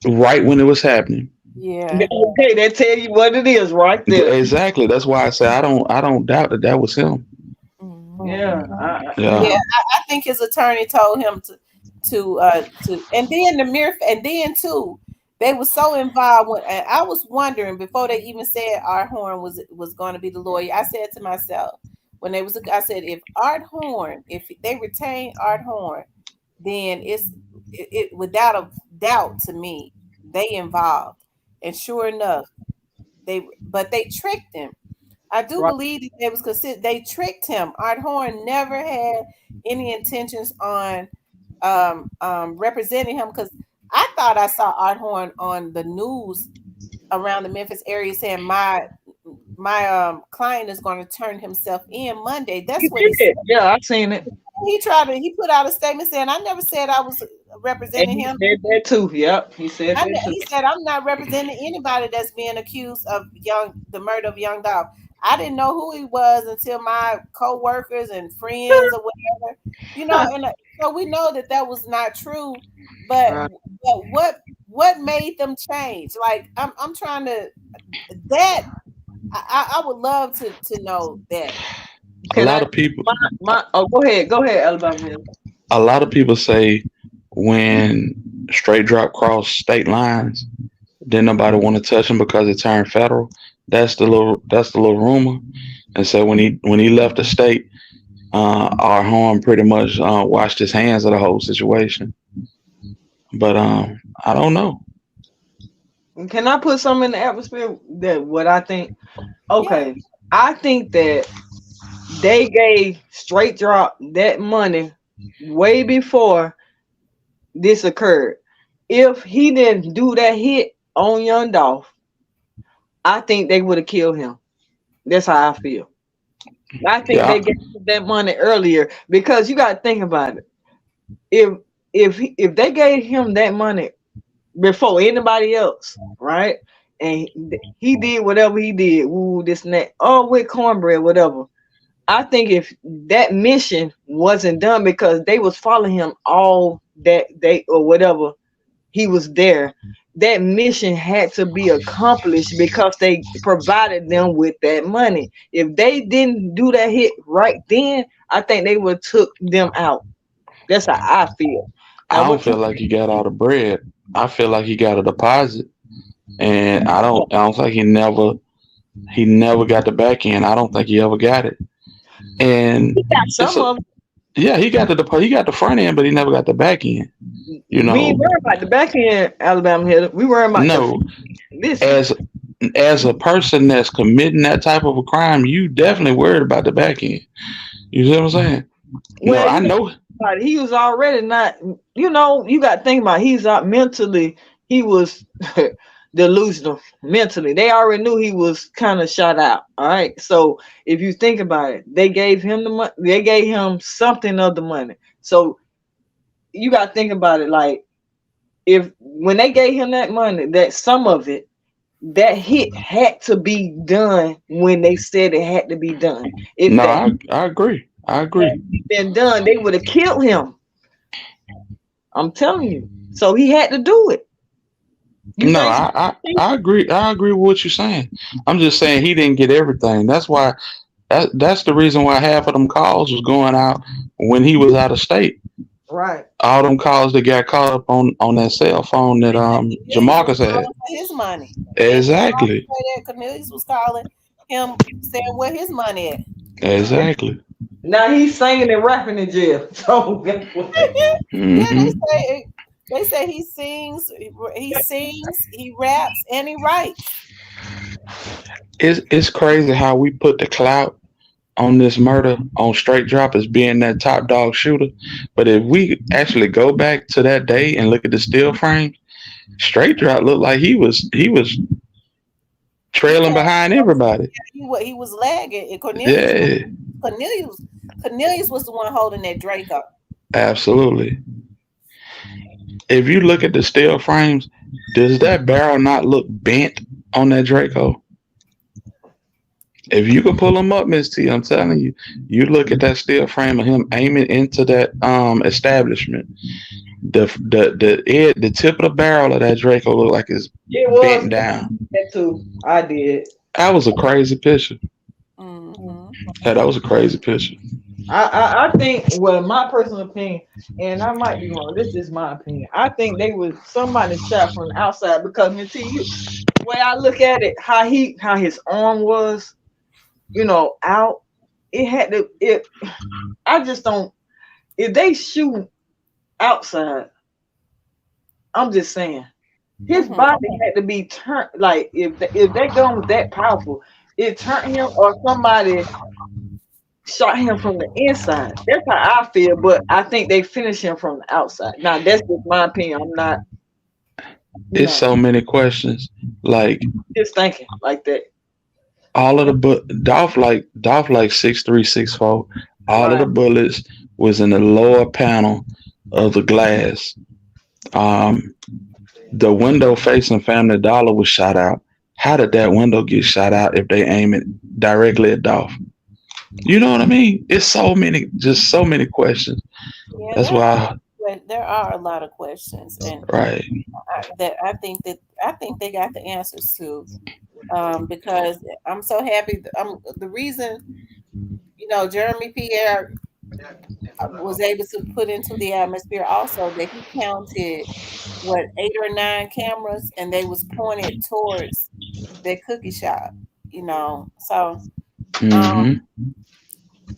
Right when it was happening. Yeah. Okay, that tell you what it is right there. Exactly. That's why I say I don't doubt that was him. Yeah. I think his attorney told him to and then too, they were so involved when, and I was wondering before they even said Art Horn was going to be the lawyer. I said to myself when I said if they retain Art Horn, then it without a doubt to me they involved. And sure enough, they tricked him. I do believe that it was considered they tricked him. Art Horn never had any intentions on representing him, because I thought I saw Art Horn on the news around the Memphis area saying my client is going to turn himself in Monday. That's what he said. Yeah, I've seen it. He put out a statement saying, I never said I was representing him. He said that too. Yep, he said that too. He said, I'm not representing anybody that's being accused of the murder of young Dolph. I didn't know who he was until my co-workers and friends or whatever, and so we know that was not true. But what made them change? Like I'm trying to that I would love to know that. A lot of people. Go ahead, Alabama. A lot of people say when straight drop cross state lines, then nobody want to touch him because it turned federal. That's the little rumor. And so when he left the state, Art Horn pretty much washed his hands of the whole situation. But I don't know. Can I put something in the atmosphere that what I think? Okay, yeah. I think that they gave straight drop that money way before this occurred. If he didn't do that hit on young Dolph, I think they would have killed him. That's how I feel. I think they gave that money earlier because you got to think about it. If they gave him that money before anybody else, right? And he did whatever he did, this and that, with cornbread, whatever. I think if that mission wasn't done because they was following him all that day or whatever, he was there. That mission had to be accomplished because they provided them with that money. If they didn't do that hit right then, I think they would have took them out. That's how I feel. I don't feel like he got all the bread. I feel like he got a deposit, and I don't think he never got the back end. I don't think he ever got it. And he got some of it. Yeah, he got the front end, but he never got the back end. We ain't worried about the back end, Alabama hitter. We worry about this. As a person that's committing that type of a crime, you definitely worried about the back end. You see what I'm saying? Well, I know he was already not. You got to think about it. He's out mentally. He was delusional mentally. They already knew he was kind of shot out. All right. So if you think about it, they gave him the money. They gave him something of the money. So you got to think about it. Like when they gave him that money, that some of it, that hit had to be done when they said it had to be done. I agree. If it been done, they would have killed him. I'm telling you. So he had to do it. I agree. I agree with what you're saying. I'm just saying he didn't get everything. That's why. That's the reason why half of them calls was going out when he was out of state. Right. All them calls that got caught up on that cell phone that Jamarcus had. His money. Exactly. Cornelius was calling him saying where his money at. Exactly. Now he's singing and rapping in jail. So yeah, they say he sings, he raps, and he writes. It's crazy how we put the clout on this murder on straight drop as being that top dog shooter. But if we actually go back to that day and look at the still frames, straight drop looked like he was trailing behind everybody. He was lagging, and Yeah, Cornelius was the one holding that Draco. absolutely. If you look at the still frames, does that barrel not look bent on that Draco? If you can pull him up, Miss T, I'm telling you, you look at that still frame of him aiming into that establishment. The tip of the barrel of that Draco looked like it's bent down. That too. I did. That was a crazy picture. Mm-hmm. Yeah, that was a crazy picture. I think, well, my personal opinion, and I might be wrong. This is my opinion. I think they was somebody shot from the outside because the way I look at it, how his arm was, out. It had to. I just don't. If they shoot outside, I'm just saying, his body had to be turned. Like if that gun was that powerful, it turned him, or somebody shot him from the inside. That's how I feel, but I think they finished him from the outside. Now that's just my opinion. I'm not. It's so many questions. Like Just thinking like that. all of the Dolph like 6'3", 6'4". All of the bullets was in the lower panel of the glass. The window facing Family Dollar was shot out. How did that window get shot out if they aim it directly at Dolph? You know what I mean? It's so many questions. Yeah, That's why. There are a lot of questions, and Right. I think they got the answers to, because I'm so happy. The reason, Jeremy Pierre was able to put into the atmosphere also that he counted 8 or 9 cameras, and they was pointed towards that cookie shop. So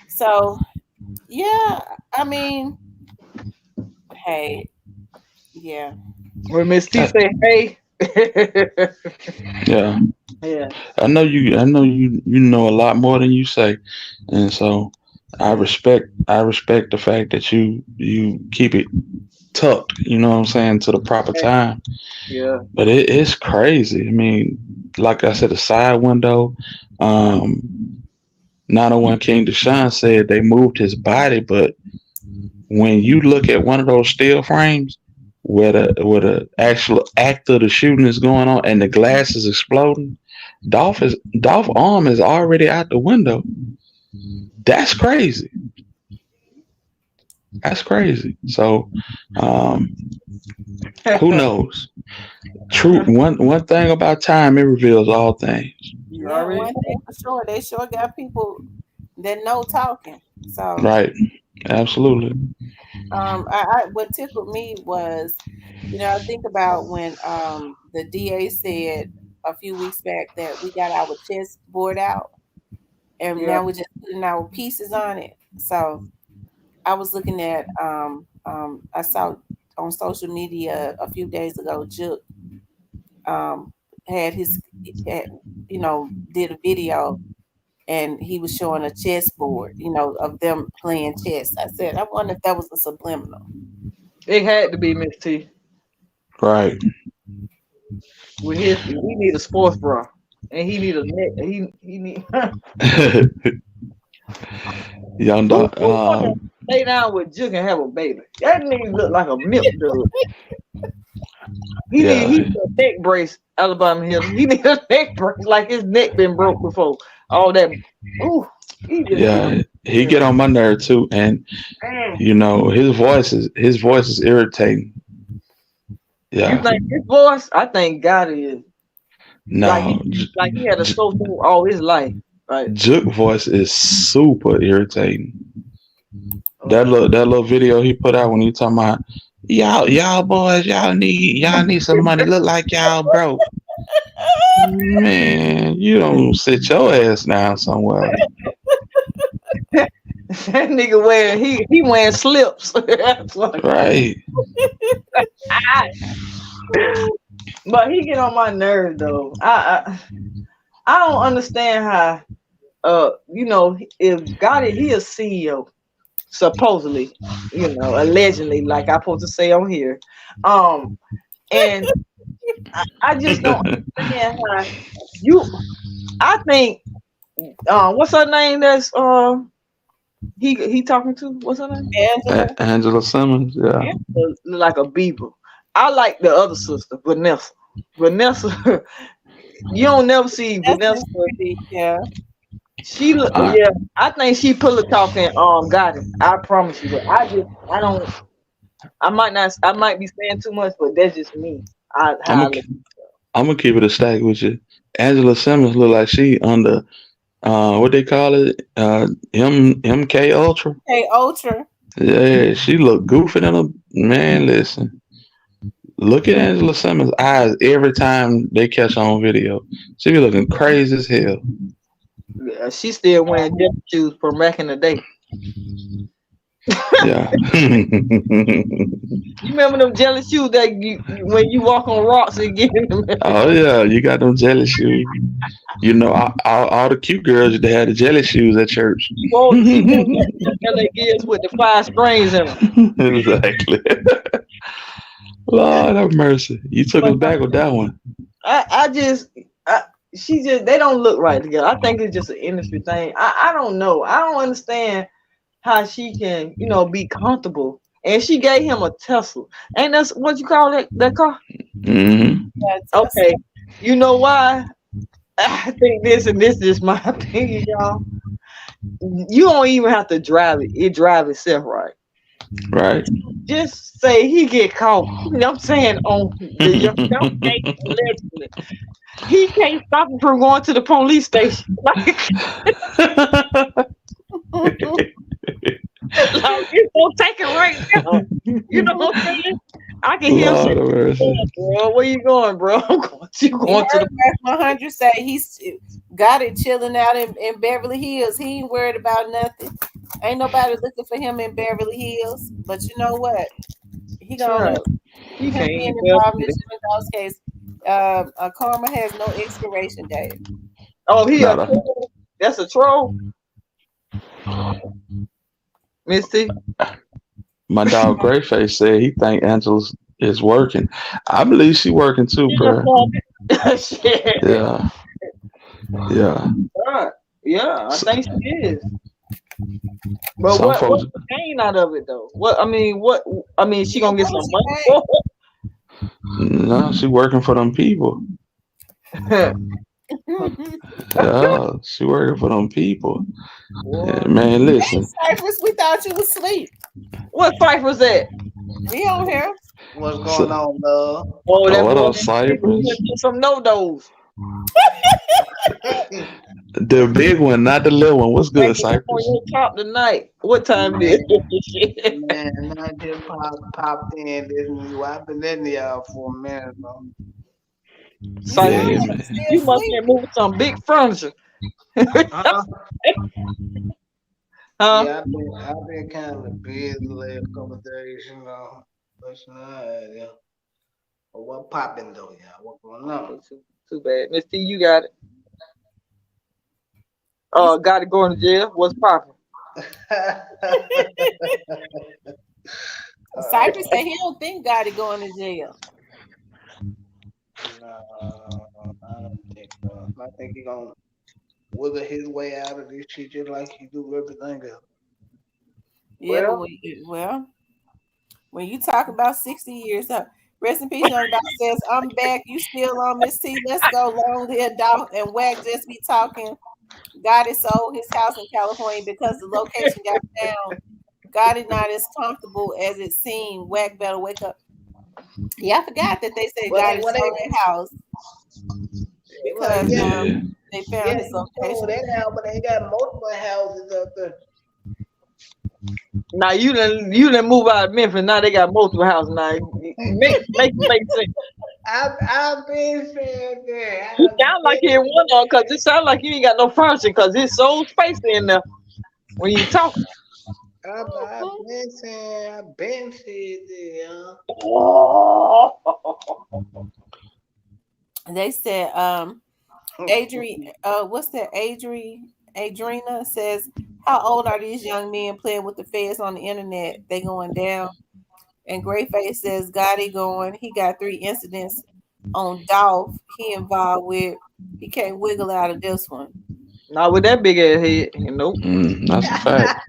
so yeah, I mean, hey, yeah. When Miss T say hey. Yeah. Yeah. I know you know a lot more than you say. And so I respect the fact that you keep it tucked, you know what I'm saying, to the proper time. Yeah. But it's crazy. I mean, like I said, the side window, 901 King Deshaun said they moved his body, but when you look at one of those still frames where the actual act of the shooting is going on and the glass is exploding, Dolph arm is already out the window. That's crazy. That's crazy. So who knows? True. One thing about time, it reveals all things. Yeah, one thing for sure, they sure got people that know talking. So Right. Absolutely. What tickled me was, I think about when the DA said a few weeks back that we got our chessboard out, and now we're just putting our pieces on it. So I was looking at I saw on social media a few days ago, Juke did a video, and he was showing a chessboard, of them playing chess. I said, I wonder if that was a subliminal. It had to be Miss T. Right. We need a sports bra, and he need a neck. He need. Young dog. Lay down with Juke and have a baby. That nigga look like a milk dude. He need a neck brace, Alabama Hill. He need a neck brace, like his neck been broke before. All that. Ooh. He get on my nerve too, and his voice is irritating. Yeah. You think his voice? I think God is. No. Like he had a soul food all his life. Right. Juke voice is super irritating. That little video he put out when he talking about y'all boys, y'all need some money. Look like y'all broke. Man, you don't sit your ass down somewhere. That nigga wearing slips. Right. But he get on my nerves though. I don't understand how you know, if Gotti, he a CEO, supposedly, you know, allegedly, like I supposed to say on here. And I just don't understand how you. I think, what's her name? That's he talking to. What's her name? Angela. Angela Simmons. Yeah. Angela look like a beaver. I like the other sister, Vanessa. Vanessa, you don't never see That's Vanessa. pretty, yeah. She look, I, yeah. I think she pillow talking. Got it. I promise you. But I don't. I might be saying too much, but that's just me. I'm How I gonna look. I'm gonna keep it a stack with you. Angela Simmons look like she under what they call it, MK Ultra. Hey, Ultra. Yeah, she look goofy than a man. Listen, look at Angela Simmons' eyes every time they catch her on video. She be looking crazy as hell. Yeah, she still wearing gym shoes from back in the day. Yeah. You remember them jelly shoes that when you walk on rocks and get in them? Oh yeah, you got them jelly shoes. You know, all the cute girls they had the jelly shoes at church. She wore them LA Gears with the 5 strings in them. Exactly. Lord have mercy. You took us But back with that one. I just, she just, they don't look right together. I think it's just an industry thing. I don't know. I don't understand how she can, you know, be comfortable. And she gave him a Tesla. Ain't that's what you call that car? Mm-hmm. Yeah, Okay. You know why? I think this, and this is my opinion, y'all. You don't even have to drive it. It drive itself right. Right. Just say he get caught. You know what I'm saying? On the young gate, allegedly. He can't stop him from going to the police station. Like it's gonna take it right now. You know what I'm saying? I can hear him Lord say, have mercy. bro, where you going, bro? I'm going You to heard Mac 100 say he's got it chilling out in Beverly Hills. He ain't worried about nothing. Ain't nobody looking for him in Beverly Hills. But you know what? He gonna the He him can't being even involved in do this it. Dog's case. Karma has no expiration date. Oh, he a Not a troll? That's a troll, Misty. My dog Greyface said he think Angela's is working. I believe she working too, bro. Shit. Yeah, yeah. God. Yeah, I S- think she is. But Some what's folks, the gain out of it though? I mean, she Yeah, gonna get what some was money she for no, she working for them people. it? paid? Yeah, she working for them people. Yeah, What? man, listen. Cypress, we thought you was asleep. What fight was that? We on here. What's going So, on, love? Oh, that what boy up, Cypress? some no-dos. The big one, not the little one. What's good, Waking up on Cypress? your top tonight. What time it is? Shit. Man, I just popped in listening to you. I've been listening to y'all for a minute, bro. You sound Cypress, Yeah, like man. you you still must be sleeping. moving some big furniture. Uh-uh. Huh? Yeah, I've been kind of busy the last couple of days, you know. But yeah. But what popping though, yeah? What going on? Too bad. Miss T, you got it. Got to go to jail. What's popping? Cypress said he don't think Gotti going to jail. No, I don't think so. I think he gonna wiggle his way out of this shit just like he do everything else. Yeah, but Well, when you talk about 60 years, rest in peace, young doc says, I'm back. You still on Miss T. Let's go. Long live Doc and Wack just be talking. Gotti sold his house in California because the location got found. Gotti not as comfortable as it seemed. Wack better wake up. Yeah, I forgot that they said Well, Gotti they, well, sold they, that house well, because yeah, Yeah. they found yeah, his he sold location. that house, but they got multiple houses up there. now you done move out of Memphis. Now they got multiple houses. Now make sense. I've been saying that. You I've sound like you in been one on because it sound like you ain't got no furniture because it's so spacey in there when you talk. I've been saying I've been said that, They said, huh? Adri, what's that? Adrena says, how old are these young men playing with the feds on the internet? They going down. And Greyface says, Gotti going. He got 3 incidents on Dolph he involved with. He can't wiggle out of this one. Not with that big ass head. Nope. That's a fact.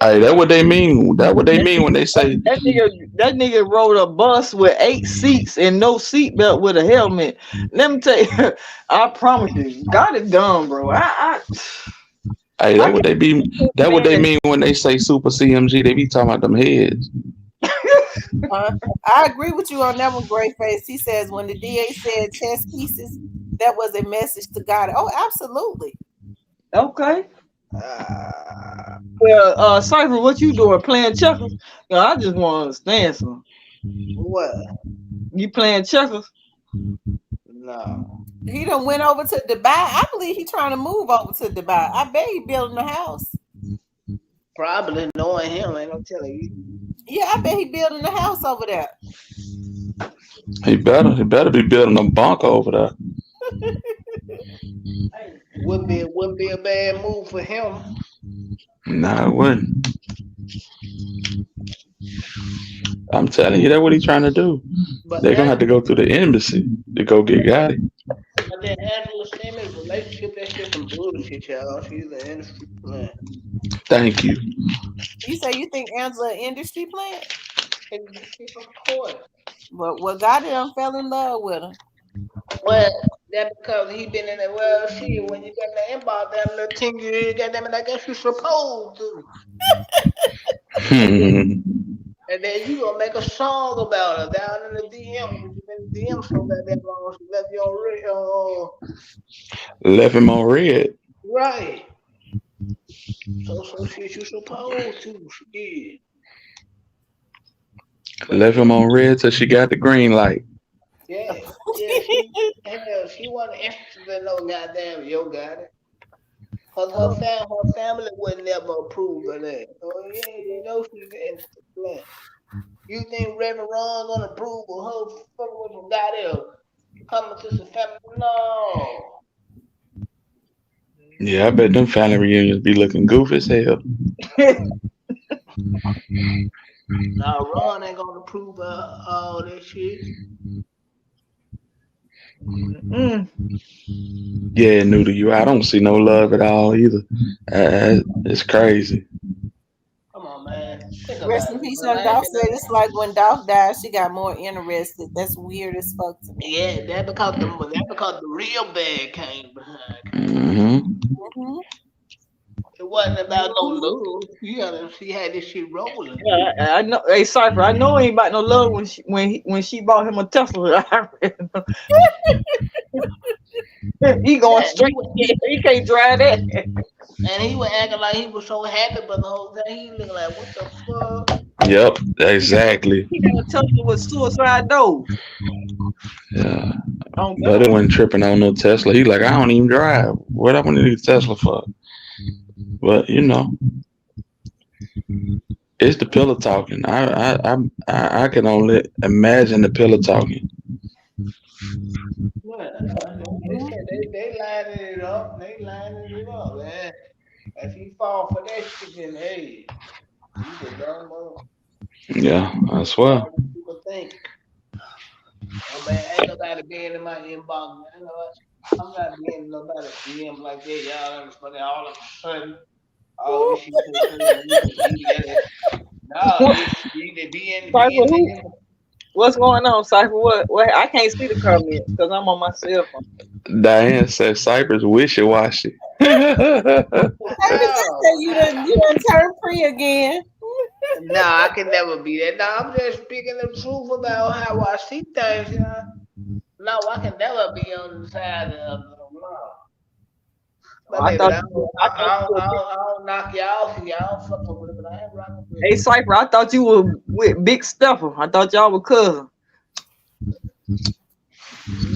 Hey, that's what they mean. That's what they mean when they say that nigga rode a bus with 8 seats and no seatbelt with a helmet. Let me tell you, I promise you, got it done, bro. hey, that's what they be. That's what they mean when they say Super CMG. They be talking about them heads. I agree with you on that one, Greyface. He says when the DA said chess pieces, that was a message to God. Oh, absolutely. Okay. Well, Cypher, what you doing? Playing checkers? You know, I just want to understand something. What? You playing checkers? No. He done went over to Dubai. I believe he's trying to move over to Dubai. I bet he building a house. Probably, knowing him, ain't no telling you. Yeah, I bet he building a house over there. He better be building a bunker over there. Would be a bad move for him. Nah, it wouldn't. I'm telling you, that's what he's trying to do. But they're gonna have to go through the embassy to go get Gotti. But then Angela Simmons' relationship, that's just some bullshit, y'all. She's an industry plant. Thank you. You say you think Angela an industry plant? Of course. But what Gotti done fell in love with her. Well, that because he been in the well, shit. When you got the inbox, that little thing, you goddamn it, I guess you're supposed to. And then you gonna make a song about her down in the DM. You've been in the DM so goddamn long. She left you on Left him on red. right. So shit, you supposed to. Shit. Left him on red till she got the green light. Yeah. She wasn't interested in no goddamn yo got it. Her family would never approve of that. Oh yeah, you know she's interested. You think Reverend Ron gonna approve of her fucking with some goddamn coming to some family? No. Yeah, I bet them family reunions be looking goofy as hell. Nah, Ron ain't gonna approve of all that shit. Yeah, new to you. I don't see no love at all either. It's crazy. Come on, man. Rest in peace on Dolph said it's like when Dolph died, she got more interested. That's weird as fuck to me. Yeah, that because the real bag came behind. It wasn't about no love. She had this shit rolling. Yeah, I know. Hey, Cypher, I know he ain't about no love when she bought him a Tesla. He going straight. He can't drive that. And he was acting like he was so happy, but the whole time he looking like, what the fuck? Yep, exactly. He got a Tesla with suicide doors. Yeah. But it wasn't tripping on no Tesla. He like, I don't even drive. What I want to need a Tesla for? But you know, it's the pillow talking. I can only imagine the pillow talking. They lining it up. They lining it up, man. If he fall for that shit, then hey, he's a dumb mother. Yeah, I swear. People think. Oh man, ain't nobody being in my inbox. Man. I'm not being in nobody's DM like that, y'all understand? All of a sudden, all this shit. No, you need to be in. What's going on, Cypher? What? I can't see the comments because I'm on my cell phone. Diane says Cypress wishy-washy. You done turn free again. Nah, I can never be that. Nah, I'm just speaking the truth about how I see things, you know. No, I can never be on the side of the law. But I don't knock y'all off. Y'all fuck with it, but I ain't rocking with it. Hey, Cypher, I thought you were with Big Stepper. I thought y'all were cousins.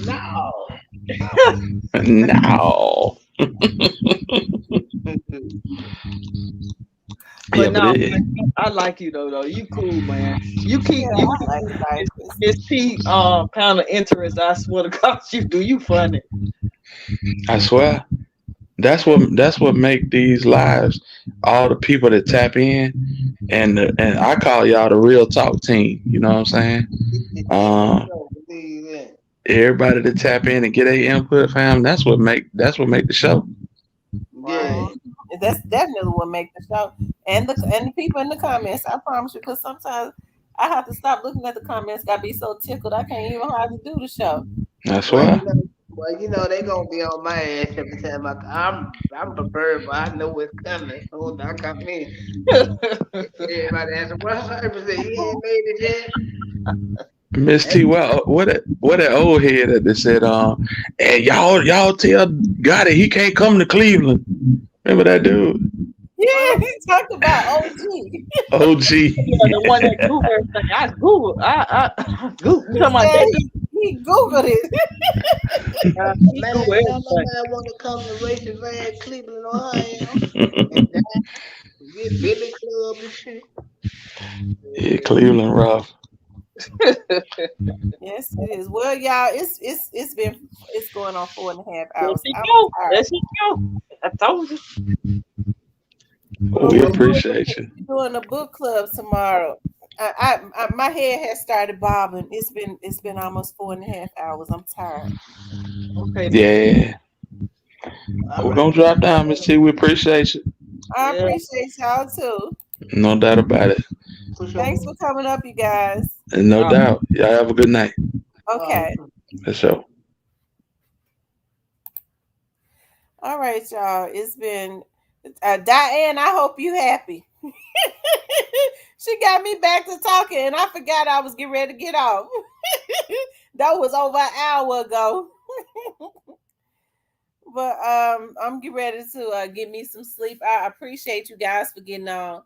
No. No. But no, man, I like you though. You cool, man. You keep it's P pound of interest. I swear to God, you do. You funny. I swear. That's what make these lives. All the people that tap in, and I call y'all the real talk team. You know what I'm saying? You Uh, don't believe that. Everybody to tap in and get a input, fam. That's what make the show. Yeah. That's definitely what makes the show. And the people in the comments, I promise you, because sometimes I have to stop looking at the comments. Gotta be so tickled I can't even hardly do the show. That's Well, why. they gonna be on my ass every time I'm prepared, but I know what's coming. So I come in. Everybody asking, what service that he ain't made it yet? Miss T, well, what that old head that said, and y'all tell Gotti he can't come to Cleveland. Remember that dude? Yeah, he talked about OG. OG. Yeah, the one that Google everything. I Google. I Google. You He talking about said that? he Googled it. He Man, Google now my everything. man want to come to Racing Van, Cleveland, Ohio, and get Billy Club and shit. Yeah, Cleveland rough. Yes, it is. Well, y'all, it's going on 4.5 hours. There she I'm go. tired. There she go. I told you. But We appreciate you. we're doing a book club tomorrow. My head has started bobbing. It's been almost 4.5 hours. I'm tired. Okay then. Yeah. All We're right. gonna drop down, Miss T. We appreciate you. I Yeah. appreciate y'all too. No doubt about it. For Thanks sure. for coming up, you guys. And no doubt. Y'all have a good night. Okay. For sure. All right, y'all. It's been Diane. I hope you happy. She got me back to talking, and I forgot I was getting ready to get off. That was over an hour ago. But I'm getting ready to get me some sleep. I appreciate you guys for getting on.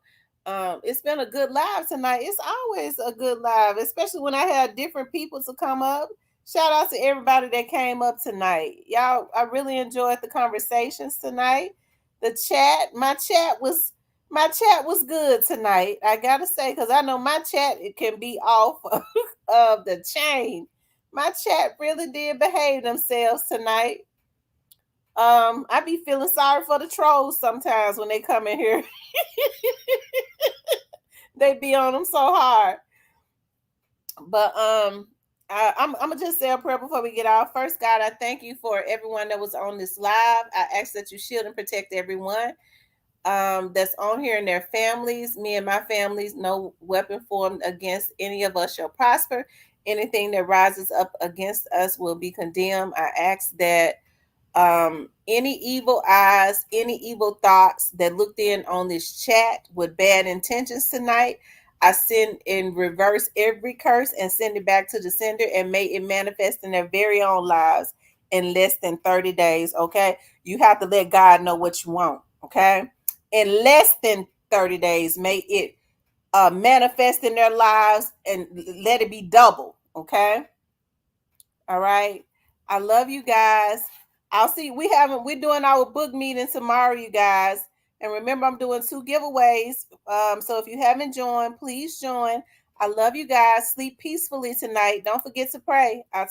It's been a good live tonight. It's always a good live, especially when I had different people to come up. Shout out to everybody that came up tonight. Y'all, I really enjoyed the conversations tonight. My chat was good tonight. I gotta say, because I know my chat it can be off of the chain. My chat really did behave themselves tonight. I be feeling sorry for the trolls sometimes when they come in here. They be on them so hard. But I'm gonna just say a prayer before we get off. First, God, I thank you for everyone that was on this live. I ask that you shield and protect everyone that's on here and their families. Me and my families, no weapon formed against any of us shall prosper. Anything that rises up against us will be condemned. I ask that any evil eyes, any evil thoughts that looked in on this chat with bad intentions tonight, I send in reverse every curse and send it back to the sender and may it manifest in their very own lives in less than 30 days. Okay. You have to let God know what you want. Okay. In less than 30 days, may it manifest in their lives and let it be double. Okay. All right. I love you guys. I'll see. We're doing our book meeting tomorrow, you guys. And remember, I'm doing 2 giveaways. So if you haven't joined, please join. I love you guys. Sleep peacefully tonight. Don't forget to pray. I'll